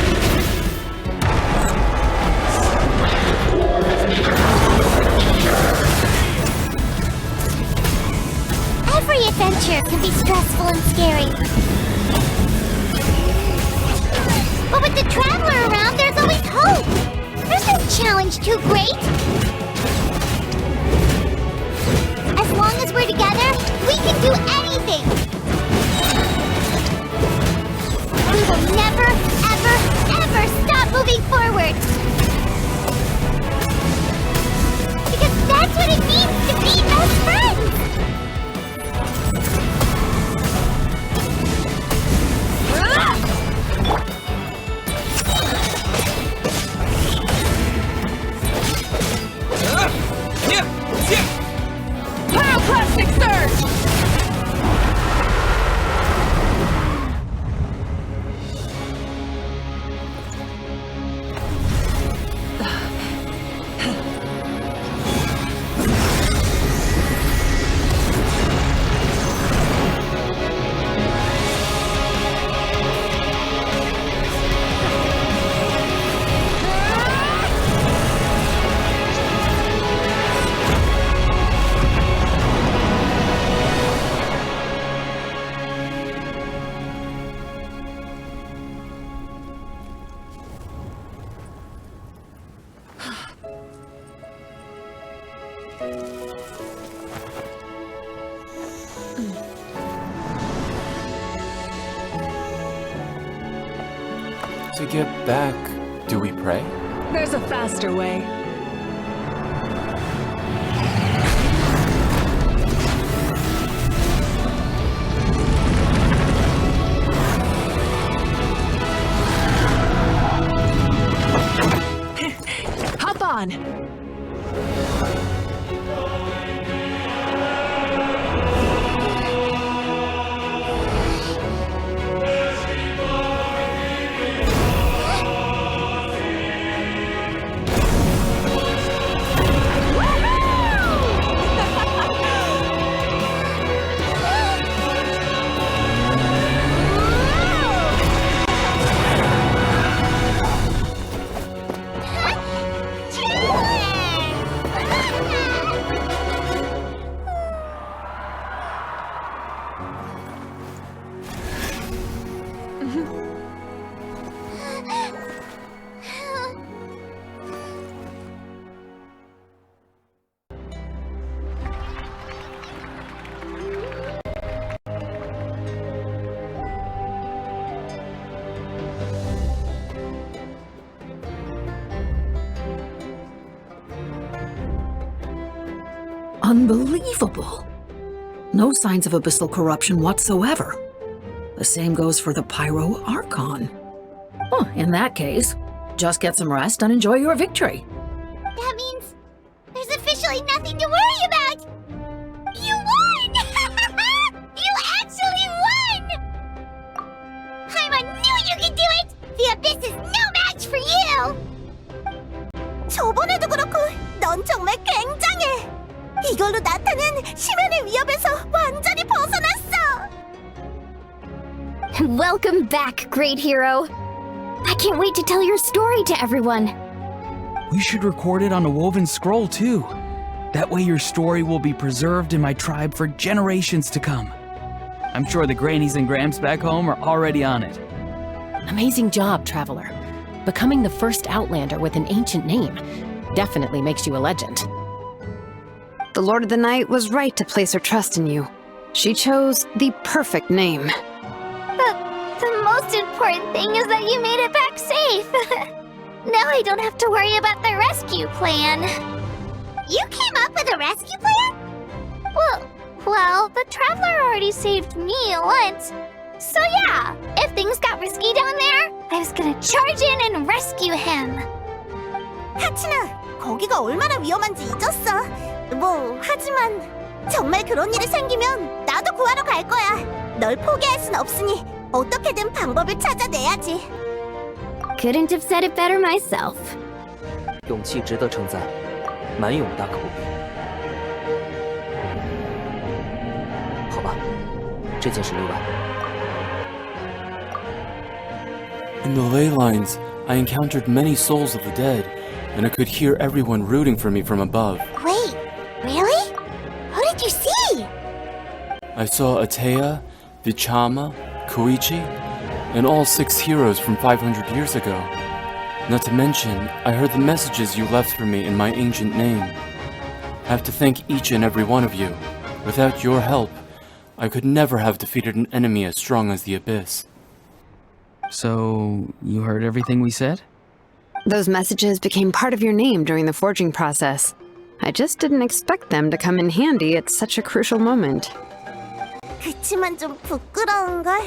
Every adventure can be stressful and scary. But with the Traveler around, there's always hope! There's no challenge too great! As long as we're together, we can do anything! We will never, ever, ever stop moving forward! Because that's what it means to be best friends! Pyroclastic surge! To get back, do we pray? There's a faster way. Hop on! Unbelievable. No signs of abyssal corruption whatsoever. The same goes for the Pyro Archon. Oh, in that case, just get some rest and enjoy your victory. That means there's officially nothing to worry about! You won! You actually won! Paimon knew you could do it! The Abyss is no match for you! 저번에도 그렇고 넌 정말 굉장해! 이걸로 나타는 심연의 위협에서 완전히 벗어났어! Welcome back, great hero. I can't wait to tell your story to everyone. We should record it on a woven scroll too. That way your story will be preserved in my tribe for generations to come. I'm sure the grannies and gramps back home are already on it. Amazing job, Traveler. Becoming the first Outlander with an ancient name definitely makes you a legend. The Lord of the Night was right to place her trust in you. She chose the perfect name. The most important thing is that you made it back safe. Now I don't have to worry about the rescue plan. You came up with a rescue plan? Well, the Traveler already saved me once. So yeah, if things got risky down there, I was gonna charge in and rescue him. 카치나, 거기가 얼마나 위험한지 잊었어. 하지만 정말 그런 일이 생기면 나도 구하러 갈 거야. 널 포기할 순 없으니 어떻게든 방법을 찾아내야지. Couldn't have said it better myself. 勇气值得称赞，蛮勇大可不必。好吧，这件事例外。 In the ley lines, I encountered many souls of the dead, and I could hear everyone rooting for me from above. Wait, really? Who did you see? I saw Atea, Vichama, Koichi, and all 6 heroes from 500 years ago. Not to mention, I heard the messages you left for me in my ancient name. I have to thank each and every one of you. Without your help, I could never have defeated an enemy as strong as the Abyss. So, you heard everything we said? Those messages became part of your name during the forging process. I just didn't expect them to come in handy at such a crucial moment. 그치만 좀 부끄러운걸?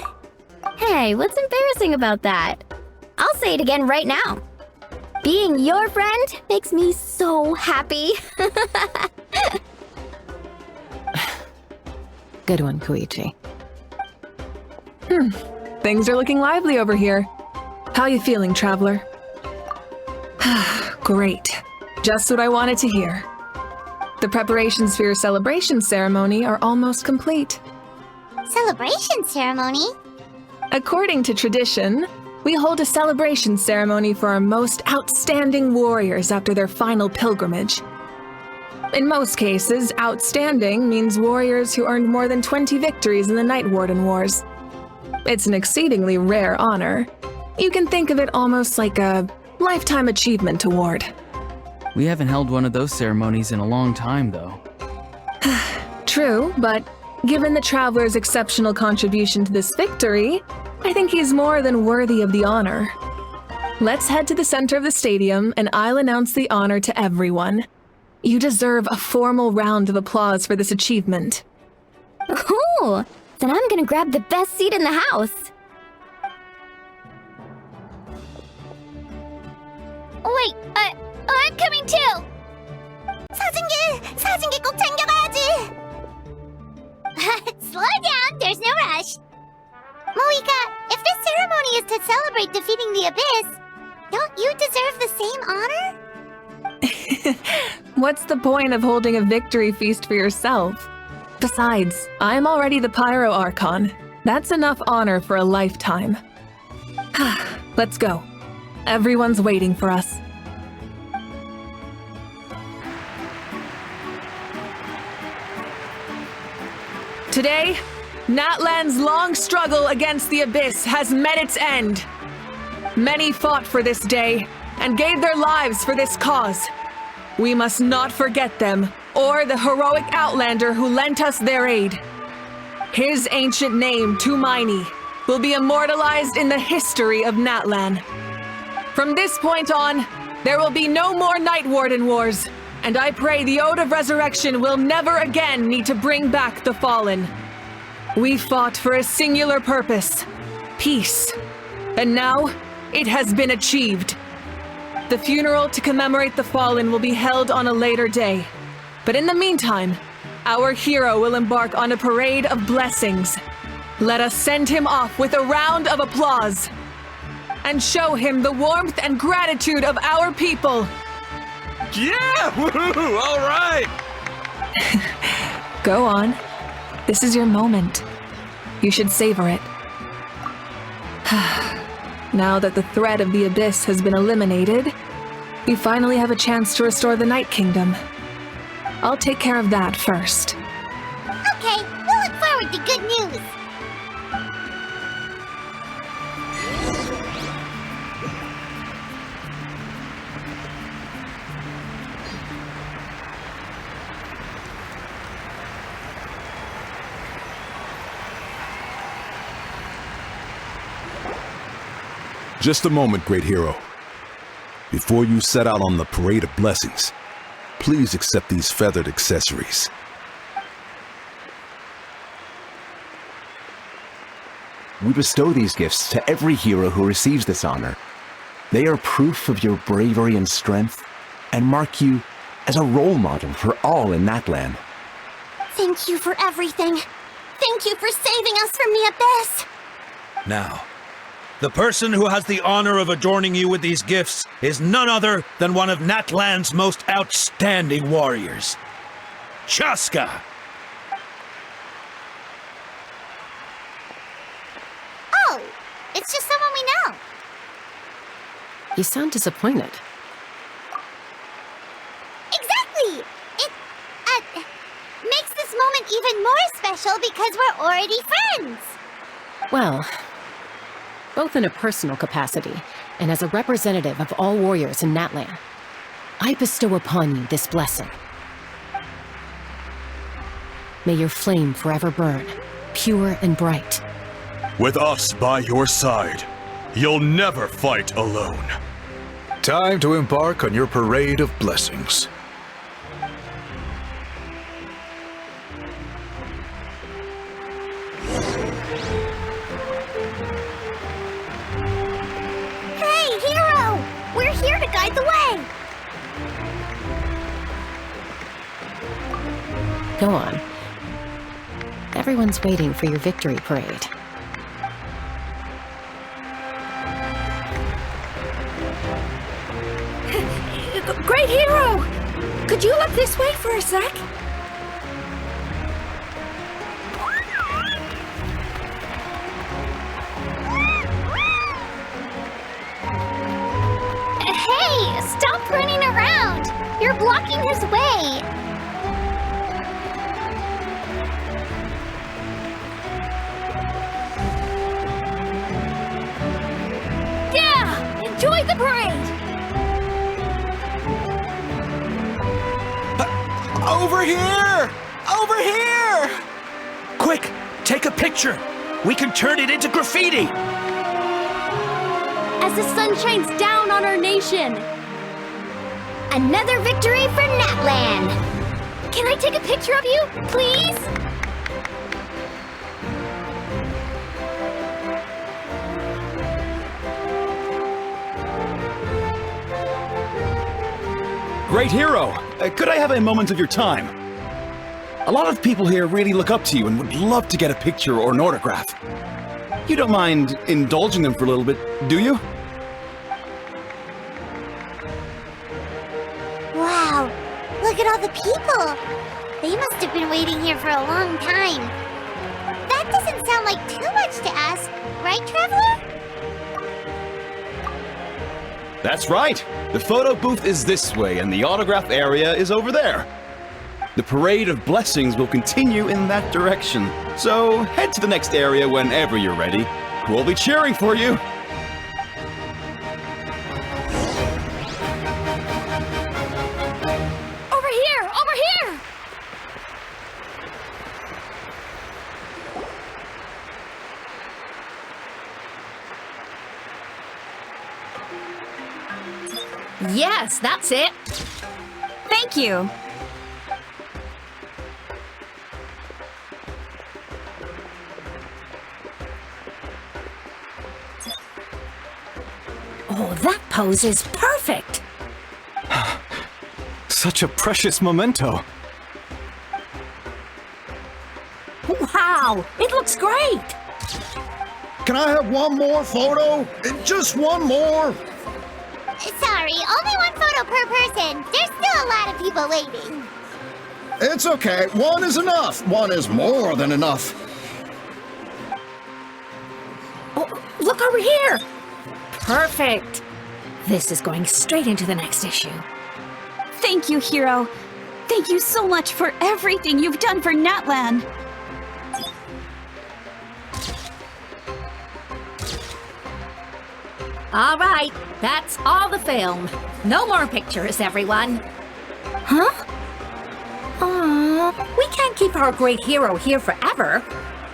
Hey, what's embarrassing about that? I'll say it again right now. Being your friend makes me so happy. Good one, Koichi. Things are looking lively over here. How you feeling, Traveler? Great. Just what I wanted to hear. The preparations for your celebration ceremony are almost complete. Celebration ceremony? According to tradition, we hold a celebration ceremony for our most outstanding warriors after their final pilgrimage. In most cases, outstanding means warriors who earned more than 20 victories in the Night Warden Wars. It's an exceedingly rare honor. You can think of it almost like a lifetime achievement award. We haven't held one of those ceremonies in a long time, though. True, but given the Traveler's exceptional contribution to this victory, I think he's more than worthy of the honor. Let's head to the center of the stadium and I'll announce the honor to everyone. You deserve a formal round of applause for this achievement. Ooh, then I'm gonna grab the best seat in the house. Wait, I'm coming too! 사진기 꼭 챙겨가야지! Slow down, there's no rush. Mavuika, if this ceremony is to celebrate defeating the Abyss, don't you deserve the same honor? What's the point of holding a victory feast for yourself? Besides, I'm already the Pyro Archon. That's enough honor for a lifetime. Let's go. Everyone's waiting for us. Today, Natlan's long struggle against the Abyss has met its end. Many fought for this day and gave their lives for this cause. We must not forget them or the heroic Outlander who lent us their aid. His ancient name, Tumaini, will be immortalized in the history of Natlan. From this point on, there will be no more Night Warden Wars, And I pray the Ode of Resurrection will never again need to bring back the fallen. We fought for a singular purpose, peace. And now, it has been achieved. The funeral to commemorate the fallen will be held on a later day. But in the meantime, our hero will embark on a parade of blessings. Let us send him off with a round of applause and show him the warmth and gratitude of our people. Yeah! Woohoo! All right! Go on. This is your moment. You should savor it. Now that the threat of the Abyss has been eliminated, we finally have a chance to restore the Night Kingdom. I'll take care of that first. Okay, we'll look forward to good news. Just a moment, great hero. Before you set out on the Parade of Blessings, please accept these feathered accessories. We bestow these gifts to every hero who receives this honor. They are proof of your bravery and strength, and mark you as a role model for all in Natlan. Thank you for everything. Thank you for saving us from the Abyss. Now, the person who has the honor of adorning you with these gifts is none other than one of Natlan's most outstanding warriors, Chaska. Oh, it's just someone we know. You sound disappointed. Exactly! It makes this moment even more special because we're already friends. Well, both in a personal capacity and as a representative of all warriors in Natlan, I bestow upon you this blessing. May your flame forever burn, pure and bright. With us by your side, you'll never fight alone. Time to embark on your Parade of Blessings. Hey, hero! We're here to guide the way! Go on. Everyone's waiting for your victory parade. Great hero! Could you look this way for a sec? Hey, stop running around! You're blocking his way! Yeah! Enjoy the parade! Over here! Over here! Quick, take a picture. We can turn it into graffiti. As the sun shines down on our nation. Another victory for Natlan! Can I take a picture of you, please? Great hero! Could I have a moment of your time? A lot of people here really look up to you and would love to get a picture or an autograph. You don't mind indulging them for a little bit, do you? Wow, look at all the people! They must have been waiting here for a long time. That doesn't sound like too much to ask, right, Traveler? That's right! The photo booth is this way and the autograph area is over there. The Parade of Blessings will continue in that direction, so head to the next area whenever you're ready. We'll be cheering for you! Over here! Over here! Yes, that's it! Thank you. Oh, that pose is perfect! Such a precious memento. Wow, it looks great! Can I have one more photo? Just one more? Sorry, only one photo per person. There's still a lot of people waiting. It's okay. One is enough. One is more than enough. Oh, look over here! Perfect! This is going straight into the next issue. Thank you, Hero. Thank you so much for everything you've done for Natlan. All right, that's all the film. No more pictures, everyone. Huh? Aww, we can't keep our great hero here forever.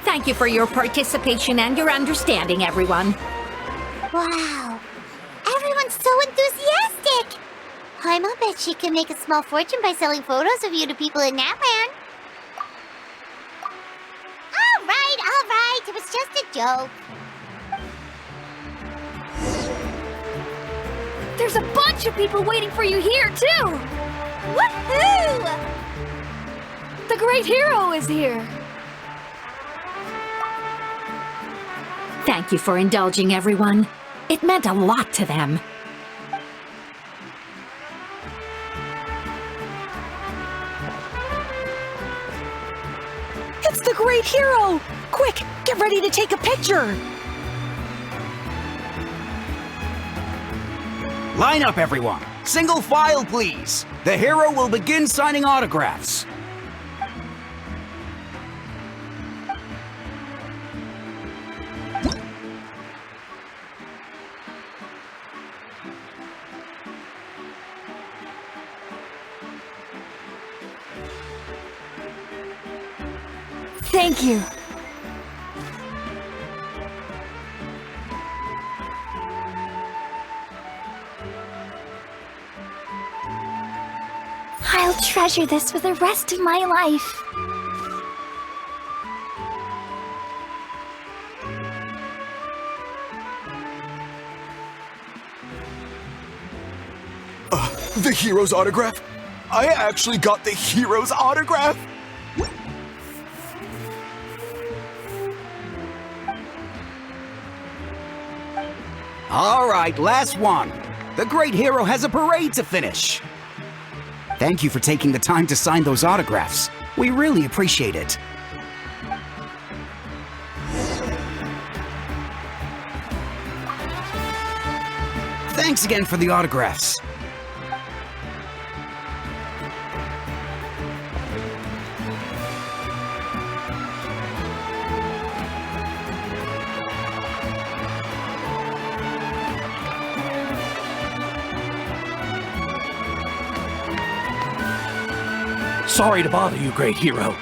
Thank you for your participation and your understanding, everyone. Wow. Everyone's so enthusiastic. I'll bet she can make a small fortune by selling photos of you to people in Natlan. All right. It was just a joke. There's a bunch of people waiting for you here, too! Woohoo! The great hero is here! Thank you for indulging, everyone. It meant a lot to them. It's the great hero! Quick, get ready to take a picture! Line up, everyone. Single file, please. The hero will begin signing autographs. Thank you. I'll treasure this for the rest of my life. The hero's autograph? I actually got the hero's autograph? All right, last one. The great hero has a parade to finish. Thank you for taking the time to sign those autographs. We really appreciate it. Thanks again for the autographs. Sorry to bother you, great hero.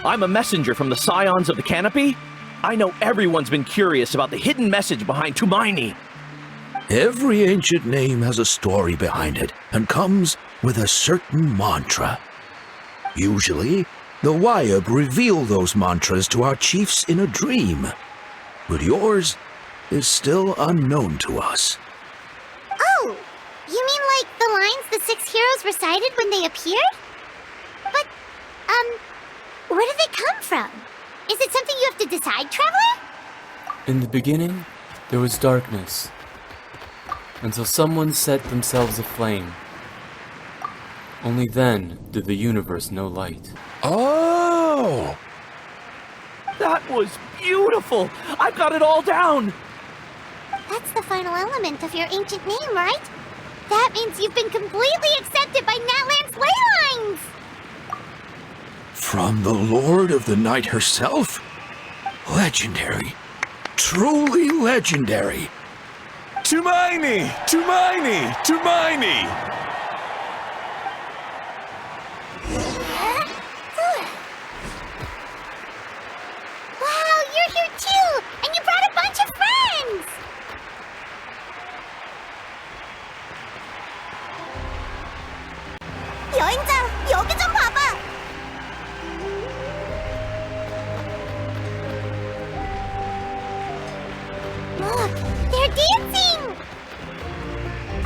I'm a messenger from the Scions of the Canopy. I know everyone's been curious about the hidden message behind Tumaini. Every ancient name has a story behind it and comes with a certain mantra. Usually, the Wayab reveal those mantras to our chiefs in a dream, but yours is still unknown to us. Oh, you mean like the lines the 6 heroes recited when they appeared? But, where do they come from? Is it something you have to decide, Traveler? In the beginning, there was darkness, until someone set themselves aflame. Only then did the universe know light. Oh! That was beautiful! I've got it all down! That's the final element of your ancient name, right? That means you've been completely accepted by Natlan's ley lines! From the Lord of the Night herself? Legendary. Truly legendary. Tumaini! Tumaini! Tumaini! Wow, you're here too! And you brought a bunch of friends!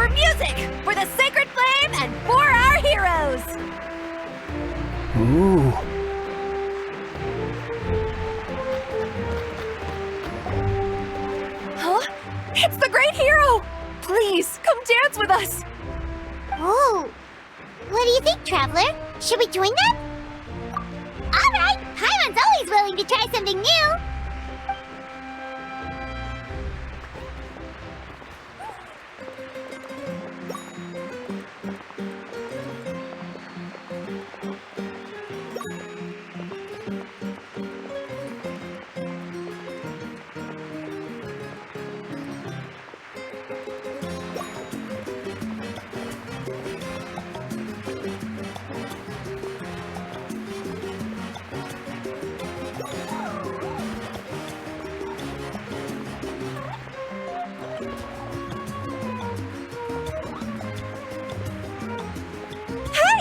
for music, for the sacred flame, and for our heroes! Ooh. Huh? It's the great hero! Please, come dance with us! Oh. What do you think, Traveler? Should we join them? Alright! Paimon's always willing to try something new!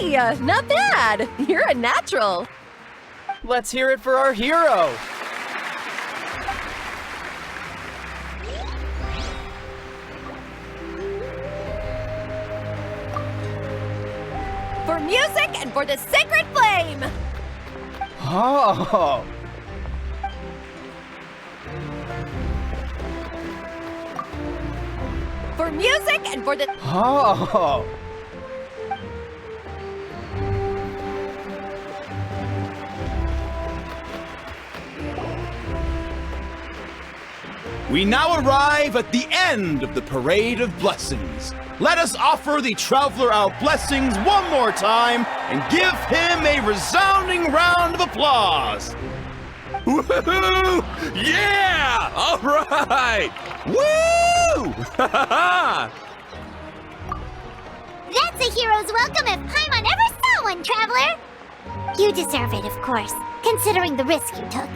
Hey, not bad! You're a natural! Let's hear it for our hero! For music and for the sacred flame! Oh! For music and for the... Oh! We now arrive at the end of the Parade of Blessings. Let us offer the Traveler our blessings one more time and give him a resounding round of applause. Woohoo! Yeah! All right! Woo! That's a hero's welcome if Paimon ever saw one, Traveler! You deserve it, of course, considering the risk you took.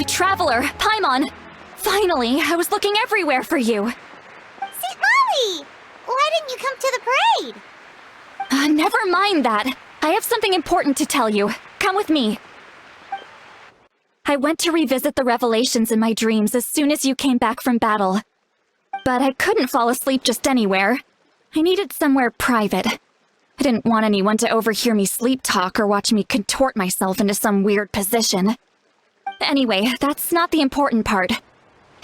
Traveler, Paimon! Finally, I was looking everywhere for you. St. Molly! Why didn't you come to the parade? Never mind that. I have something important to tell you. Come with me. I went to revisit the revelations in my dreams as soon as you came back from battle. But I couldn't fall asleep just anywhere. I needed somewhere private. I didn't want anyone to overhear me sleep talk or watch me contort myself into some weird position. Anyway, that's not the important part.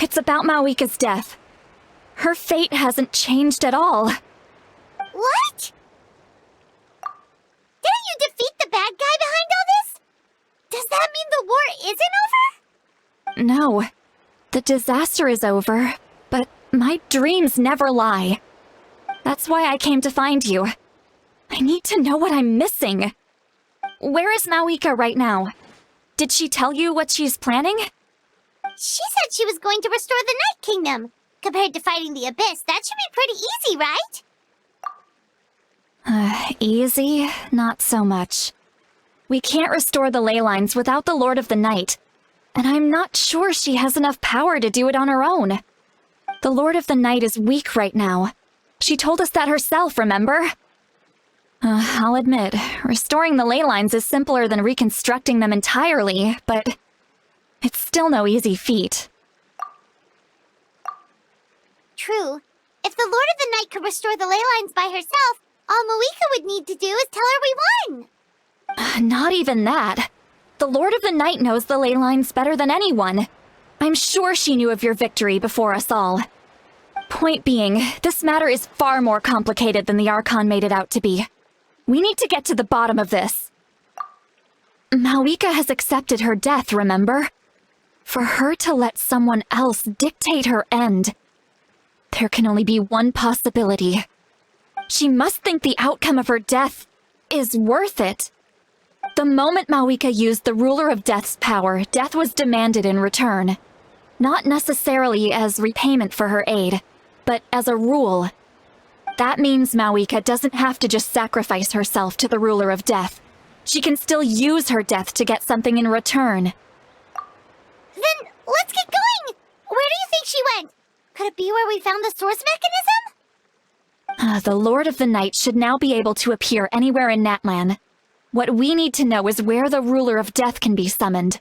It's about Mavuika's death. Her fate hasn't changed at all. What? Didn't you defeat the bad guy behind all this? Does that mean the war isn't over? No. The disaster is over, but my dreams never lie. That's why I came to find you. I need to know what I'm missing. Where is Mavuika right now? Did she tell you what she's planning? She said she was going to restore the Night Kingdom. Compared to fighting the Abyss, that should be pretty easy, right? Easy? Not so much. We can't restore the ley lines without the Lord of the Night, and I'm not sure she has enough power to do it on her own. The Lord of the Night is weak right now. She told us that herself, remember? I'll admit, restoring the ley lines is simpler than reconstructing them entirely, but it's still no easy feat. True. If the Lord of the Night could restore the ley lines by herself, all Mavuika would need to do is tell her we won. Not even that. The Lord of the Night knows the ley lines better than anyone. I'm sure she knew of your victory before us all. Point being, this matter is far more complicated than the Archon made it out to be. We need to get to the bottom of this. Mavuika has accepted her death, remember? For her to let someone else dictate her end, there can only be one possibility. She must think the outcome of her death is worth it. The moment Mavuika used the Ruler of Death's power, death was demanded in return. Not necessarily as repayment for her aid, but as a rule. That means Mavuika doesn't have to just sacrifice herself to the Ruler of Death. She can still use her death to get something in return. Then let's get going! Where do you think she went? Could it be where we found the source mechanism? The Lord of the Night should now be able to appear anywhere in Natlan. What we need to know is where the Ruler of Death can be summoned.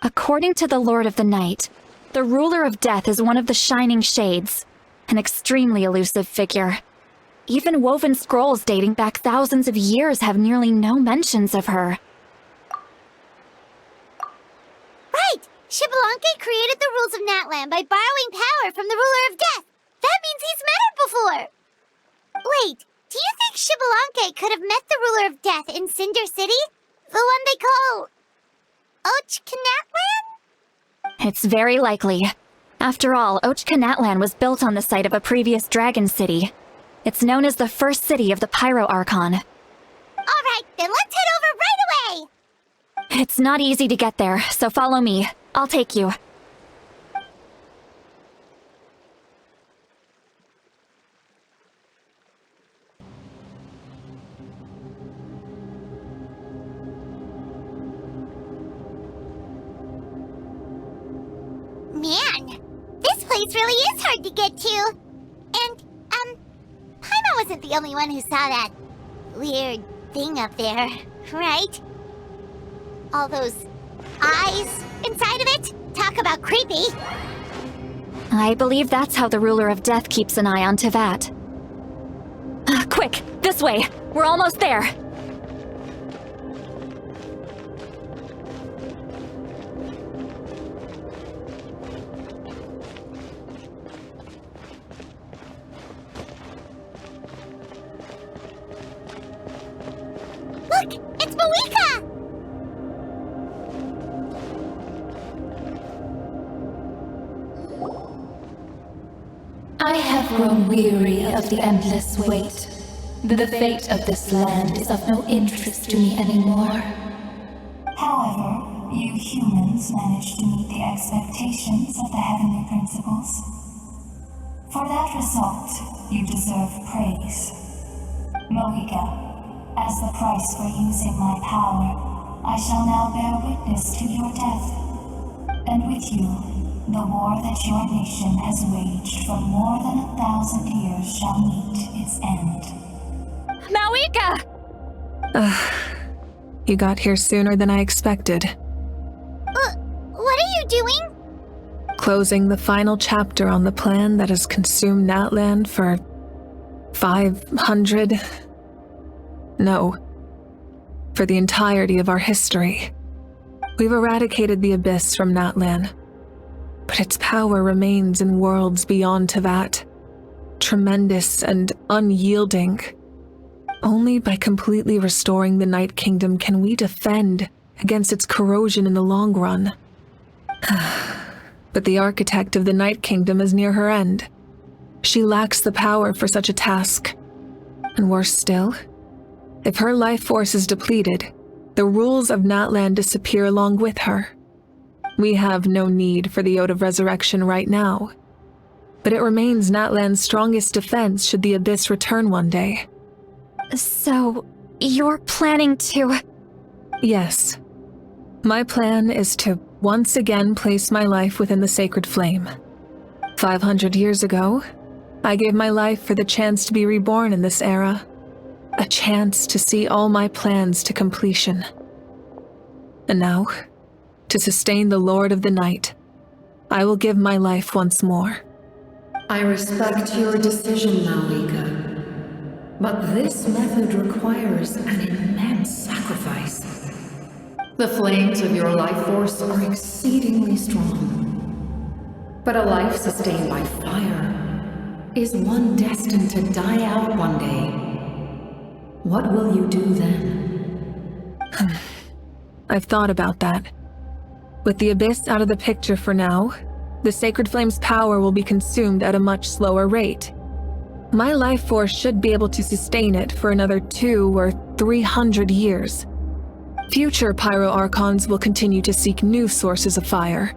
According to the Lord of the Night, the Ruler of Death is one of the Shining Shades. An extremely elusive figure. Even woven scrolls dating back thousands of years have nearly no mentions of her. Right! Xbalanque created the rules of Natlan by borrowing power from the ruler of death. That means he's met her before! Wait, do you think Xbalanque could have met the ruler of death in Cinder City? The one they call... Natlan? It's very likely. After all, Natlan was built on the site of a previous dragon city. It's known as the first city of the Pyro Archon. Alright, then let's head over right away! It's not easy to get there, so follow me. I'll take you. Man, this place really is hard to get to. And, Paimon wasn't the only one who saw that weird thing up there, right? All those eyes inside of it? Talk about creepy. I believe that's how the ruler of death keeps an eye on Teyvat. Quick, this way! We're almost there! Look! It's Mavuika! I have grown weary of the endless wait. The fate of this land is of no interest to me anymore. However, you humans managed to meet the expectations of the heavenly principles. For that result, you deserve praise. Mavuika, as the price for using my power, I shall now bear witness to your death. And with you, the war that your nation has waged for more than 1,000 years shall meet its end. Mavuika! You got here sooner than I expected. What are you doing? Closing the final chapter on the plan that has consumed Natlan for 500... No. For the entirety of our history. We've eradicated the Abyss from Natlan. But its power remains in worlds beyond Teyvat. Tremendous and unyielding. Only by completely restoring the Night Kingdom can we defend against its corrosion in the long run. But the architect of the Night Kingdom is near her end. She lacks the power for such a task. And worse still, if her life force is depleted, the rules of Natlan disappear along with her. We have no need for the Ode of Resurrection right now, but it remains Natlan's strongest defense should the Abyss return one day. So, you're planning to... Yes. My plan is to once again place my life within the sacred flame. 500 years ago, I gave my life for the chance to be reborn in this era. A chance to see all my plans to completion. And now, to sustain the Lord of the Night, I will give my life once more. I respect your decision, Mavuika. But this method requires an immense sacrifice. The flames of your life force are exceedingly strong. But a life sustained by fire is one destined to die out one day. What will you do then? I've thought about that. With the Abyss out of the picture for now, the Sacred Flame's power will be consumed at a much slower rate. My life force should be able to sustain it for another 200 or 300 years. Future Pyro Archons will continue to seek new sources of fire.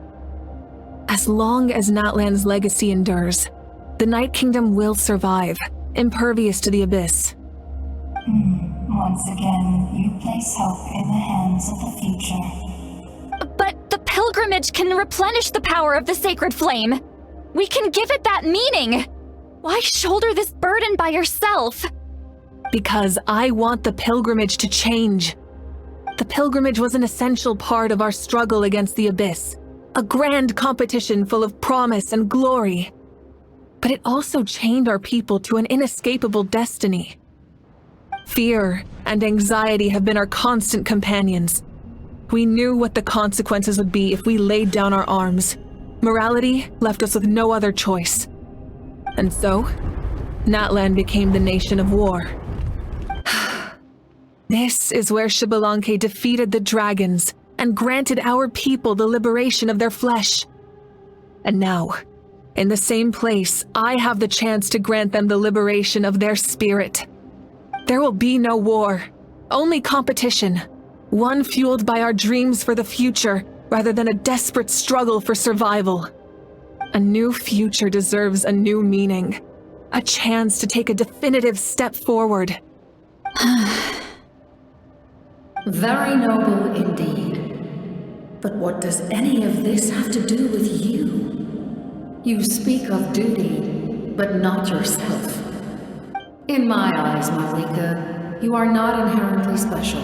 As long as Natlan's legacy endures, the Night Kingdom will survive, impervious to the Abyss. Once again, you place hope in the hands of the future. But the pilgrimage can replenish the power of the sacred flame. We can give it that meaning. Why shoulder this burden by yourself? Because I want the pilgrimage to change. The pilgrimage was an essential part of our struggle against the Abyss. A grand competition full of promise and glory. but it also chained our people to an inescapable destiny. Fear and anxiety have been our constant companions. We knew what the consequences would be if we laid down our arms. Morality left us with no other choice. And so, Natlan became the nation of war. This is where Xbalanque defeated the dragons and granted our people the liberation of their flesh. And now, in the same place, I have the chance to grant them the liberation of their spirit. There will be no war, only competition, one fueled by our dreams for the future rather than a desperate struggle for survival. A new future deserves a new meaning, a chance to take a definitive step forward. Very noble indeed. But what does any of this have to do with you? You speak of duty, but not yourself. In my eyes, Mavuika, you are not inherently special.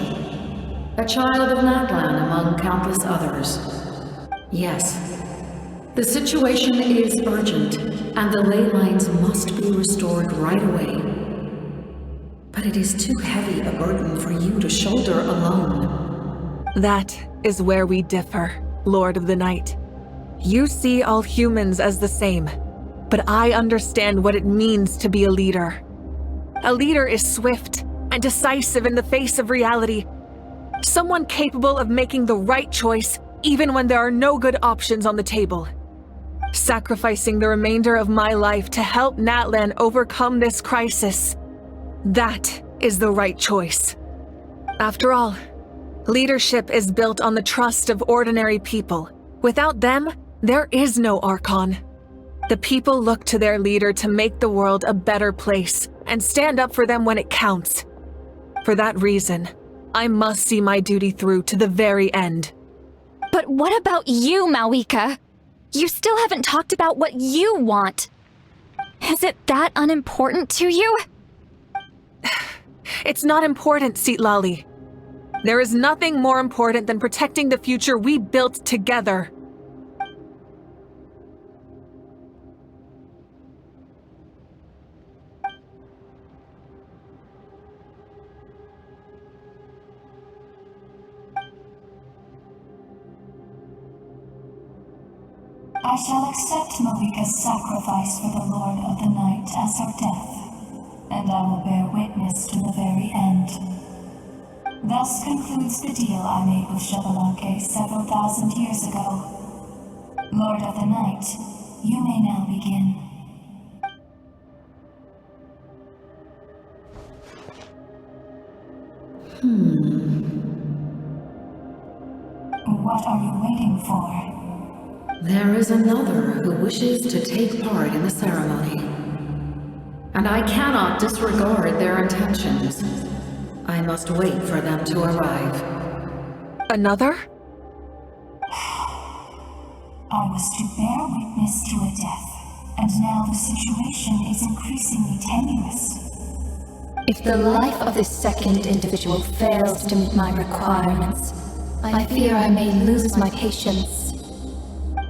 A child of Natlan among countless others. Yes, the situation is urgent, and the ley lines must be restored right away. But it is too heavy a burden for you to shoulder alone. That is where we differ, Lord of the Night. You see all humans as the same, but I understand what it means to be a leader. A leader is swift and decisive in the face of reality. Someone capable of making the right choice even when there are no good options on the table. Sacrificing the remainder of my life to help Natlan overcome this crisis. That is the right choice. After all, leadership is built on the trust of ordinary people. Without them, there is no Archon. The people look to their leader to make the world a better place and stand up for them when it counts. For that reason, I must see my duty through to the very end. But what about you, Mavuika? You still haven't talked about what you want. Is it that unimportant to you? It's not important, Citlali. There is nothing more important than protecting the future we built together. I shall accept Mavuika's sacrifice for the Lord of the Night as her death, and I will bear witness to the very end. Thus concludes the deal I made with Xbalanque several thousand years ago. Lord of the Night, you may now begin. What are you waiting for? There is another who wishes to take part in the ceremony. And I cannot disregard their intentions. I must wait for them to arrive. Another? I was to bear witness to a death, and now the situation is increasingly tenuous. If the life of this second individual fails to meet my requirements, I fear I may lose my patience.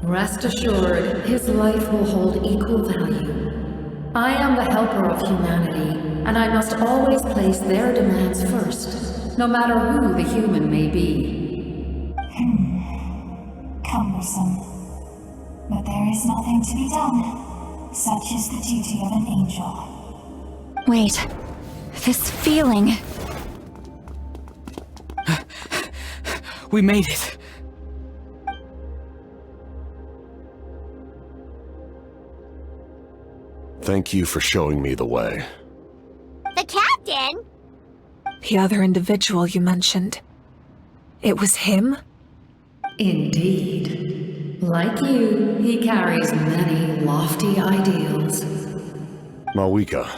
Rest assured, his life will hold equal value. I am the helper of humanity, and I must always place their demands first, no matter who the human may be. Cumbersome. But there is nothing to be done. Such is the duty of an angel. Wait, this feeling. We made it. Thank you for showing me the way. The captain? The other individual you mentioned. It was him? Indeed. Like you, he carries many lofty ideals. Mavuika,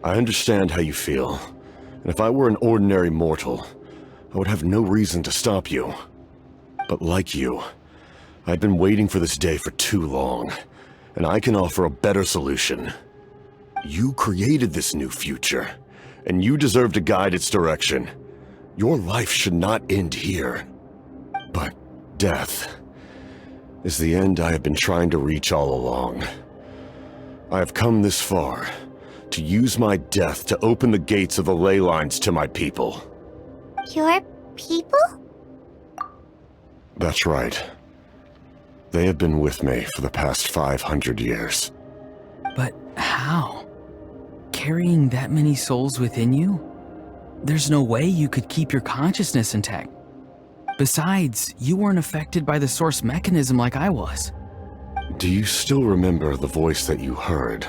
I understand how you feel. And if I were an ordinary mortal, I would have no reason to stop you. But like you, I've been waiting for this day for too long. And I can offer a better solution. You created this new future, and you deserve to guide its direction. Your life should not end here. But death is the end I have been trying to reach all along. I have come this far to use my death to open the gates of the ley lines to my people. Your people? That's right. They have been with me for the past 500 years. But how? Carrying that many souls within you? There's no way you could keep your consciousness intact. Besides, you weren't affected by the source mechanism like I was. Do you still remember the voice that you heard?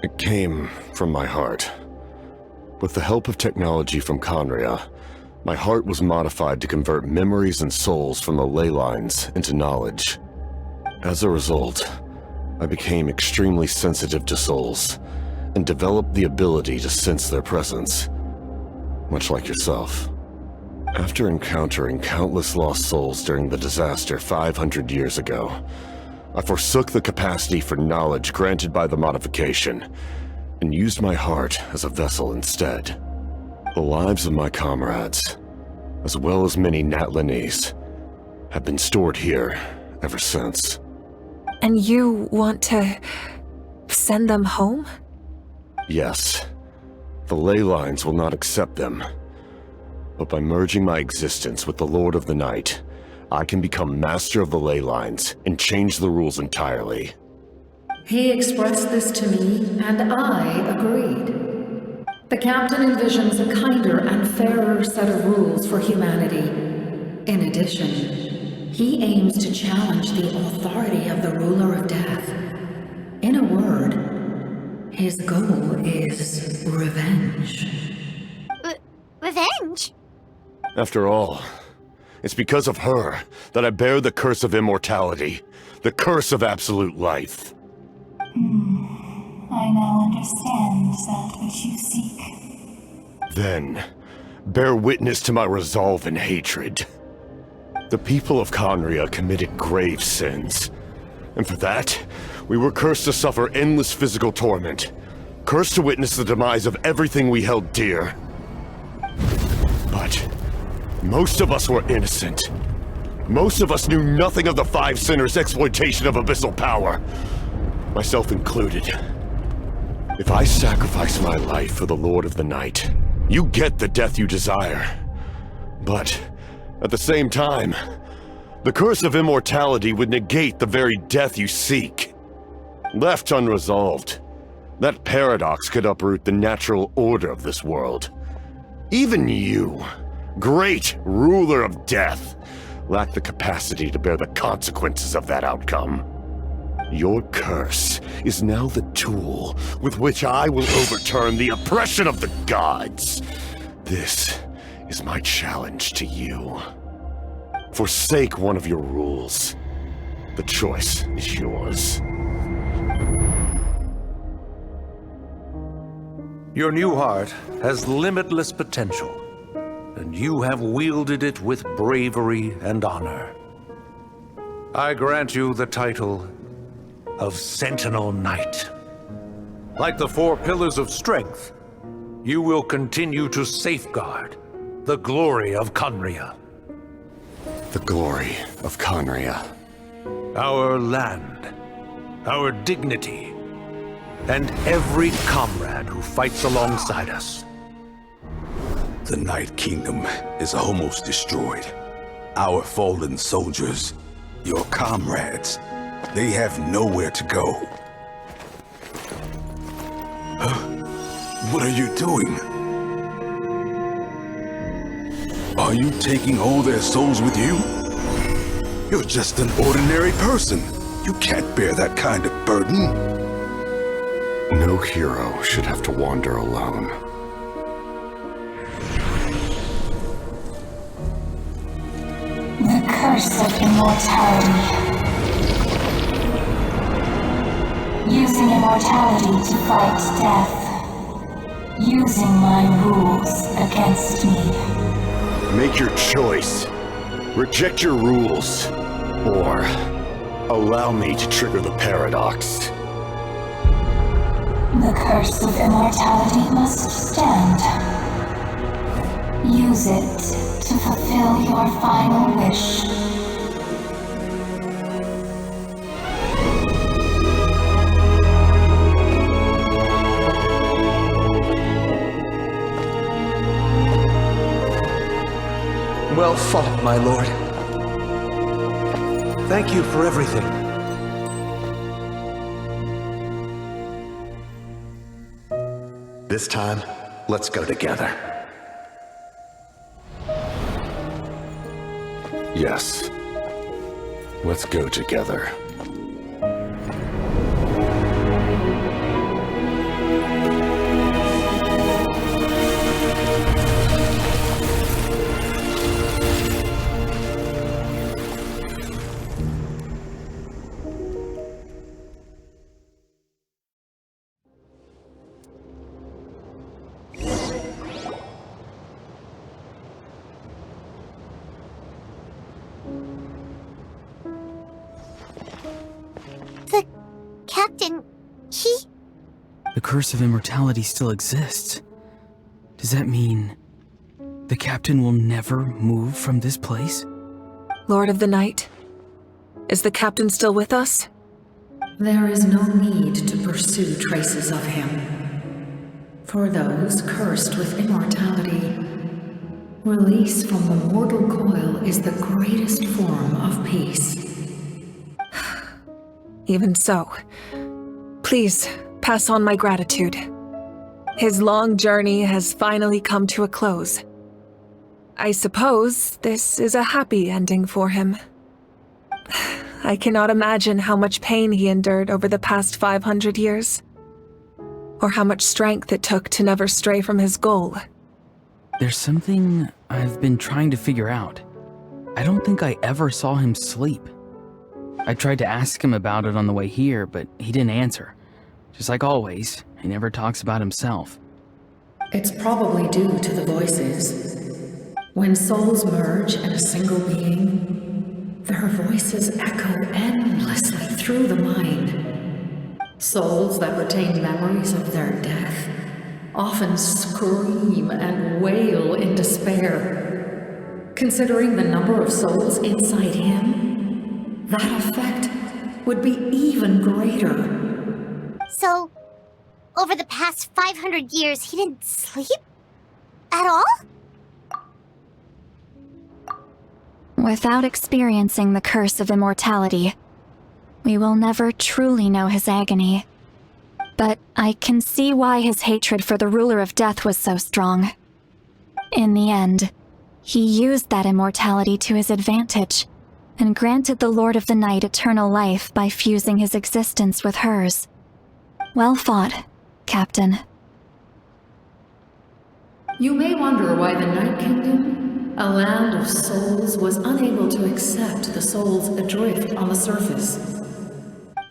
It came from my heart. With the help of technology from Khaenri'ah, my heart was modified to convert memories and souls from the ley lines into knowledge. As a result, I became extremely sensitive to souls, and developed the ability to sense their presence, much like yourself. After encountering countless lost souls during the disaster 500 years ago, I forsook the capacity for knowledge granted by the modification, and used my heart as a vessel instead. The lives of my comrades, as well as many Natlanese, have been stored here ever since. And you want to send them home? Yes. The ley lines will not accept them. But by merging my existence with the Lord of the Night, I can become master of the ley lines and change the rules entirely. He expressed this to me, and I agreed. The captain envisions a kinder and fairer set of rules for humanity. In addition, he aims to challenge the authority of the ruler of death. In a word, his goal is revenge. Revenge? After all, it's because of her that I bear the curse of immortality, the curse of absolute life. I now understand that which you seek. Then, bear witness to my resolve and hatred. The people of Khaenri'ah committed grave sins, and for that, we were cursed to suffer endless physical torment, cursed to witness the demise of everything we held dear. But most of us were innocent. Most of us knew nothing of the Five Sinners' exploitation of abyssal power, myself included. If I sacrifice my life for the Lord of the Night, you get the death you desire. But at the same time, the curse of immortality would negate the very death you seek. Left unresolved, that paradox could uproot the natural order of this world. Even you, great ruler of death, lack the capacity to bear the consequences of that outcome. Your curse is now the tool with which I will overturn the oppression of the gods. This is my challenge to you. Forsake one of your rules. The choice is yours. Your new heart has limitless potential, and you have wielded it with bravery and honor. I grant you the title of Sentinel Knight. Like the four pillars of strength, you will continue to safeguard the glory of Khaenri'ah. The glory of Khaenri'ah. Our land, our dignity, and every comrade who fights alongside us. The Night Kingdom is almost destroyed. Our fallen soldiers, your comrades, they have nowhere to go. What are you doing? Are you taking all their souls with you? You're just an ordinary person. You can't bear that kind of burden. No hero should have to wander alone. The curse of immortality. Using immortality to fight death. Using my rules against me. Make your choice. Reject your rules. Or allow me to trigger the paradox. The curse of immortality must stand. Use it to fulfill your final wish. Well fought, my lord. Thank you for everything. This time, let's go together. Yes. Let's go together. The captain, he... The curse of immortality still exists. Does that mean the captain will never move from this place? Lord of the Night, is the captain still with us? There is no need to pursue traces of him. For those cursed with immortality, release from the mortal coil is the greatest form of peace. Even so, please pass on my gratitude. His long journey has finally come to a close. I suppose this is a happy ending for him. I cannot imagine how much pain he endured over the past 500 years, or how much strength it took to never stray from his goal. There's something I've been trying to figure out. I don't think I ever saw him sleep. I tried to ask him about it on the way here, but he didn't answer. Just like always, he never talks about himself. It's probably due to the voices. When souls merge in a single being, their voices echo endlessly through the mind. Souls that retain memories of their death often scream and wail in despair. Considering the number of souls inside him, that effect would be even greater. So, over the past 500 years, he didn't sleep? At all? Without experiencing the curse of immortality, we will never truly know his agony. But I can see why his hatred for the ruler of death was so strong. In the end, he used that immortality to his advantage, and granted the Lord of the Night eternal life by fusing his existence with hers. Well fought, Captain. You may wonder why the Night Kingdom, a land of souls, was unable to accept the souls adrift on the surface.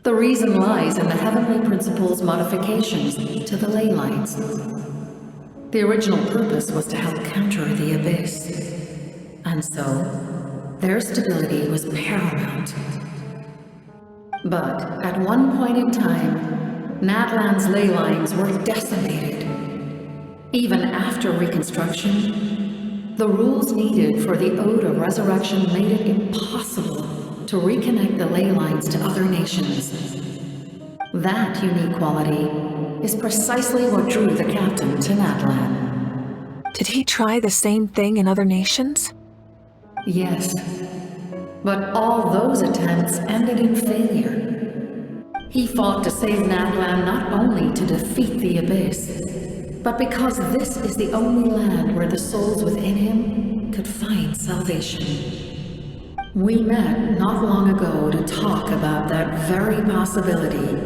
The reason lies in the Heavenly Principle's modifications to the ley lines. The original purpose was to help counter the Abyss, and so their stability was paramount. But at one point in time, Natlan's ley lines were decimated. Even after reconstruction, the rules needed for the Ode of Resurrection made it impossible to reconnect the ley lines to other nations. That unique quality is precisely what drew the captain to Natlan. Did he try the same thing in other nations? Yes, but all those attempts ended in failure. He fought to save Natlan not only to defeat the Abyss, but because this is the only land where the souls within him could find salvation. We met not long ago to talk about that very possibility,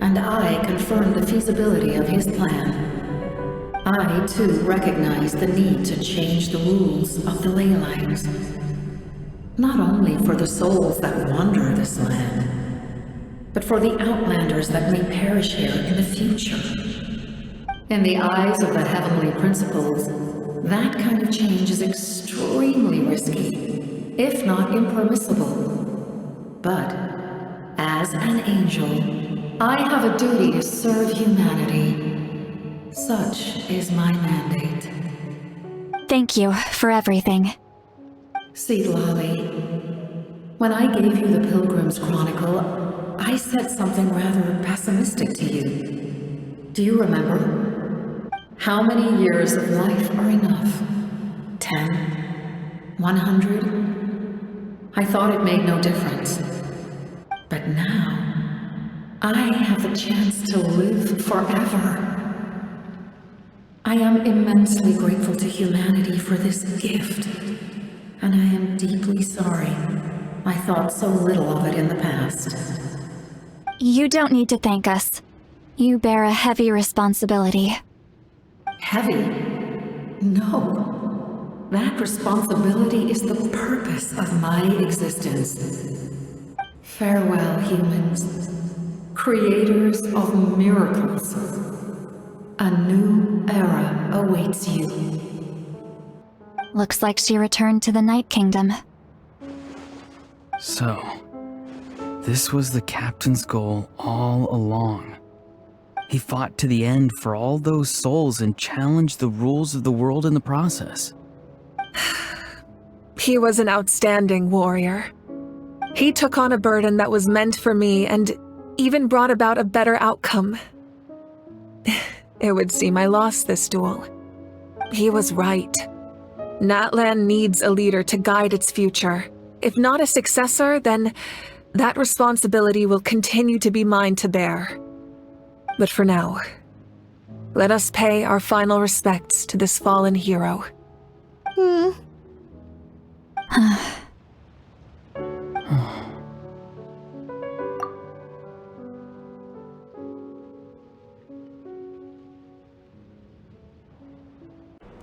and I confirmed the feasibility of his plan. I, too, recognize the need to change the rules of the ley lines. Not only for the souls that wander this land, but for the outlanders that may perish here in the future. In the eyes of the Heavenly Principles, that kind of change is extremely risky, if not impermissible. But, as an angel, I have a duty to serve humanity. Such is my mandate. Thank you for everything. See, Lolly, when I gave you the Pilgrim's Chronicle, I said something rather pessimistic to you. Do you remember? How many years of life are enough? 10? 100? I thought it made no difference. But now, I have a chance to live forever. I am immensely grateful to humanity for this gift, and I am deeply sorry I thought so little of it in the past. You don't need to thank us. You bear a heavy responsibility. Heavy? No. That responsibility is the purpose of my existence. Farewell, humans. Creators of miracles. A new era awaits you. Looks like she returned to the Night Kingdom. So, this was the captain's goal all along. He fought to the end for all those souls and challenged the rules of the world in the process. He was an outstanding warrior. He took on a burden that was meant for me and even brought about a better outcome. It would seem I lost this duel. He was right. Natlan needs a leader to guide its future. If not a successor, then that responsibility will continue to be mine to bear. But for now, let us pay our final respects to this fallen hero.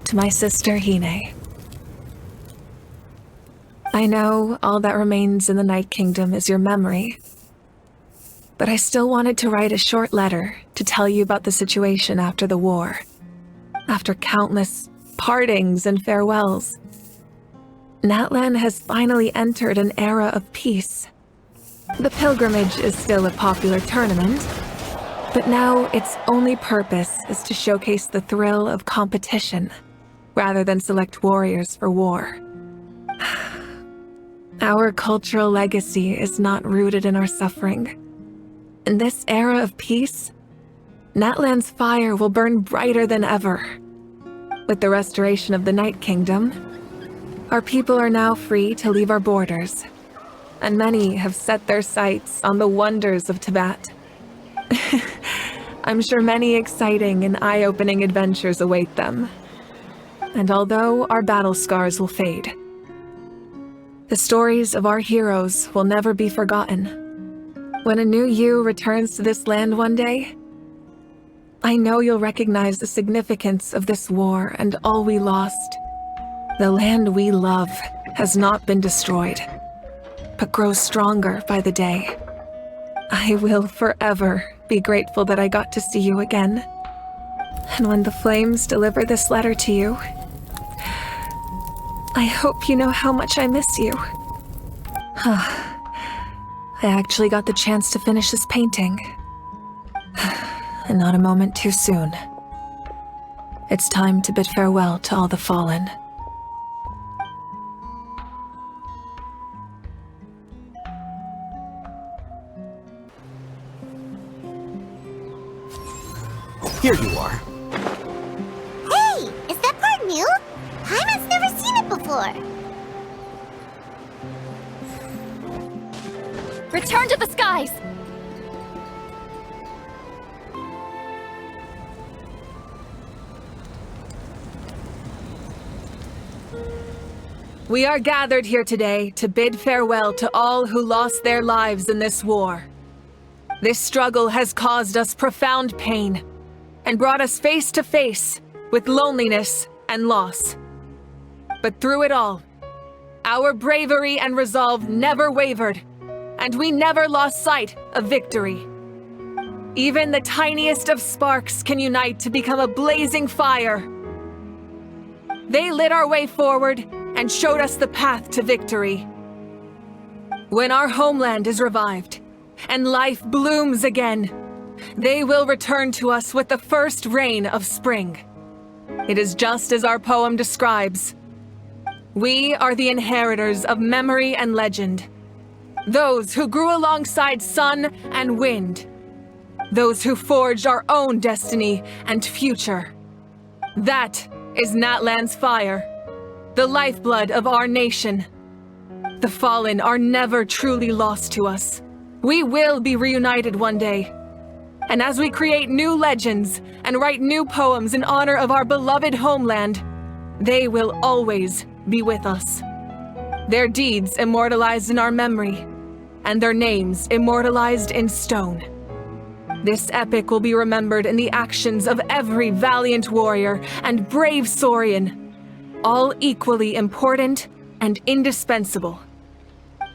To my sister Hine. I know all that remains in the Night Kingdom is your memory, but I still wanted to write a short letter to tell you about the situation after the war. After countless partings and farewells, Natlan has finally entered an era of peace. The pilgrimage is still a popular tournament, but now its only purpose is to showcase the thrill of competition, rather than select warriors for war. Our cultural legacy is not rooted in our suffering. In this era of peace, Natlan's fire will burn brighter than ever. With the restoration of the Night Kingdom, our people are now free to leave our borders, and many have set their sights on the wonders of Tibet. I'm sure many exciting and eye-opening adventures await them. And although our battle scars will fade, the stories of our heroes will never be forgotten. When a new you returns to this land one day, I know you'll recognize the significance of this war and all we lost. The land we love has not been destroyed, but grows stronger by the day. I will forever be grateful that I got to see you again. And when the flames deliver this letter to you, I hope you know how much I miss you. I actually got the chance to finish this painting. And not a moment too soon. It's time to bid farewell to all the fallen. Here you are. Hey, is that part new? Paimon's never seen it before. Return to the skies! We are gathered here today to bid farewell to all who lost their lives in this war. This struggle has caused us profound pain and brought us face to face with loneliness and loss. But through it all, our bravery and resolve never wavered, and we never lost sight of victory. Even the tiniest of sparks can unite to become a blazing fire. They lit our way forward and showed us the path to victory. When our homeland is revived and life blooms again, they will return to us with the first rain of spring. It is just as our poem describes. We are the inheritors of memory and legend. Those who grew alongside sun and wind. Those who forged our own destiny and future. That is Natlan's fire. the lifeblood of our nation. The fallen are never truly lost to us. We will be reunited one day. And as we create new legends and write new poems in honor of our beloved homeland, they will always be with us. Their deeds immortalized in our memory, and their names immortalized in stone. This epic will be remembered in the actions of every valiant warrior and brave Saurian, all equally important and indispensable.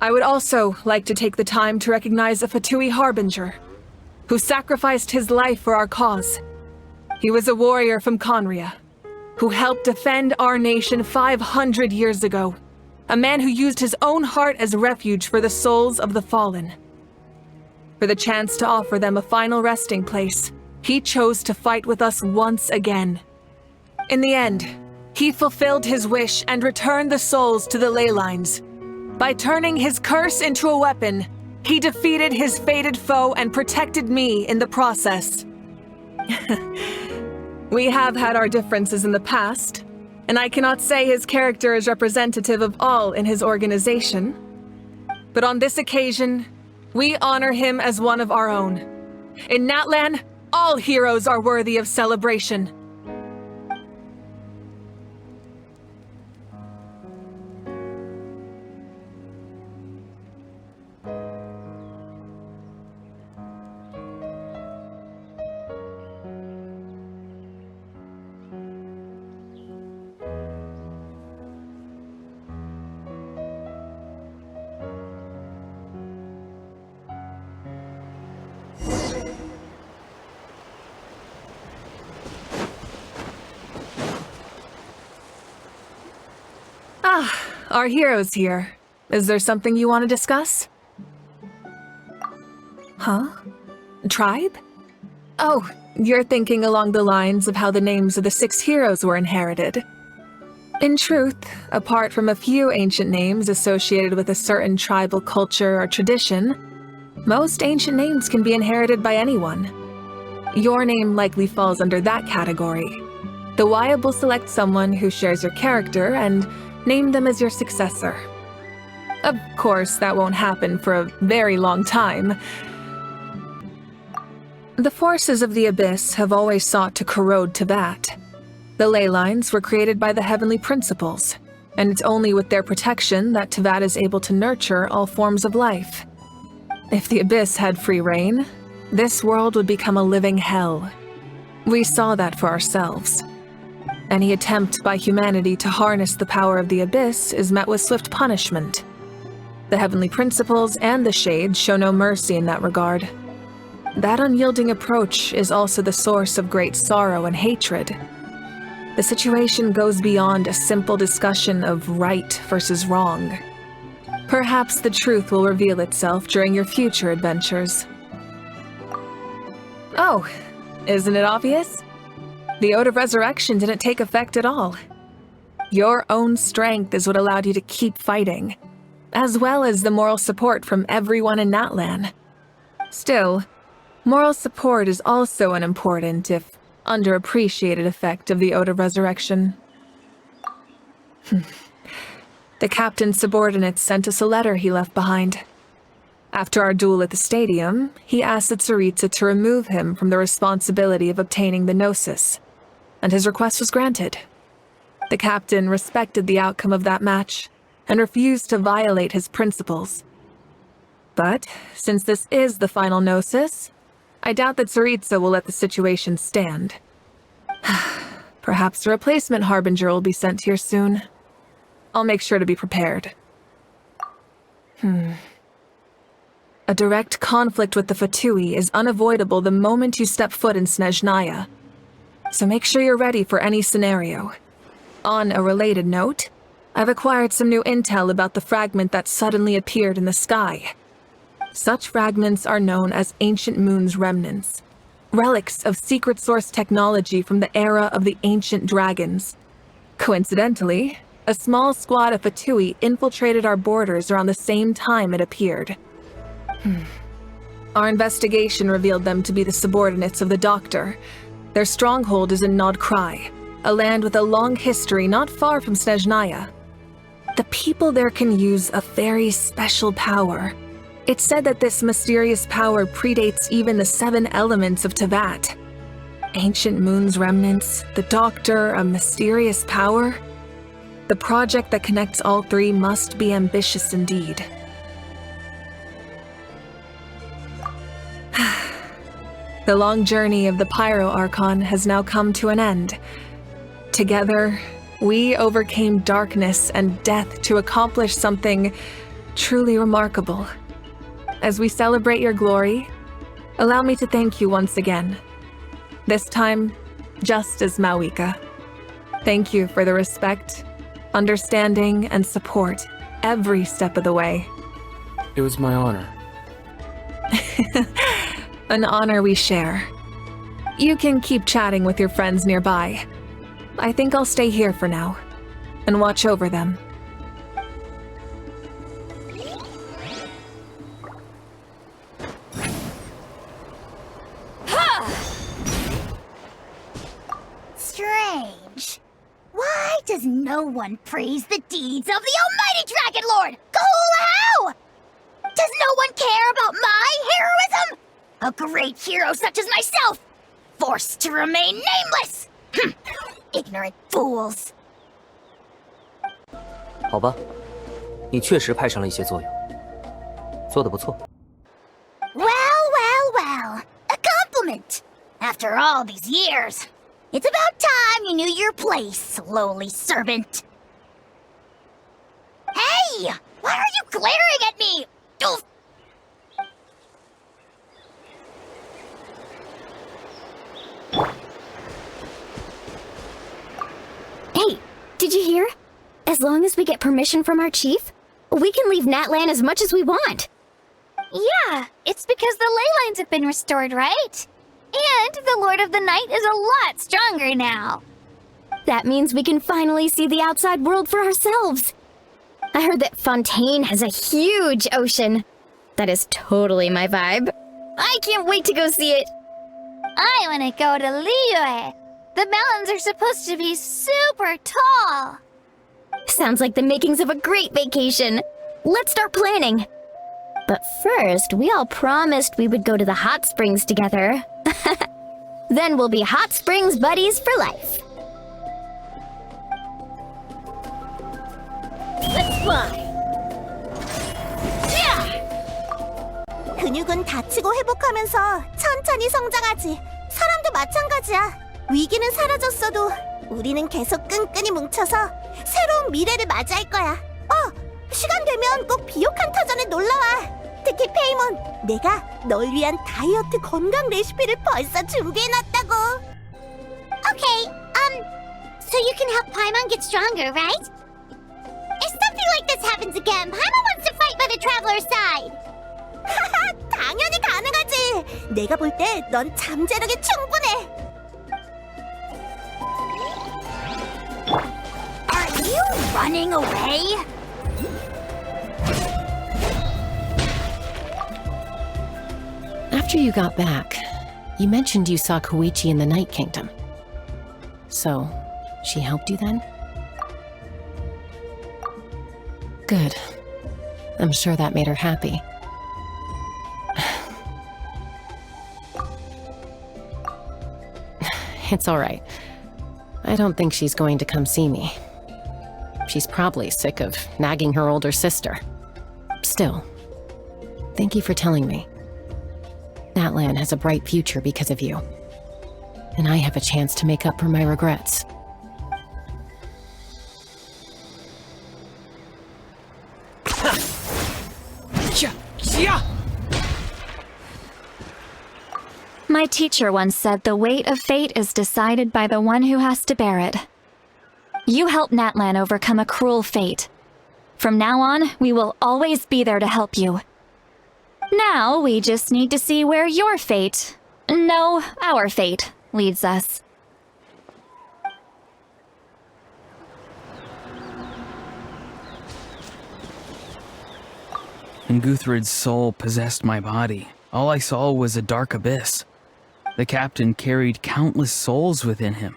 I would also like to take the time to recognize a Fatui Harbinger, who sacrificed his life for our cause. He was a warrior from Conria, who helped defend our nation 500 years ago. A man who used his own heart as refuge for the souls of the fallen. For the chance to offer them a final resting place, he chose to fight with us once again. In the end, he fulfilled his wish and returned the souls to the ley lines. By turning his curse into a weapon, he defeated his fated foe and protected me in the process. We have had our differences in the past, and I cannot say his character is representative of all in his organization. But on this occasion, we honor him as one of our own. In Natlan, all heroes are worthy of celebration. Our hero's here. Is there something you want to discuss? Huh? Tribe? Oh, you're thinking along the lines of how the names of the 6 heroes were inherited. In truth, apart from a few ancient names associated with a certain tribal culture or tradition, most ancient names can be inherited by anyone. Your name likely falls under that category. The Wayab will select someone who shares your character and name them as your successor. Of course, that won't happen for a very long time. The forces of the Abyss have always sought to corrode Teyvat. The ley lines were created by the Heavenly Principles, and it's only with their protection that Teyvat is able to nurture all forms of life. If the Abyss had free reign, this world would become a living hell. We saw that for ourselves. Any attempt by humanity to harness the power of the Abyss is met with swift punishment. The Heavenly Principles and the Shades show no mercy in that regard. That unyielding approach is also the source of great sorrow and hatred. The situation goes beyond a simple discussion of right versus wrong. Perhaps the truth will reveal itself during your future adventures. Oh, isn't it obvious? The Ode of Resurrection didn't take effect at all. Your own strength is what allowed you to keep fighting, as well as the moral support from everyone in Natlan. Still, moral support is also an important, if underappreciated, effect of the Ode of Resurrection. The captain's subordinates sent us a letter he left behind. After our duel at the stadium, he asked the Tsaritsa to remove him from the responsibility of obtaining the Gnosis, and his request was granted. The captain respected the outcome of that match, and refused to violate his principles. But, since this is the final Gnosis, I doubt that Tsaritsa will let the situation stand. Perhaps a replacement Harbinger will be sent here soon. I'll make sure to be prepared. A direct conflict with the Fatui is unavoidable the moment you step foot in Snezhnaya. So make sure you're ready for any scenario. On a related note, I've acquired some new intel about the fragment that suddenly appeared in the sky. Such fragments are known as Ancient Moon's remnants, relics of secret source technology from the era of the ancient dragons. Coincidentally, a small squad of Fatui infiltrated our borders around the same time it appeared. Our investigation revealed them to be the subordinates of the Doctor. Their stronghold is in Nod Krai, a land with a long history not far from Snezhnaya. The people there can use a very special power. It's said that this mysterious power predates even the 7 elements of Teyvat. Ancient moon's remnants, the Doctor, a mysterious power. The project that connects all 3 must be ambitious indeed. The long journey of the Pyro Archon has now come to an end. Together, we overcame darkness and death to accomplish something truly remarkable. As we celebrate your glory, allow me to thank you once again. This time, just as Mavuika. Thank you for the respect, understanding, and support every step of the way. It was my honor. An honor we share. You can keep chatting with your friends nearby. I think I'll stay here for now and watch over them. Strange. Why does no one praise the deeds of the almighty Dragon Lord? How? Does no one care about my heroism? A great hero such as myself, forced to remain nameless! Ignorant fools. 好吧，你确实派上了一些作用，做得不错。Well, a compliment. After all these years, it's about time you knew your place, lowly servant. Hey, why are you glaring at me? Oof. Hey, did you hear? As long as we get permission from our chief, we can leave Natlan as much as we want. Yeah, it's because the ley lines have been restored, right? And the Lord of the Night is a lot stronger now. That means we can finally see the outside world for ourselves. I heard that Fontaine has a huge ocean. That is totally my vibe. I can't wait to go see it. I want to go to Liyue. The mountains are supposed to be super tall. Sounds like the makings of a great vacation. Let's start planning. But first, we all promised we would go to the hot springs together. Then we'll be hot springs buddies for life. Let's fly. 근육은 다치고 회복하면서 천천히 성장하지. 사람도 마찬가지야. 위기는 사라졌어도 우리는 계속 끈끈이 뭉쳐서 새로운 미래를 맞이할 거야. 시간 되면 꼭 비옥한타전에 놀러와. 특히 페이몬, 내가 널 위한 다이어트 건강 레시피를 벌써 준비해놨다고. Okay, so you can help Paimon get stronger, right? If something like this happens again, Paimon wants to fight by the Traveler's side. 당연히 가능하지. 내가 볼 때 넌 잠재력이 충분해. Are you running away? After you got back, you mentioned you saw Koichi in the Night Kingdom. So, she helped you then? Good. I'm sure that made her happy. It's all right. I don't think she's going to come see me. She's probably sick of nagging her older sister. Still, thank you for telling me. Natlan has a bright future because of you. And I have a chance to make up for my regrets. My teacher once said the weight of fate is decided by the one who has to bear it. You helped Natlan overcome a cruel fate. From now on, we will always be there to help you. Now, we just need to see where your fate, no, our fate, leads us. When Guthred's soul possessed my body, all I saw was a dark abyss. The captain carried countless souls within him.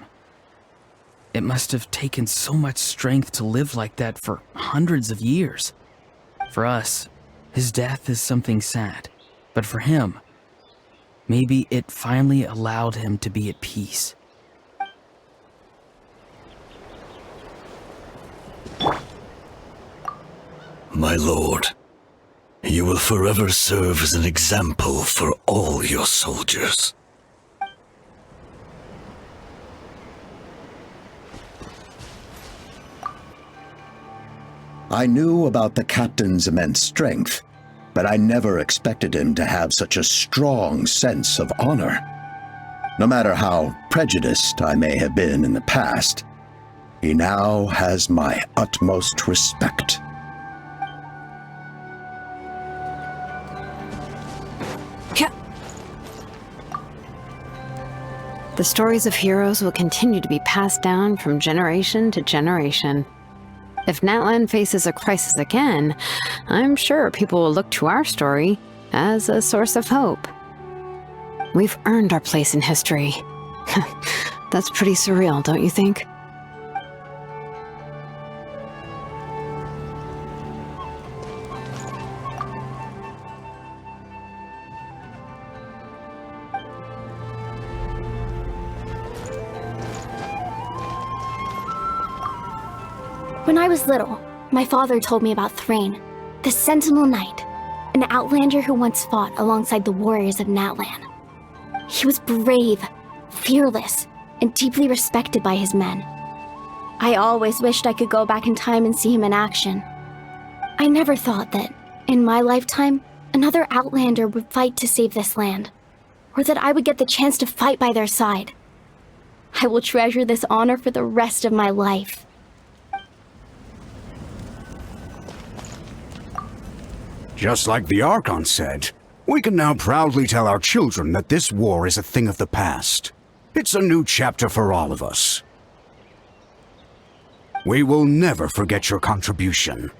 It must have taken so much strength to live like that for hundreds of years. For us, his death is something sad, but for him, maybe it finally allowed him to be at peace. My lord, you will forever serve as an example for all your soldiers. I knew about the captain's immense strength, but I never expected him to have such a strong sense of honor. No matter how prejudiced I may have been in the past, he now has my utmost respect. The stories of heroes will continue to be passed down from generation to generation. If Natlan faces a crisis again, I'm sure people will look to our story as a source of hope. We've earned our place in history. That's pretty surreal, don't you think? When I was little, my father told me about Thrain, the Sentinel Knight, an outlander who once fought alongside the warriors of Natlan. He was brave, fearless, and deeply respected by his men. I always wished I could go back in time and see him in action. I never thought that, in my lifetime, another outlander would fight to save this land, or that I would get the chance to fight by their side. I will treasure this honor for the rest of my life. Just like the Archon said, we can now proudly tell our children that this war is a thing of the past. It's a new chapter for all of us. We will never forget your contribution,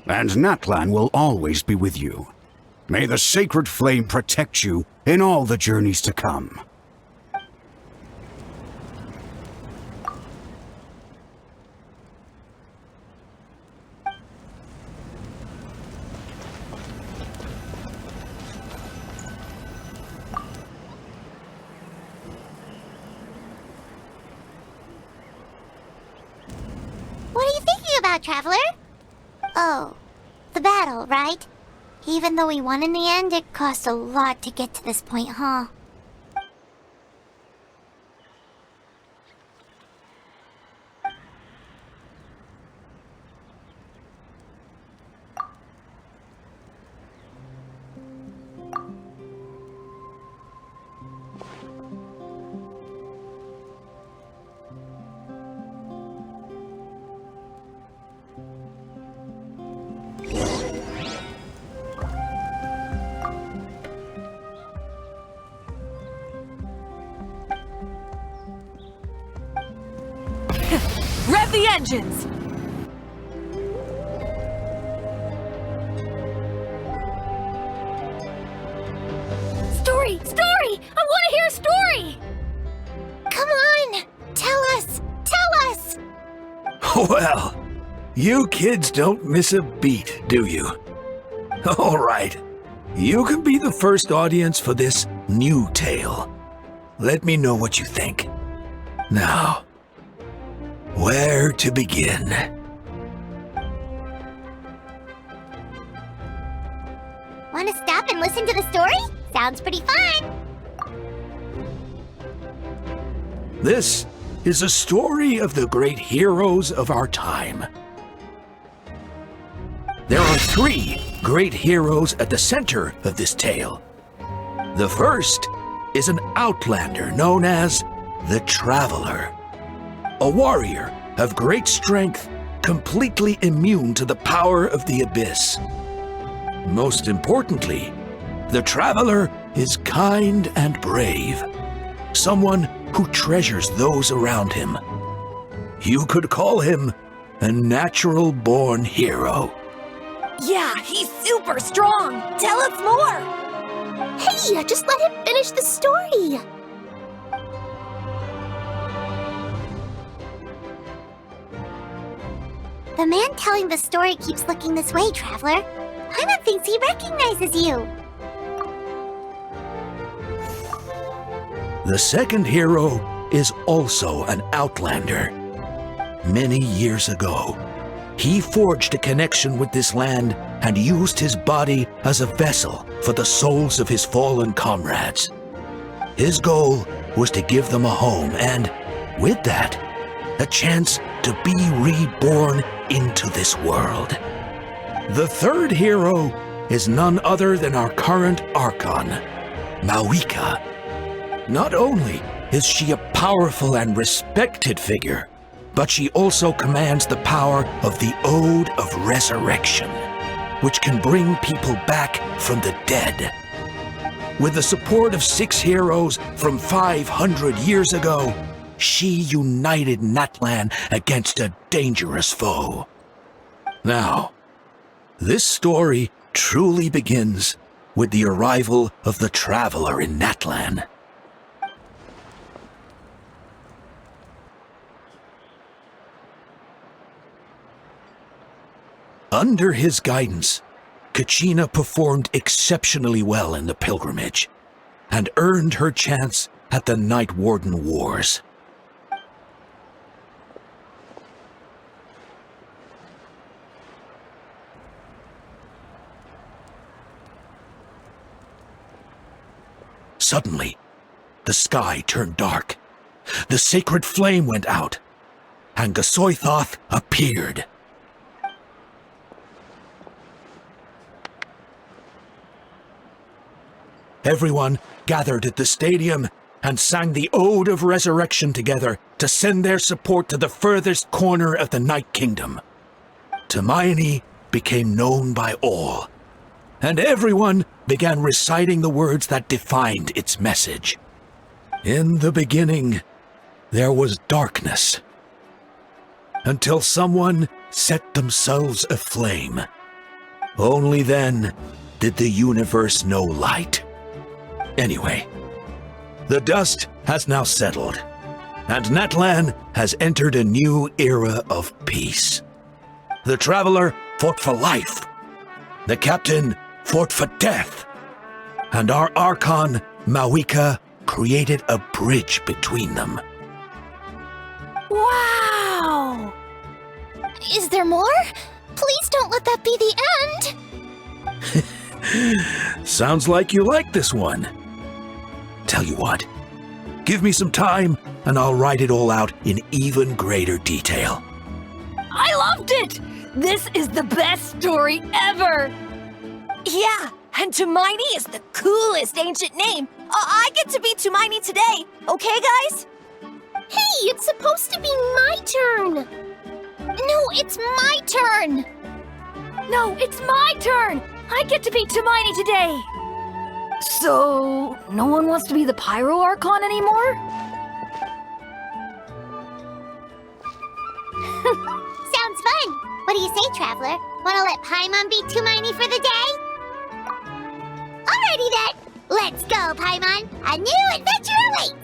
and Natlan will always be with you. May the sacred flame protect you in all the journeys to come. What are you thinking about, Traveler? Oh, the battle, right? Even though we won in the end, it cost a lot to get to this point, huh? Rev the engines! Story! Story! I want to hear a story! Come on! Tell us! Tell us! Well, you kids don't miss a beat, do you? All right. You can be the first audience for this new tale. Let me know what you think. Now, where to begin? Want to stop and listen to the story? Sounds pretty fun! This is a story of the great heroes of our time. There are 3 great heroes at the center of this tale. The first is an outlander known as the Traveler, a warrior of great strength, completely immune to the power of the Abyss. Most importantly, the Traveler is kind and brave, someone who treasures those around him. You could call him a natural-born hero. Yeah, he's super strong! Tell us more! Hey, just let him finish the story! The man telling the story keeps looking this way, Traveler. Paimon thinks he recognizes you. The second hero is also an outlander. Many years ago, he forged a connection with this land and used his body as a vessel for the souls of his fallen comrades. His goal was to give them a home and, with that, a chance to be reborn into this world. The third hero is none other than our current Archon, Mavuika. Not only is she a powerful and respected figure, but she also commands the power of the Ode of Resurrection, which can bring people back from the dead. With the support of 6 heroes from 500 years ago, she united Natlan against a dangerous foe. Now, this story truly begins with the arrival of the Traveler in Natlan. Under his guidance, Kachina performed exceptionally well in the pilgrimage and earned her chance at the Night Warden Wars. Suddenly, the sky turned dark, the sacred flame went out, and Gasoithoth appeared. Everyone gathered at the stadium and sang the Ode of Resurrection together to send their support to the furthest corner of the Night Kingdom. Hermione became known by all, and everyone began reciting the words that defined its message. In the beginning, there was darkness, until someone set themselves aflame. Only then did the universe know light. Anyway, the dust has now settled, and Natlan has entered a new era of peace. The Traveler fought for life, the Captain fought for death, and our Archon, Mavuika, created a bridge between them. Wow! Is there more? Please don't let that be the end! Sounds like you like this one. Tell you what, give me some time and I'll write it all out in even greater detail. I loved it! This is the best story ever! Yeah, and Hermione is the coolest ancient name. I get to be Hermione today, okay guys? Hey, it's supposed to be my turn! No, it's my turn! No, it's my turn! I get to be Hermione today! So, no one wants to be the Pyro Archon anymore? Sounds fun! What do you say, Traveler? Wanna let Paimon be Hermione for the day? Alrighty then! Let's go, Paimon! A new adventure awaits!